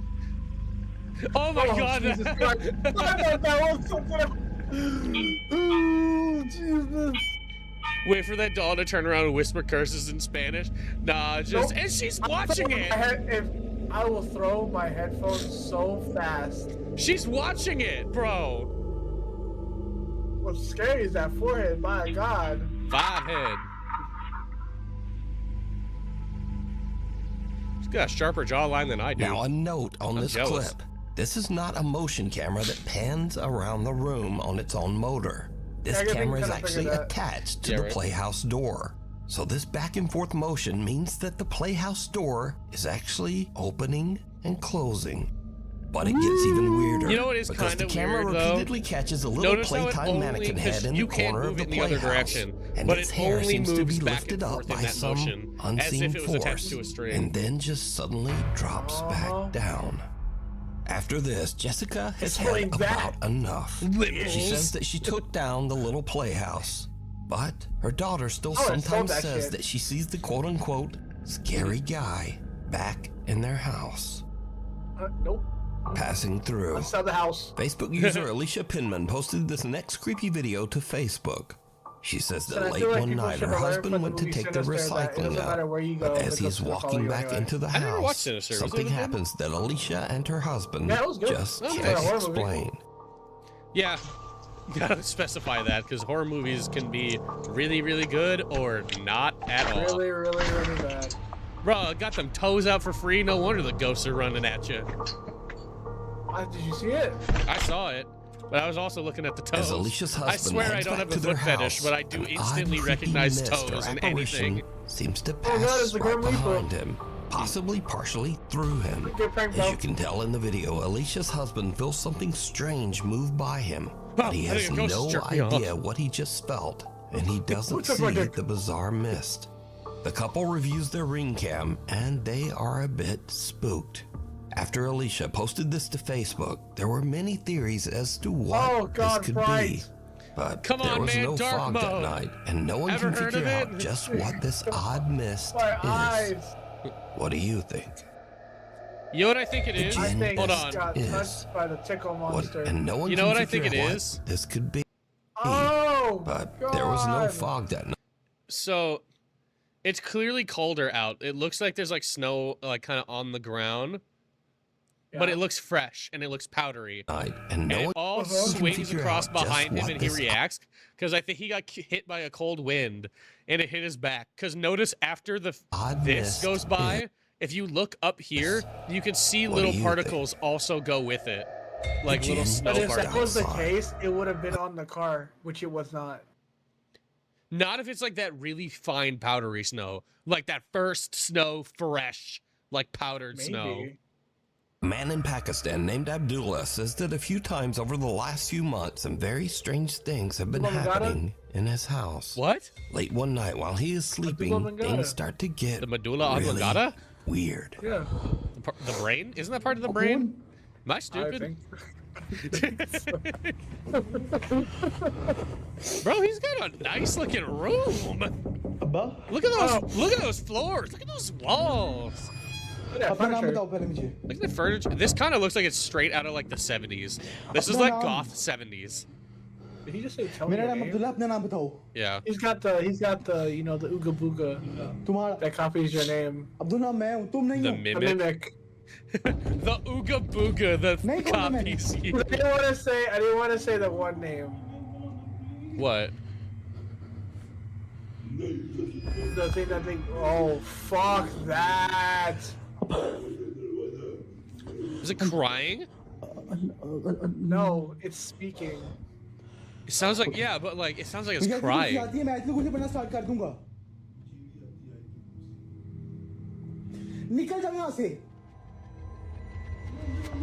Oh my God. Jesus Christ. I thought that was something. Oh, Jesus. Wait for that doll to turn around and whisper curses in Spanish. Nah, just and she's watching it. I will throw my headphones so fast. She's watching it, bro. What's scary is that forehead. My God. Five head. She's got a sharper jawline than I do. Now a note on I'm this jealous. clip. This is not a motion camera that pans around the room on its own motor. This Yeah, I camera is kinda actually figured that. attached to Yeah, the right. playhouse door. So this back and forth motion means that the playhouse door is actually opening and closing. But it gets even weirder. You know what is because kind the of camera weird, though? repeatedly catches a little Notice how it playtime only, mannequin 'cause head in you the can't corner of move the it in the other playhouse, direction, and but its it hair only seems to be moves back lifted and up forth in by that some motion, as unseen if it was attached force, to a string. and then just suddenly drops back down. After this, Jessica has had about enough. She says that she took down the little playhouse, but her daughter still I would've sometimes sold that says shit. that she sees the quote-unquote scary guy back in their house, Nope. passing through. Let's sell the house. Facebook user Alicia Pinman posted this next creepy video to Facebook. She says So that I late feel like one people night should her have learned husband from went the to movie take the Sinister that it recycling doesn't matter where you out. go, But the as he is ghosts will follow walking you back anyway. into the I never watched house, Sinister. Was it something good? happens that Alicia and her husband Yeah, it was good. just Okay. can't Horror movie. explain. Yeah, you gotta specify that because horror movies can be really, really good or not at all. Really, really, really bad. Bro, got them toes out for free. No wonder the ghosts are running at you. Did you see it? I saw it, but I was also looking at the toes. As Alicia's I husband swear I heads don't back have a to their foot fetish, house, but I do an instantly odd, recognize creepy mist or toes in apparition anything. seems to God, pass it's the right Grim Reaper. behind him, possibly partially through him. Get pranked, As bro. you can tell in the video, Alicia's husband feels something strange move by him, but he I has think a ghost no jerked me idea off. what he just felt, and he doesn't What's up, see my dick? the bizarre mist. The couple reviews their ring cam, and they are a bit spooked. After Alicia posted this to Facebook, there were many theories as to what this could be. But Come there on, was man, no dark fog that mode. night, and no one Ever can heard figure of out it? just what this odd mist My is. eyes. What do you think? You know what I think it is? I think Hold it's on. got Is. touched by the tickle monster. And no one You know can what I think figure it out is? what this could be. Oh, But God. there was no fog that night. So, it's clearly colder out. It looks like there's like snow, like kind of on the ground, but Yeah. it looks fresh and it looks powdery. And no And it one all can swings figure across out just behind him what and he this reacts because I think he got hit by a cold wind and it hit his back. Because notice after this mist goes by, if you look up here, you can see What little do you particles also go with it, like little snow But if that particles. was the case, it would have been on the car, which it was not. Not if it's like that really fine powdery snow, like that first snow fresh, like powdered snow. Maybe. A man in Pakistan named Abdullah says that a few times over the last few months, some very strange things have been happening in his house. What? Late one night while he is sleeping, oblongata. things start to get The medulla really oblongata? weird. Yeah. The brain? Isn't that part of the brain? Am I stupid? Bro, he's got a nice looking room. Look at those! Look at those floors! Look at those walls! Look at the furniture. This kind of looks like it's straight out of like the 70s. This is like goth 70s. Did he just say tell me your name? Yeah. He's got the you know, the Ooga Booga that copies your name. The mimic. The Ooga Booga that copies you. I didn't want to say the one name. What? The thing that they oh fuck that. Is it crying? No, it's speaking. It sounds like, yeah, but like, it sounds like it's crying.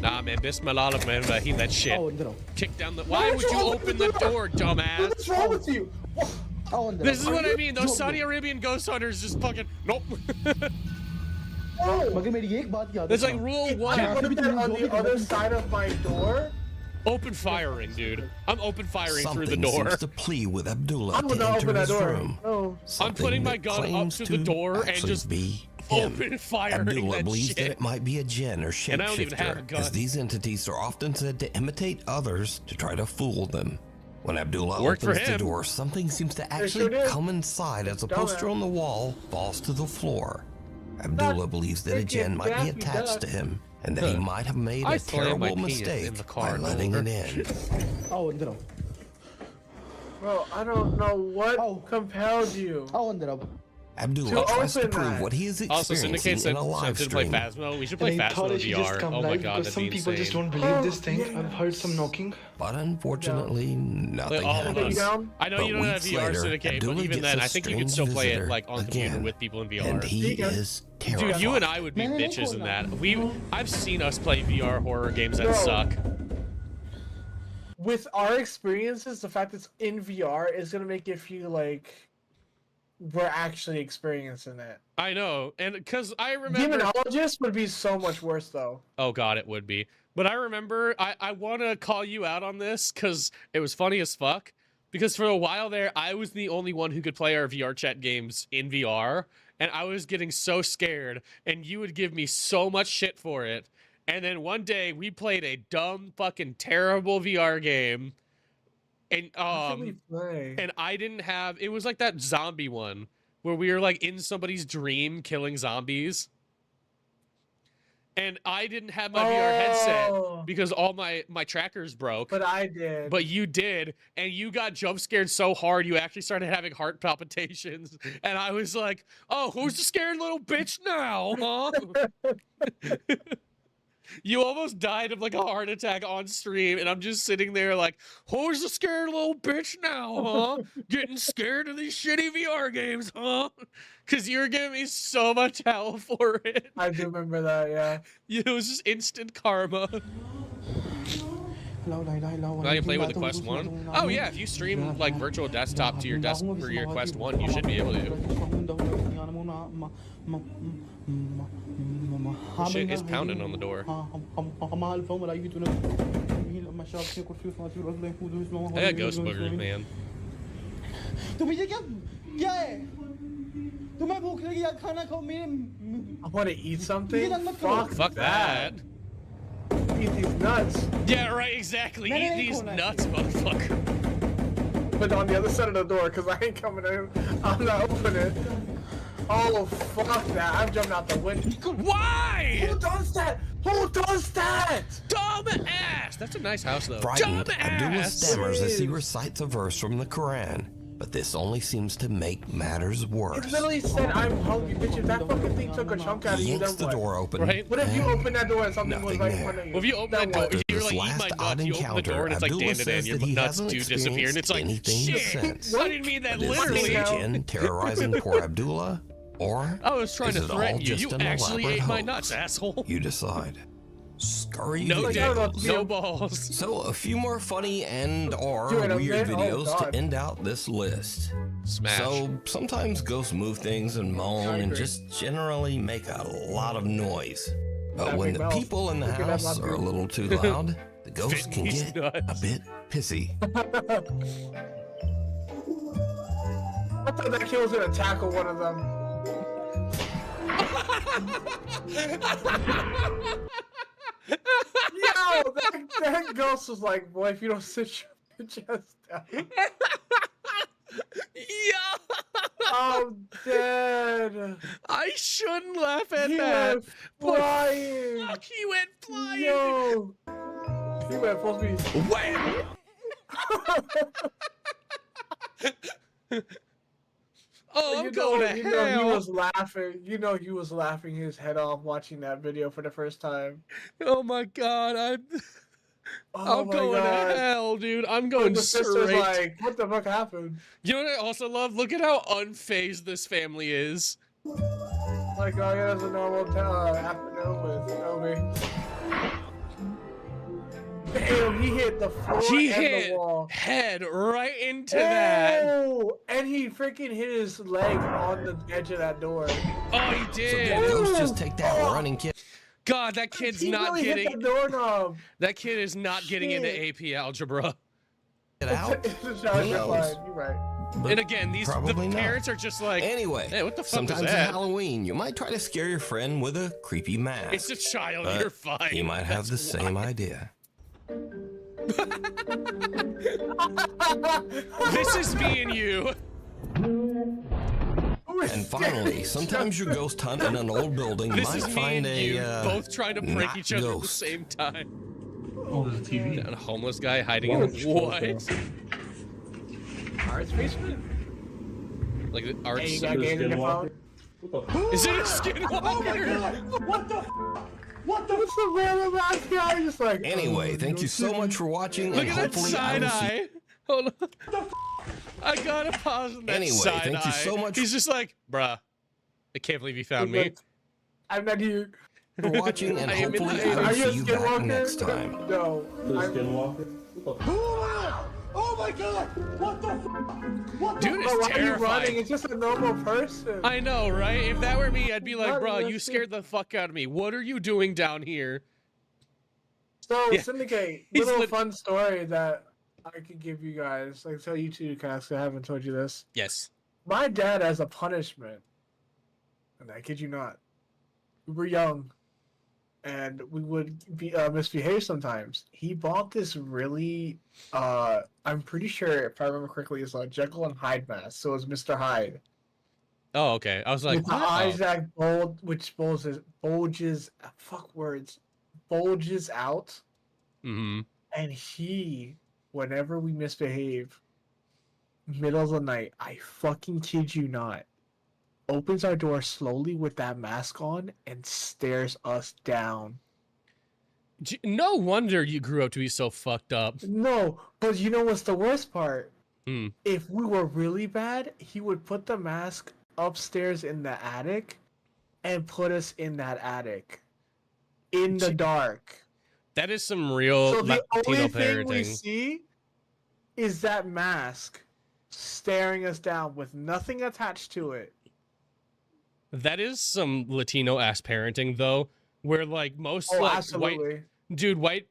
Nah, man, Bismillah, man, Rahim, that shit. Kick down the. Why would you open the door, dumbass? What's wrong with you? This is what I mean. Those Saudi Arabian ghost hunters just fucking nope. That's like rule one. I put that on the other side of my door. Open firing, dude. I'm open firing through the Something door. seems to plead with Abdullah I'm to gonna enter open that his door. room. Oh. I'm putting my gun up to the door and actually just be him. open firing Abdullah that believes shit. that it might be a jinn or And I don't even have a shapeshifter, gun. as these entities are often said to imitate others to try to fool them. When Abdullah Worked for opens the him. door, something seems to sure actually did. come inside as a poster on the wall falls to the floor. Abdullah believes that a freaking jinn might be Daffy attached Duck. to him and that he might have made I a slammed my terrible penis mistake in the car by letting door. it in. Bro, I don't know what compelled you. Abdullah To tries to open prove that. what he is Also, experiencing Syndicate said in a live to play stream. Phasmo. We should play Phasmo in VR. Oh my god, that'd some be people just insane. don't believe this thing. I've heard some knocking. But unfortunately, nothing Play all of happens. us. I know But you don't have weeks VR, later, Syndicate, but Abdullah even gets then, a I think you can strange still play it visitor like on computer again, with people in VR. and he is terrified. Dude, you and I would be bitches in that. I've seen us play VR horror games that Bro. suck. With our experiences, the fact that it's in VR is gonna make it feel like we're actually experiencing it. I know, and because I remember. Demonologist would be so much worse though. Oh god, it would be. But I remember, I want to call you out on this because it was funny as fuck. Because for a while there, I was the only one who could play our VR chat games in VR, and I was getting so scared, and you would give me so much shit for it. And then one day, we played a dumb, fucking terrible VR game, And What did we play? and I didn't have. It was like that zombie one where we were like in somebody's dream killing zombies. And I didn't have my VR headset because all my trackers broke. But I did. But you did, and you got jump scared so hard you actually started having heart palpitations. And I was like, "Oh, who's the scared little bitch now, huh?" You almost died of like a heart attack on stream, and I'm just sitting there like, "Who's the scared little bitch now, huh? Getting scared of these shitty VR games, huh?" Because you were giving me so much hell for it. I do remember that, yeah. It was just instant karma. Now you play with the Quest 1? Oh yeah, if you stream like virtual desktop to your or your Quest 1, you should be able to. Shit is pounding on the door. I got ghost boogers, man. I want to eat something? Fuck that. Eat these nuts. Yeah, right, exactly. Eat these nuts, motherfucker. But on the other side of the door, because I ain't coming in. I'm not opening it. Oh, fuck that. I'm jumping out the window. Why? Who does that? Who does that? Dumb ass. That's a nice house, though. Frightened, Dumb Abdullah ass. stammers as he recites a verse from the Quran. But this only seems to make matters worse. It literally said, I'm hungry, bitch. If that fucking thing took a chunk out of He you, yanks then the what? door open. Right? What if you open that door and something was right in there. front of you? Well, if you open that door, if you're like, This eat my last nuts, odd you open the encounter, door and it's like, Abdullah damn, says your that he nuts hasn't do disappear. And it's like, experienced anything shit, since. I didn't mean that Is literally. this jinn terrorizing poor Abdullah? Or I was trying is to it all threaten you. just You an actually elaborate ate my hoax? nuts, asshole. You decide. Scurry No dick, videos. no balls. So a few more funny and/or Dude, weird oh, videos God. to end out this list. Smash. So sometimes ghosts move things and moan and just generally make a lot of noise. But That when big the mouth. people in the Look at that house mouth. are a little too loud, the ghost can He's get nuts. a bit pissy. I thought that kid was gonna tackle one of them. Yo, that ghost was like, boy, if you don't sit your chest down. Yeah. I'm dead. I shouldn't laugh at He that. went flying. Fuck, he went flying. Yo. He went supposed to be. Wham! Oh, I'm going to you know he hell. was laughing. You know he was laughing his head off watching that video for the first time. Oh my god, Oh I'm my going God. to hell, dude. I'm going the sister's straight. like, what the fuck happened? You know what I also love? Look at how unfazed this family is. Like, oh yeah, that's a normal afternoon with Obi. Damn, he hit the floor He and hit the wall. head right into that. Oh, and he freaking hit his leg on the edge of that door. Oh, he So did. did ghosts just take that running kick? God, that kid's He not really hit getting. the doorknob. That kid is not getting into Shit. AP algebra. Get out? It's a child Who knows? line. You're right. But And again, the probably not. parents are just like, Anyway, hey, what the fuck sometimes was at that? Halloween, you might try to scare your friend with a creepy mask. It's a child. But You're fine. he might have the same idea. This is me and you. And finally, sometimes your ghost hunt in an old building This might is me find and you, a both trying to prank not each other at the ghost. same time. Oh, there's a TV. And a homeless guy hiding in the what? Art's basement? Like the art. Hey, you got games in your phone? Is it a skinwalker? Oh my god! What the? What the? What's the random ass guy just like? Anyway, thank you so much for watching, Look and at that hopefully I side will see. eye. Hold on. I gotta pause on that Anyway, side thank you eye. so much- He's just like, bruh, I can't believe you found me. I'm not here. For watching, and I am in hopefully the- I will Are you a see you back skinwalker? next time. No. The I'm- skinwalker? Oh my god! What the? What the? Dude, Bro, it's why are you running? terrifying. It's just a normal person. I know, right? If that were me, I'd be like, What? bro, you Let's see. scared the fuck out of me. What are you doing down here? So, Yeah. Syndicate, He's little lit- fun story that I could give you guys. Like, tell you two, cause I haven't told you this. Yes. My dad, as a punishment, and I kid you not, we were young, and we would be misbehave sometimes. He bought this really, I'm pretty sure if I remember correctly, it's a Jekyll and Hyde mask. So it was Mr. Hyde. Oh, okay. I was like, With the what? eyes that bulges out. Mm-hmm. And he, whenever we misbehave, middle of the night, I fucking kid you not, opens our door slowly with that mask on and stares us down. No wonder you grew up to be so fucked up. No, but you know what's the worst part? Mm. If we were really bad, he would put the mask upstairs in the attic and put us in that attic in the dark. That is some real So the Latino only thing we parenting. see is that mask staring us down with nothing attached to it. That is some Latino ass parenting, though, where like most absolutely.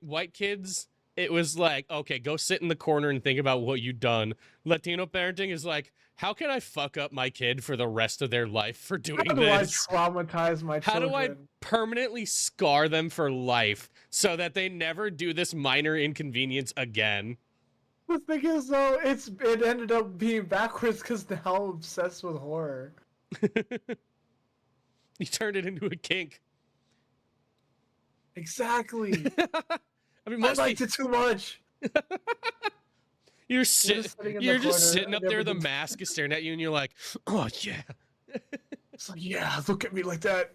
white kids, it was like, okay, go sit in the corner and think about what you've done. Latino parenting is like, how can I fuck up my kid for the rest of their life for doing this? How do I traumatize my How children? do I permanently scar them for life so that they never do this minor inconvenience again? The thing is, though, it ended up being backwards because now I'm obsessed with horror. You turned it into a kink. Exactly. I mean, I liked it too much. You're just sitting up there, the everything- mask is staring at you, and you're like, oh, yeah. It's like, yeah, look at me like that.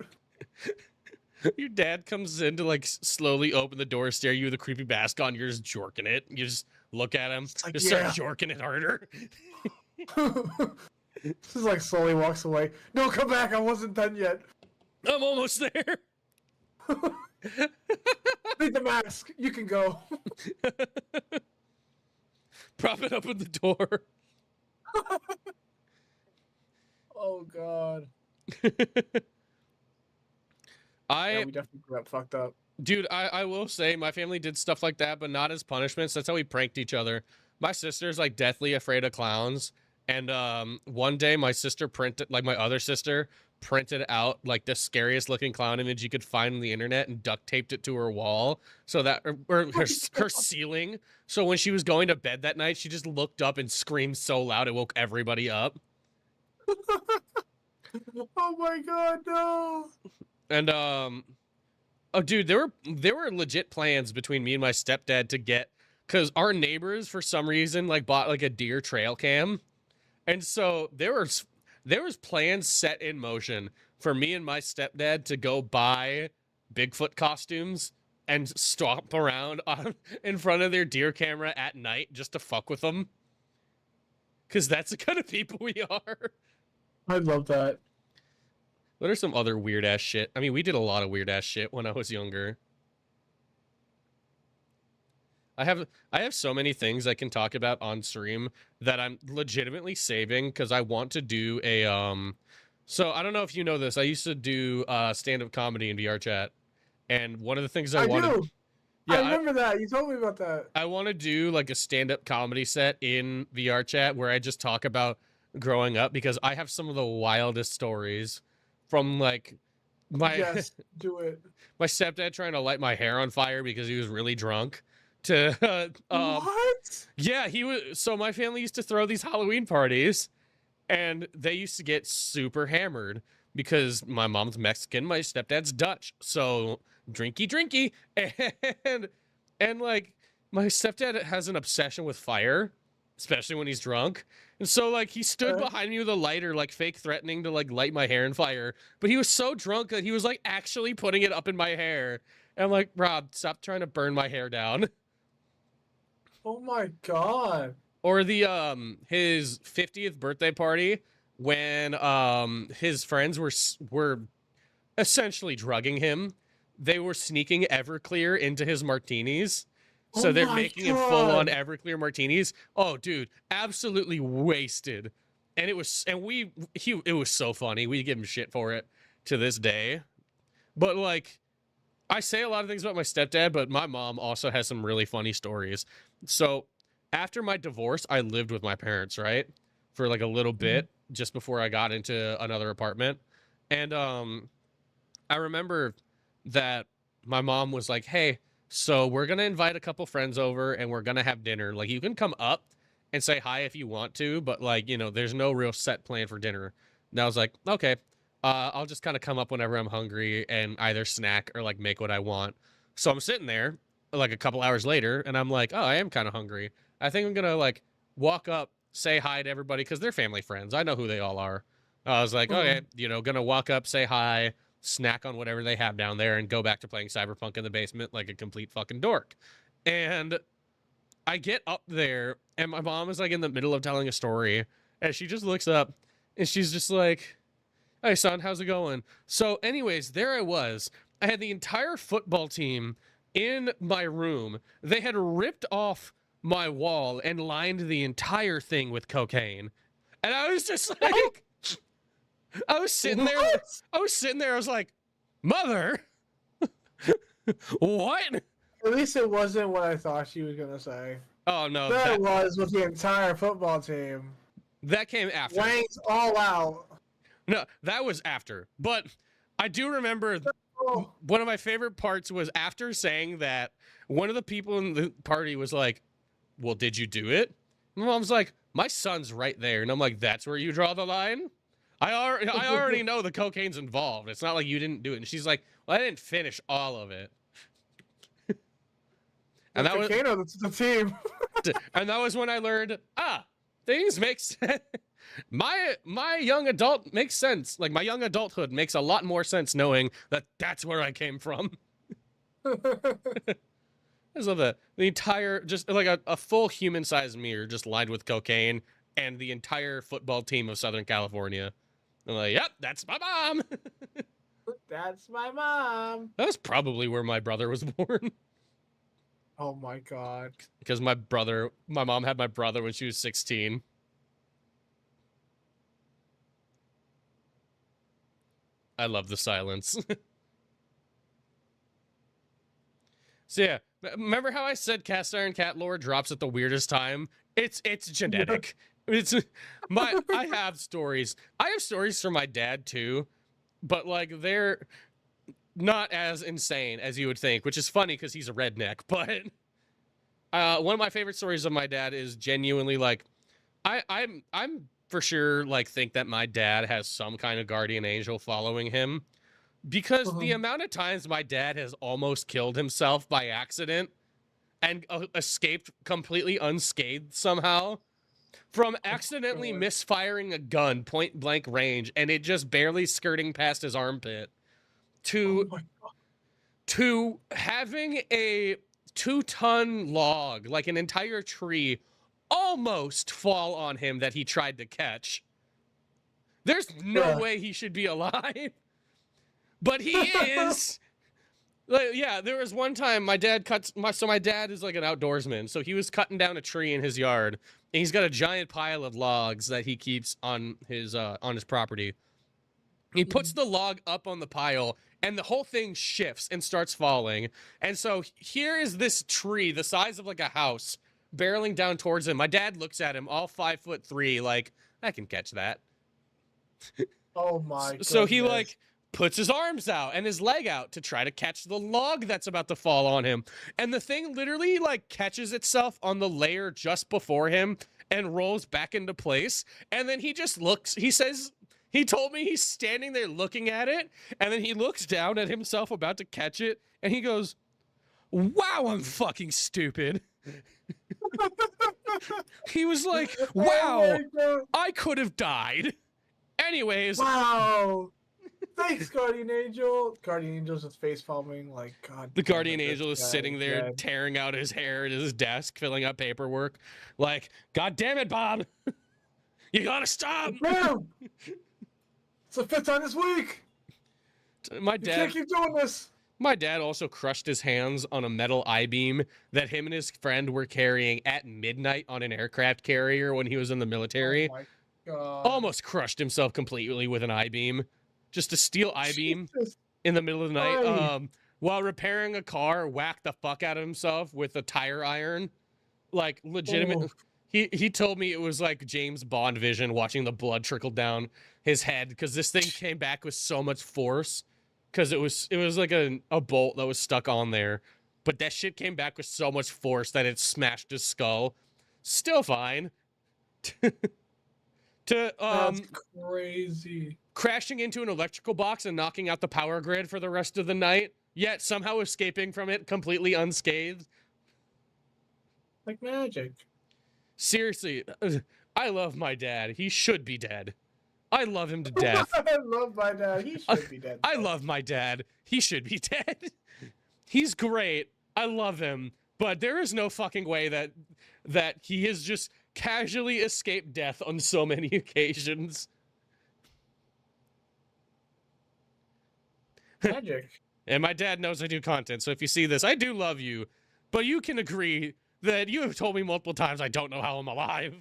Your dad comes in to, like, slowly open the door, stare you with a creepy mask on, you're just jorking it. You just look at him, like, just start jorking it harder. This is like slowly walks away. No, come back, I wasn't done yet. I'm almost there. Leave the mask, you can go. Prop it up with the door. Oh, God. Yeah, we definitely grew up fucked up. Dude, I will say my family did stuff like that, but not as punishments. That's how we pranked each other. My sister's like deathly afraid of clowns. And one day my other sister printed out like the scariest looking clown image you could find on the internet and duct taped it to her wall so that or her ceiling. So when she was going to bed that night, she just looked up and screamed so loud it woke everybody up. Oh my God, no. And oh dude, there were legit plans between me and my stepdad to get, because our neighbors for some reason like bought like a deer trail cam, and so there was plans set in motion for me and my stepdad to go buy Bigfoot costumes and stomp around in front of their deer camera at night just to fuck with them, because that's the kind of people we are. I love that. What are some other weird ass shit? I mean, we did a lot of weird ass shit when I was younger. I have so many things I can talk about on stream that I'm legitimately saving because I want to do a so I don't know if you know this. I used to do stand-up comedy in VR chat, and one of the things I wanted. Yeah, I remember that. You told me about that. I want to do like a stand-up comedy set in VR chat where I just talk about growing up, because I have some of the wildest stories from like Yes, do it. my stepdad trying to light my hair on fire because he was really drunk. To what? Yeah, he was. So my family used to throw these Halloween parties, and they used to get super hammered because my mom's Mexican, my stepdad's Dutch. So drinky, and like my stepdad has an obsession with fire, especially when he's drunk. And so like he stood behind me with a lighter, like fake threatening to like light my hair on fire. But he was so drunk that he was like actually putting it up in my hair. And I'm like, Rob, stop trying to burn my hair down. Oh my God. Or the his 50th birthday party when his friends were essentially drugging him. They were sneaking Everclear into his martinis. So they're making it full on Everclear martinis. Oh dude, absolutely wasted. And it was so funny. We give him shit for it to this day. But like, I say a lot of things about my stepdad, but my mom also has some really funny stories. So after my divorce, I lived with my parents, right? For like a little bit, just before I got into another apartment. And I remember that my mom was like, hey, so we're going to invite a couple friends over and we're going to have dinner. Like, you can come up and say hi if you want to, but like, you know, there's no real set plan for dinner. And I was like, okay, I'll just kind of come up whenever I'm hungry and either snack or like make what I want. So I'm sitting there like a couple hours later and I'm like, oh, I am kind of hungry. I think I'm going to like walk up, say hi to everybody because they're family friends. I know who they all are. I was like, okay, you know, going to walk up, say hi, snack on whatever they have down there and go back to playing Cyberpunk in the basement like a complete fucking dork. And I get up there and my mom is like in the middle of telling a story and she just looks up and she's just like, hey son, how's it going? So anyways, there I was. I had the entire football team in my room. They had ripped off my wall and lined the entire thing with cocaine. And I was just like, I was sitting there. I was like, mother, what? At least it wasn't what I thought she was gonna say. Oh no, that was with the entire football team. That came after. Wang's all out. No, that was after. But I do remember one of my favorite parts was after saying that. One of the people in the party was like, "Well, did you do it?" My mom's like, "My son's right there," and I'm like, "That's where you draw the line." I already know the cocaine's involved. It's not like you didn't do it. And she's like, well, I didn't finish all of it. And that was the team. And that was when I learned, things make sense. My young adult makes sense. Like my young adulthood makes a lot more sense knowing that that's where I came from. So the entire, just like a full human-sized mirror just lined with cocaine and the entire football team of Southern California. I'm like, yep, that's my mom. That's my mom. That's probably where my brother was born. Oh my god. Because my mom had my brother when she was 16. I love the silence. So yeah, remember how I said Cast Iron Cat lore drops at the weirdest time? It's genetic. It's I have stories. I have stories from my dad too, but like they're not as insane as you would think, which is funny because he's a redneck. But one of my favorite stories of my dad is genuinely like I'm for sure like think that my dad has some kind of guardian angel following him because the amount of times my dad has almost killed himself by accident and escaped completely unscathed somehow. From accidentally misfiring a gun point blank range and it just barely skirting past his armpit to having a 2-ton log, like an entire tree, almost fall on him that he tried to catch. There's no way he should be alive, but he is. Like, yeah, there was one time my dad my dad is like an outdoorsman, so he was cutting down a tree in his yard, and he's got a giant pile of logs that he keeps on his property. He puts the log up on the pile, and the whole thing shifts and starts falling. And so here is this tree, the size of like a house, barreling down towards him. My dad looks at him, all 5'3", like, I can catch that. Oh my god. So he like puts his arms out and his leg out to try to catch the log that's about to fall on him. And the thing literally like catches itself on the layer just before him and rolls back into place. And then he just looks, he says, he told me he's standing there looking at it. And then he looks down at himself about to catch it. And he goes, wow, I'm fucking stupid. He was like, wow, I could have died. Anyways. Wow. Thanks, Guardian Angel. Guardian Angel's just face palming like God. The Guardian Angel is sitting there tearing out his hair at his desk, filling out paperwork. Like, God damn it, Bob. You gotta stop. No. It's the 5th time this week. My dad. You can't keep doing this. My dad also crushed his hands on a metal I-beam that him and his friend were carrying at midnight on an aircraft carrier when he was in the military. Oh my God. Almost crushed himself completely with an I-beam. Just a steel I-beam in the middle of the night. While repairing a car, whacked the fuck out of himself with a tire iron. Like, legitimate. Oh. He told me it was like James Bond vision watching the blood trickle down his head because this thing came back with so much force. because it was like a bolt that was stuck on there, but that shit came back with so much force that it smashed his skull. Still fine. That's crazy. Crashing into an electrical box and knocking out the power grid for the rest of the night, yet somehow escaping from it completely unscathed. Like magic. Seriously, I love my dad. He should be dead. I love him to death. I love my dad. He should be dead. I love my dad. He should be dead. He's great. I love him. But there is no fucking way that he has just casually escaped death on so many occasions. Magic. And my dad knows I do content, so if you see this, I do love you. But you can agree that you have told me multiple times I don't know how I'm alive.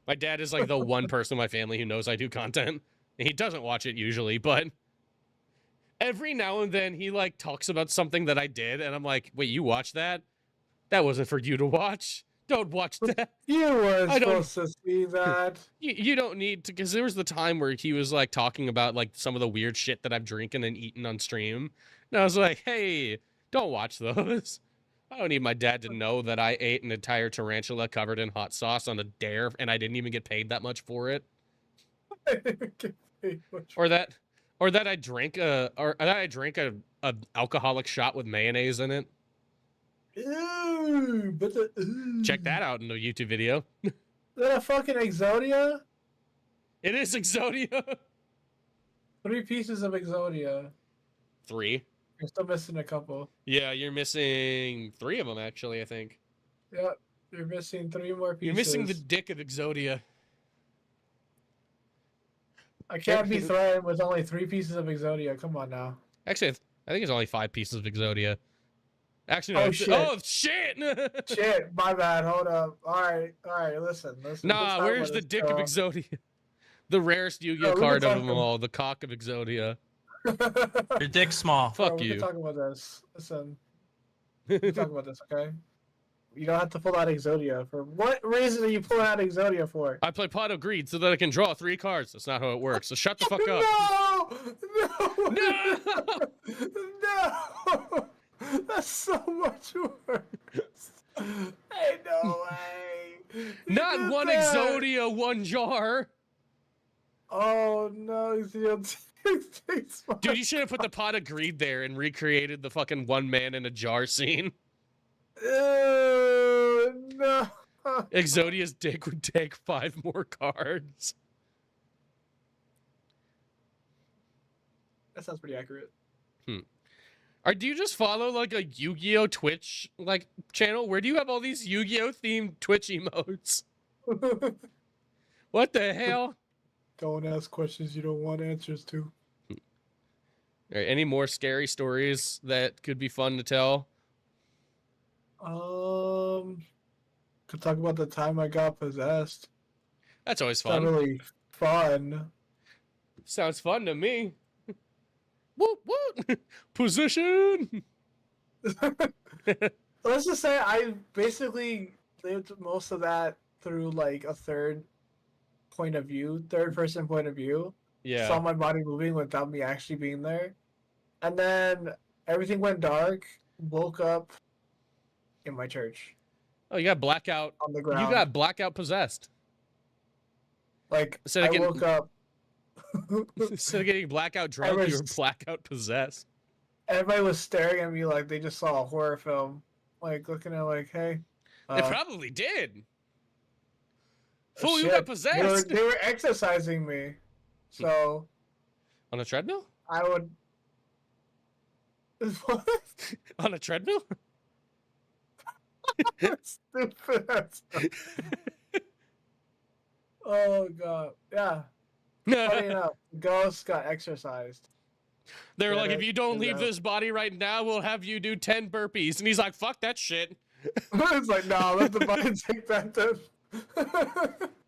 My dad is like the one person in my family who knows I do content. And he doesn't watch it usually, but every now and then he like talks about something that I did, and I'm like, wait, you watched that? That wasn't for you to watch. Don't watch that. You weren't supposed to see that. You don't need to, because there was the time where he was like talking about like some of the weird shit that I've drinking and eaten on stream. And I was like, hey, don't watch those. I don't need my dad to know that I ate an entire tarantula covered in hot sauce on a dare, and I didn't even get paid that much for it. Or that I drank a alcoholic shot with mayonnaise in it. Ew, but Check that out in the YouTube video. Is that a fucking Exodia? It is Exodia. 3 pieces of Exodia. 3. You're still missing a couple. Yeah, you're missing 3 of them, actually, I think. Yep, you're missing 3 more pieces. You're missing the dick of Exodia. I can't be threatened with only 3 pieces of Exodia. Come on now. Actually, I think it's only 5 pieces of Exodia. Actually, no. Oh, shit. Oh, shit! Shit, my bad. Hold up. All right, listen. Nah, where's the dick of Exodia? The rarest Yu-Gi-Oh card of them all, the cock of Exodia. Your dick's small. Fuck we you. can talk about this. Listen. We can talk about this, okay? You don't have to pull out Exodia. For what reason are you pulling out Exodia for? I play Pot of Greed so that I can draw 3 cards. That's not how it works. So shut the fuck up. No! That's so much worse. Hey, no way. Not one Exodia, 1 jar. Oh, no. Dude, you should have put the Pot of Greed there and recreated the fucking 1 man in a jar scene. No. Exodia's dick would take 5 more cards. That sounds pretty accurate. Or do you just follow like a Yu-Gi-Oh Twitch like channel? Where do you have all these Yu-Gi-Oh themed Twitch emotes? What the hell? Don't ask questions you don't want answers to. All right, any more scary stories that could be fun to tell? Could talk about the time I got possessed. That's always It's fun. not really fun. Sounds fun to me. Whoop whoop. Position. Let's just say I basically lived most of that through like a third person point of view. Yeah. Saw my body moving without me actually being there. And then everything went dark, woke up in my church. Oh, you got blackout on the ground. You got blackout possessed. Like Instead I woke up. Instead of getting blackout drunk, you were blackout possessed. Everybody was staring at me like they just saw a horror film. Like looking at like, hey. They probably did. Fool, you shit. got possessed. They were exercising me. So on a treadmill? I would what? On a treadmill? Stupid. Oh god. Yeah. Funny enough, ghosts got exercised. They're like, if you don't leave this body right now, we'll have you do 10 burpees. And he's like, fuck that shit. It's like, no, let the body take that then.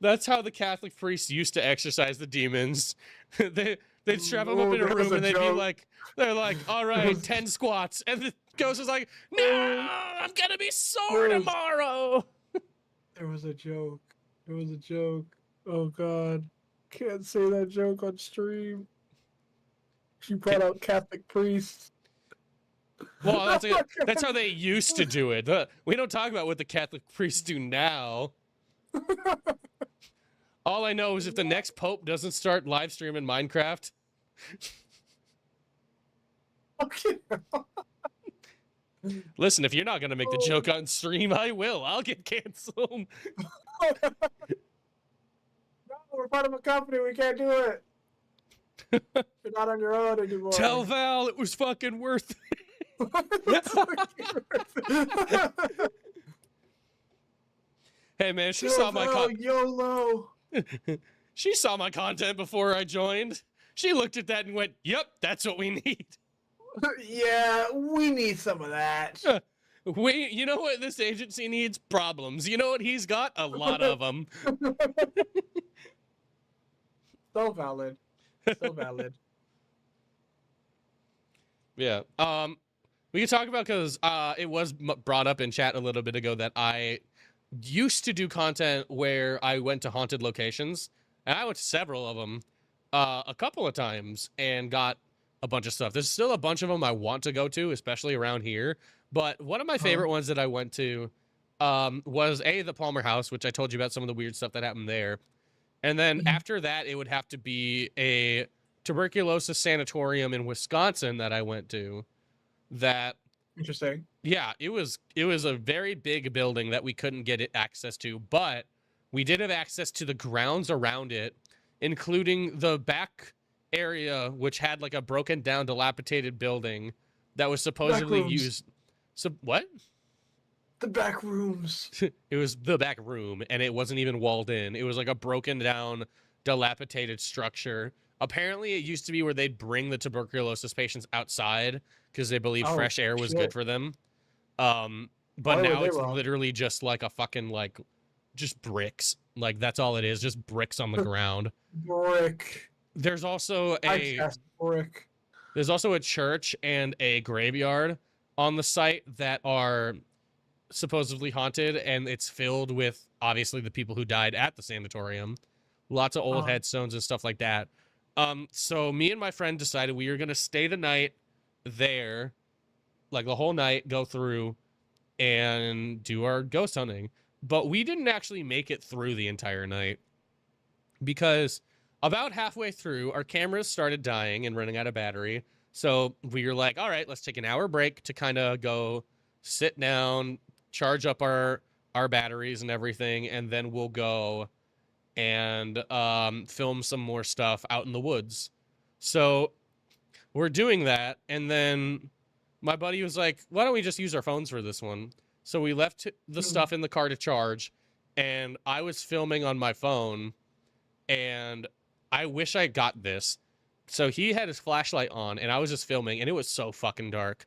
That's how the Catholic priests used to exorcise the demons. They'd strap them up in a room and they'd be like, they're like, all right, 10 squats. And the ghost is like, no, I'm gonna be sore tomorrow. There was a joke. Oh god. Can't say that joke on stream. She brought out Catholic priests. Well, that's how they used to do it. We don't talk about what the Catholic priests do now. All I know is if the next pope doesn't start live streaming Minecraft. Okay. Listen, if you're not gonna make the joke on stream, I will. I'll get canceled. No, we're part of a company. We can't do it. You're not on your own anymore. Tell Val it was fucking worth it. Hey man, she saw my YOLO. She saw my content before I joined. She looked at that and went, "Yep, that's what we need." Yeah, we need some of that. You know what this agency needs? Problems. You know what he's got? A lot of them. So valid. So valid. Yeah. We can talk about, because it was brought up in chat a little bit ago that I used to do content where I went to haunted locations, and I went to several of them a couple of times and got a bunch of stuff. There's still a bunch of them I want to go to, especially around here. But one of my favorite ones that I went to was the Palmer House, which I told you about some of the weird stuff that happened there. And then after that, it would have to be a tuberculosis sanatorium in Wisconsin that I went to. That interesting. Yeah, it was a very big building that we couldn't get access to, but we did have access to the grounds around it, including the back area, which had like a broken down, dilapidated building that was supposedly used. So what? The back rooms. It was the back room, and it wasn't even walled in. It was like a broken down, dilapidated structure. Apparently, it used to be where they'd bring the tuberculosis patients outside because they believed fresh air was good for them. But now it's literally just like a fucking just bricks. Like that's all it is, just bricks on the ground. Brick. There's also brick. There's also a church and a graveyard on the site that are supposedly haunted, and it's filled with obviously the people who died at the sanatorium. Lots of old headstones and stuff like that. So me and my friend decided we were gonna stay the night there, like the whole night, go through and do our ghost hunting. But we didn't actually make it through the entire night because about halfway through, our cameras started dying and running out of battery. So we were like, all right, let's take an hour break to kind of go sit down, charge up our batteries and everything, and then we'll go and film some more stuff out in the woods. So we're doing that, and then my buddy was like, why don't we just use our phones for this one? So we left the stuff in the car to charge, and I was filming on my phone, and I wish I got this. So he had his flashlight on, and I was just filming, and it was so fucking dark.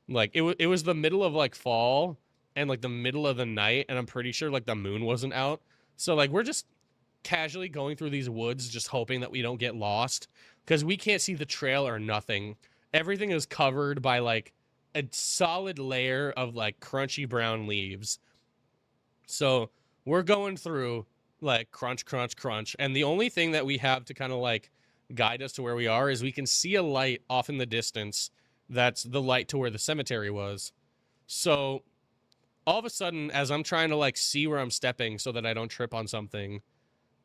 Like, it was the middle of, like, fall, and, like, the middle of the night, and I'm pretty sure, like, the moon wasn't out. So, like, we're just casually going through these woods, just hoping that we don't get lost, because we can't see the trail or nothing. Everything is covered by, like, a solid layer of, like, crunchy brown leaves. So we're going through, like, crunch, crunch, crunch, and the only thing that we have to kind of, like, guide us to where we are is we can see a light off in the distance. That's the light to where the cemetery was. So all of a sudden, as I'm trying to, like, see where I'm stepping so that I don't trip on something,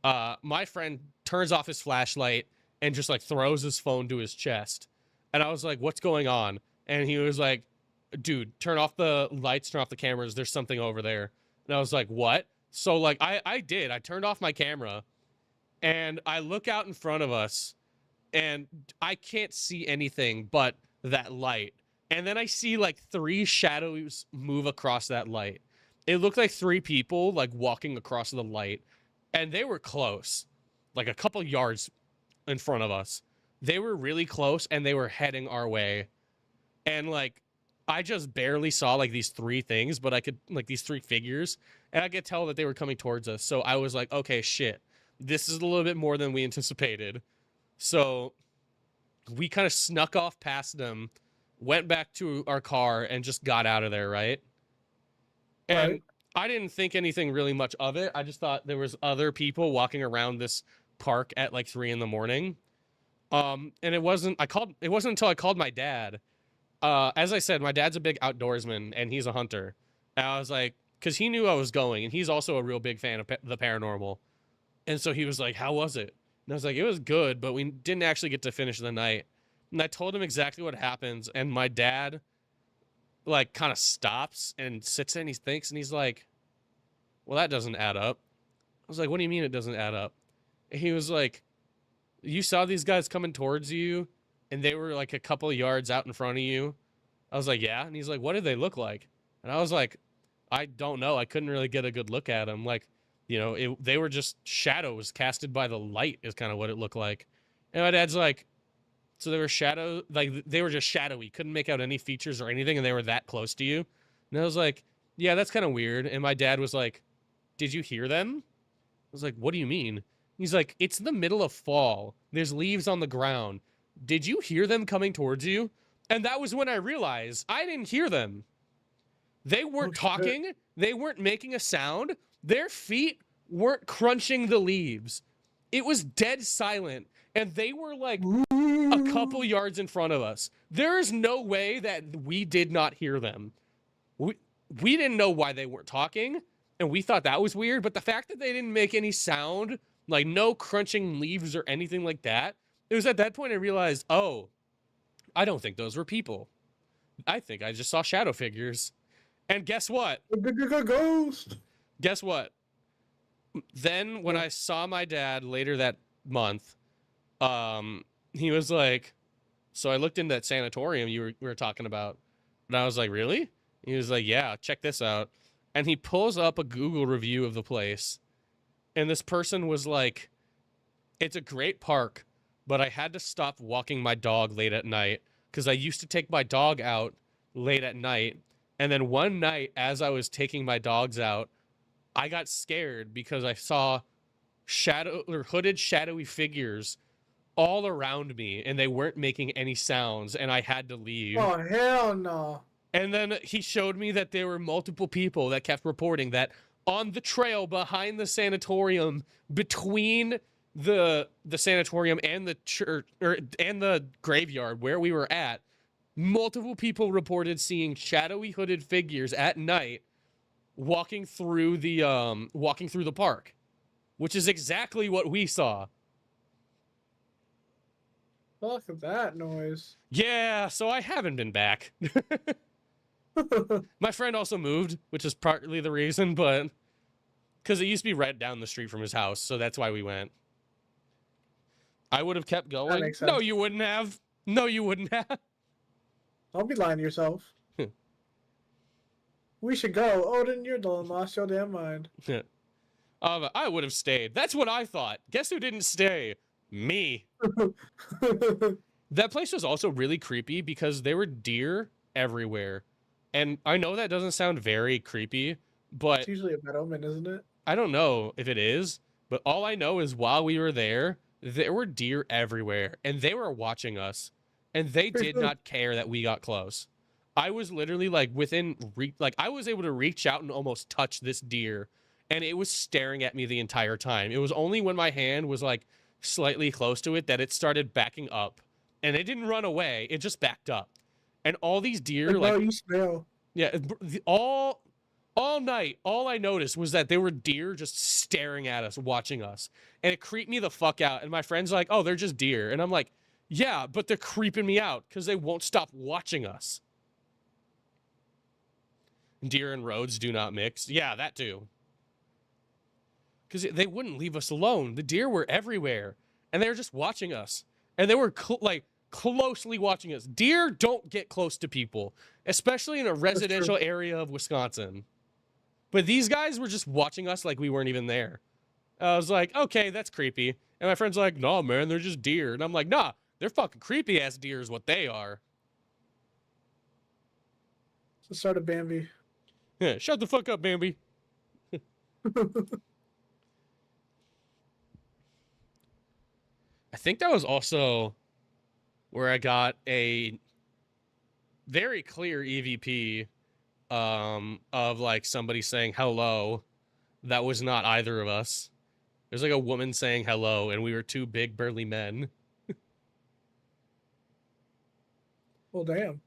my friend turns off his flashlight and just, like, throws his phone to his chest. And I was like, what's going on? And he was like, dude, turn off the lights, turn off the cameras. There's something over there. And I was like, what? So, like, I did. I turned off my camera, and I look out in front of us, and I can't see anything but that light. And then I see, like, 3 shadows move across that light. It looked like 3 people, like, walking across the light. And they were close, like a couple yards in front of us. They were really close, and they were heading our way. And, like, I just barely saw, like, these 3 things, but I could, like, these 3 figures, and I could tell that they were coming towards us. So I was like, okay, shit, this is a little bit more than we anticipated. So we kind of snuck off past them, went back to our car, and just got out of there, right? And I didn't think anything really much of it. I just thought there was other people walking around this park at like 3 in the morning. And it wasn't until I called my dad. As I said, my dad's a big outdoorsman and he's a hunter. And I was like, because he knew I was going, and he's also a real big fan of the paranormal. And so he was like, how was it? And I was like, it was good, but we didn't actually get to finish the night. And I told him exactly what happens, and my dad, like, kind of stops and sits there and he thinks, and he's like, well, that doesn't add up. I was like, what do you mean it doesn't add up? And he was like, you saw these guys coming towards you, and they were, like, a couple of yards out in front of you? I was like, yeah. And he's like, what did they look like? And I was like, I don't know. I couldn't really get a good look at them. Like, you know, they were just shadows casted by the light is kind of what it looked like. And my dad's like, so they were they were just shadowy. Couldn't make out any features or anything, and they were that close to you. And I was like, yeah, that's kind of weird. And my dad was like, did you hear them? I was like, what do you mean? He's like, it's the middle of fall. There's leaves on the ground. Did you hear them coming towards you? And that was when I realized I didn't hear them. They weren't talking. They weren't making a sound. Their feet weren't crunching the leaves. It was dead silent. And they were like a couple yards in front of us. There is no way that we did not hear them. We didn't know why they weren't talking. And we thought that was weird. But the fact that they didn't make any sound, like no crunching leaves or anything like that, it was at that point I realized, oh, I don't think those were people. I think I just saw shadow figures. And guess what? Ghost. Guess what? Then when I saw my dad later that month, he was like, so I looked into that sanatorium we were talking about. And I was like, really? He was like, yeah, check this out. And he pulls up a Google review of the place. And this person was like, it's a great park, but I had to stop walking my dog late at night because I used to take my dog out late at night. And then one night, as I was taking my dogs out, I got scared because I saw hooded, shadowy figures all around me, and they weren't making any sounds, and I had to leave. Oh, hell no. And then he showed me that there were multiple people that kept reporting that on the trail behind the sanatorium, between the sanatorium and the church and the graveyard where we were at, multiple people reported seeing shadowy hooded figures at night walking through the park, which is exactly what we saw. Fuck that noise. Yeah, so I haven't been back. My friend also moved, which is partly the reason, but because it used to be right down the street from his house, so that's why we went. I would have kept going. That makes sense. No, you wouldn't have. No, you wouldn't have. Don't be lying to yourself. We should go. Oh, then you're done. Lost your damn mind. I would have stayed. That's what I thought. Guess who didn't stay? Me. That place was also really creepy because there were deer everywhere. And I know that doesn't sound very creepy, but It's usually a bad omen, isn't it? I don't know if it is, but all I know is while we were there were deer everywhere, and they were watching us, and they did not care that we got close. I was literally like I was able to reach out and almost touch this deer, and it was staring at me the entire time. It was only when my hand was like slightly close to it that it started backing up, and it didn't run away. It just backed up. And all these deer, No, you smell. Yeah, all night, all I noticed was that there were deer just staring at us, watching us. And it creeped me the fuck out. And my friend's like, oh, they're just deer. And I'm like, yeah, but they're creeping me out because they won't stop watching us. Deer and roads do not mix. Yeah, that too. Because they wouldn't leave us alone. The deer were everywhere. And they were just watching us. And they were closely watching us. Deer don't get close to people, especially in a residential area of Wisconsin. But these guys were just watching us like we weren't even there. I was like, okay, that's creepy. And my friend's like, no, man, they're just deer. And I'm like, nah, they're fucking creepy ass deer is what they are. It's the start of Bambi. Yeah, shut the fuck up, Bambi. I think that was also where I got a very clear EVP of like somebody saying hello that was not either of us. There's like a woman saying hello, and we were two big burly men. Well, damn.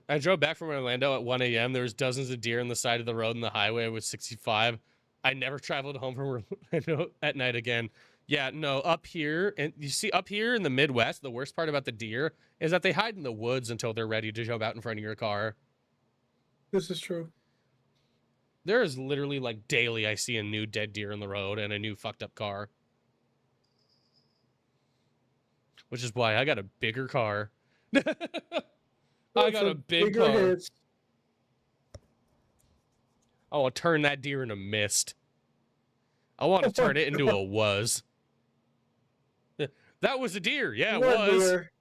I drove back from Orlando at 1 a.m. There was dozens of deer on the side of the road and the highway with 65. I never traveled home from Orlando at night again. Yeah, no, up here, and you see up here in the Midwest, the worst part about the deer is that they hide in the woods until they're ready to jump out in front of your car. This is true. There is literally, like, daily I see a new dead deer on the road and a new fucked up car. Which is why I got a bigger car. I got a big car. Hits. I want to turn that deer into mist. I want to turn it into a was. That was a deer. Yeah, it was. Deer?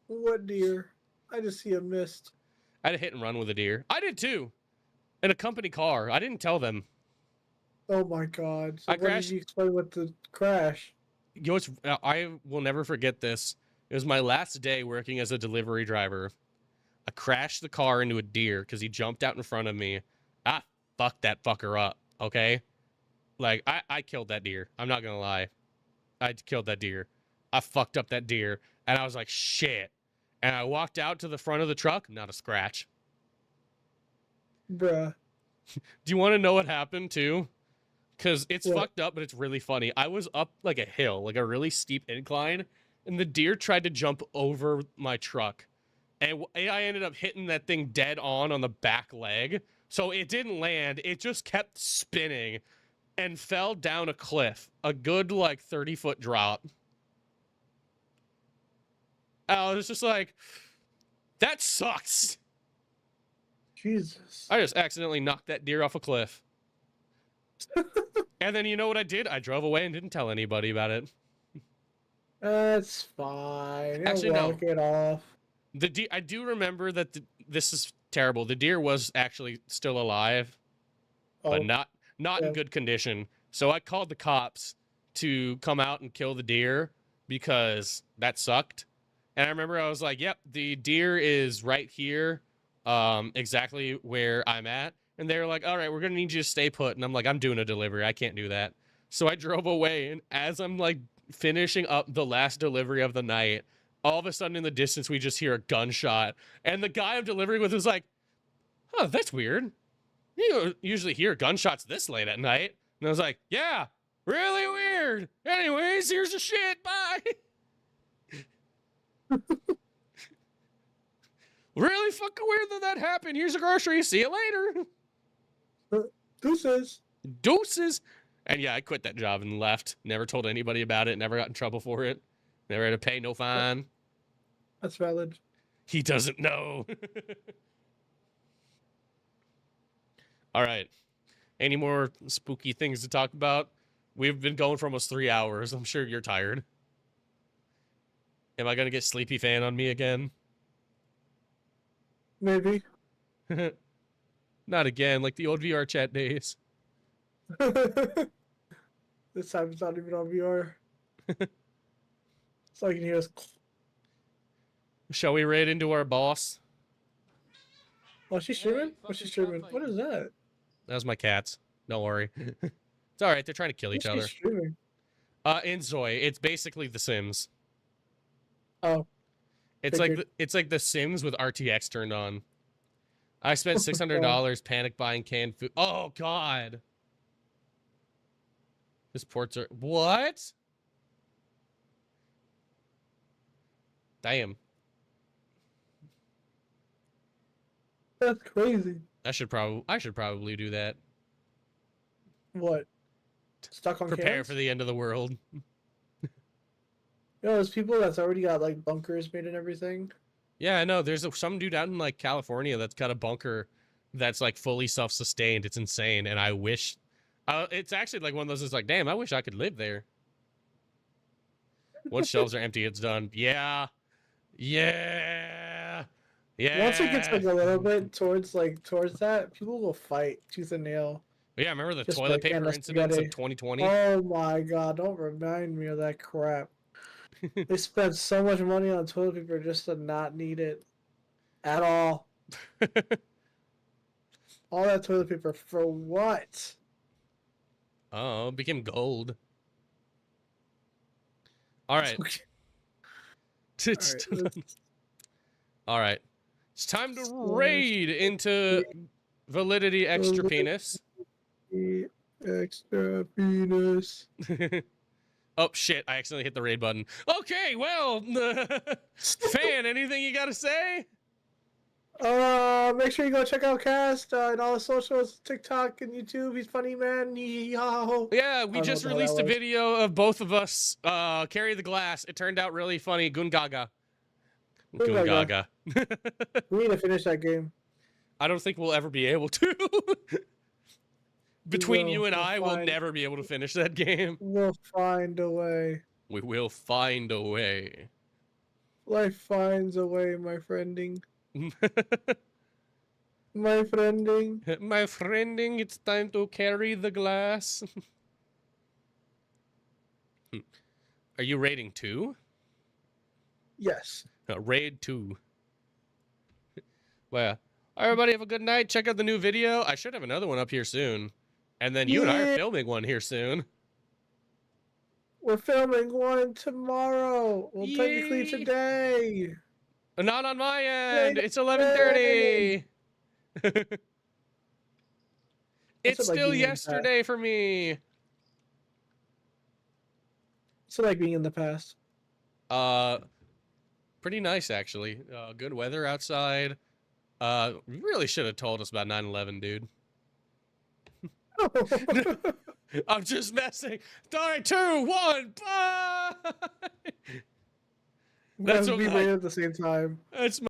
What deer? I just see a mist. I had a hit and run with a deer. I did too. In a company car. I didn't tell them. Oh my god. So I crashed. Did you explain what the crash? You know, I will never forget this. It was my last day working as a delivery driver. I crashed the car into a deer because he jumped out in front of me. I fucked that fucker up, okay? Like, I killed that deer. I'm not going to lie. I killed that deer. I fucked up that deer. And I was like, shit. And I walked out to the front of the truck. Not a scratch. Bruh. Do you want to know what happened, too? Because it's What? fucked up, but it's really funny. I was up, like, a hill, like a really steep incline. And the deer tried to jump over my truck. And I ended up hitting that thing dead on the back leg. So it didn't land. It just kept spinning and fell down a cliff. A good, like, 30-foot drop. I was just like, that sucks. Jesus. I just accidentally knocked that deer off a cliff. And then you know what I did? I drove away and didn't tell anybody about it. That's fine. Actually, no. Walk it off. I do remember that this is terrible. The deer was actually still alive, but not in good condition. So I called the cops to come out and kill the deer because that sucked. And I remember I was like, yep, the deer is right here, exactly where I'm at. And they were like, all right, we're going to need you to stay put. And I'm like, I'm doing a delivery. I can't do that. So I drove away. And as I'm like finishing up the last delivery of the night, all of a sudden in the distance, we just hear a gunshot. And the guy I'm delivering with was like, oh, that's weird. You don't usually hear gunshots this late at night. And I was like, yeah, really weird. Anyways, here's the shit. Bye. Really fucking weird that happened. Here's a grocery. See you later. Deuces. Deuces. And yeah, I quit that job and left. Never told anybody about it. Never got in trouble for it. Never had to pay no fine. That's valid. He doesn't know. All right. Any more spooky things to talk about? We've been going for almost 3 hours. I'm sure you're tired. Am I going to get Sleepy Fan on me again? Maybe. Not again, like the old VR chat days. This time it's not even on VR. So I can hear us. Shall we raid into our boss? Oh, she's streaming? What's she streaming? What is that? That was my cats. Don't worry. It's all right. They're trying to kill each other. Streaming? In Zoe, it's basically The Sims. Oh. It's like The Sims with RTX turned on. I spent $600 panic buying canned food. Oh God. His ports are what? Damn. That's crazy. I should probably do that. What? Stuck on Prepare cans? for the end of the world. You know, there's people that's already got like bunkers made and everything. Yeah, I know. There's some dude out in like California that's got a bunker that's like fully self-sustained. It's insane, and I wish. It's actually like one of those. It's like, damn, I wish I could live there. Once shelves are empty, it's done. Yeah, yeah, yeah. Once it gets like a little bit towards that, people will fight tooth and nail. Yeah, remember the Just toilet like, paper "Man, incidents of spaghetti." 2020? Oh my god! Don't remind me of that crap. They spent so much money on toilet paper just to not need it at all. All that toilet paper for what? Oh, it became gold. All right. All right. It's time to raid into Validity Extra Penis. Extra penis. Oh, shit. I accidentally hit the raid button. Okay, well, Fan, anything you got to say? Make sure you go check out Cast and all the socials, TikTok and YouTube. He's funny, man. Yeah, we just released a video of both of us carry the glass. It turned out really funny. Gungaga. Gungaga. We need to finish that game. I don't think we'll ever be able to. Between you and I, we'll never be able to finish that game. We'll find a way. We will find a way. Life finds a way, my friending. My friending. My friending, it's time to carry the glass. Are you raiding 2? Yes. Raid 2. Well, everybody have a good night. Check out the new video. I should have another one up here soon. And then you and I are filming one here soon. We're filming one tomorrow. Well, technically today. Not on my end. It's 11:30. It's still yesterday for me. What's it like being in the past? Pretty nice actually. Good weather outside. You really should have told us about 9/11, dude. I'm just messing. 3, 2, 1, bye. That's what we made at the same time. That's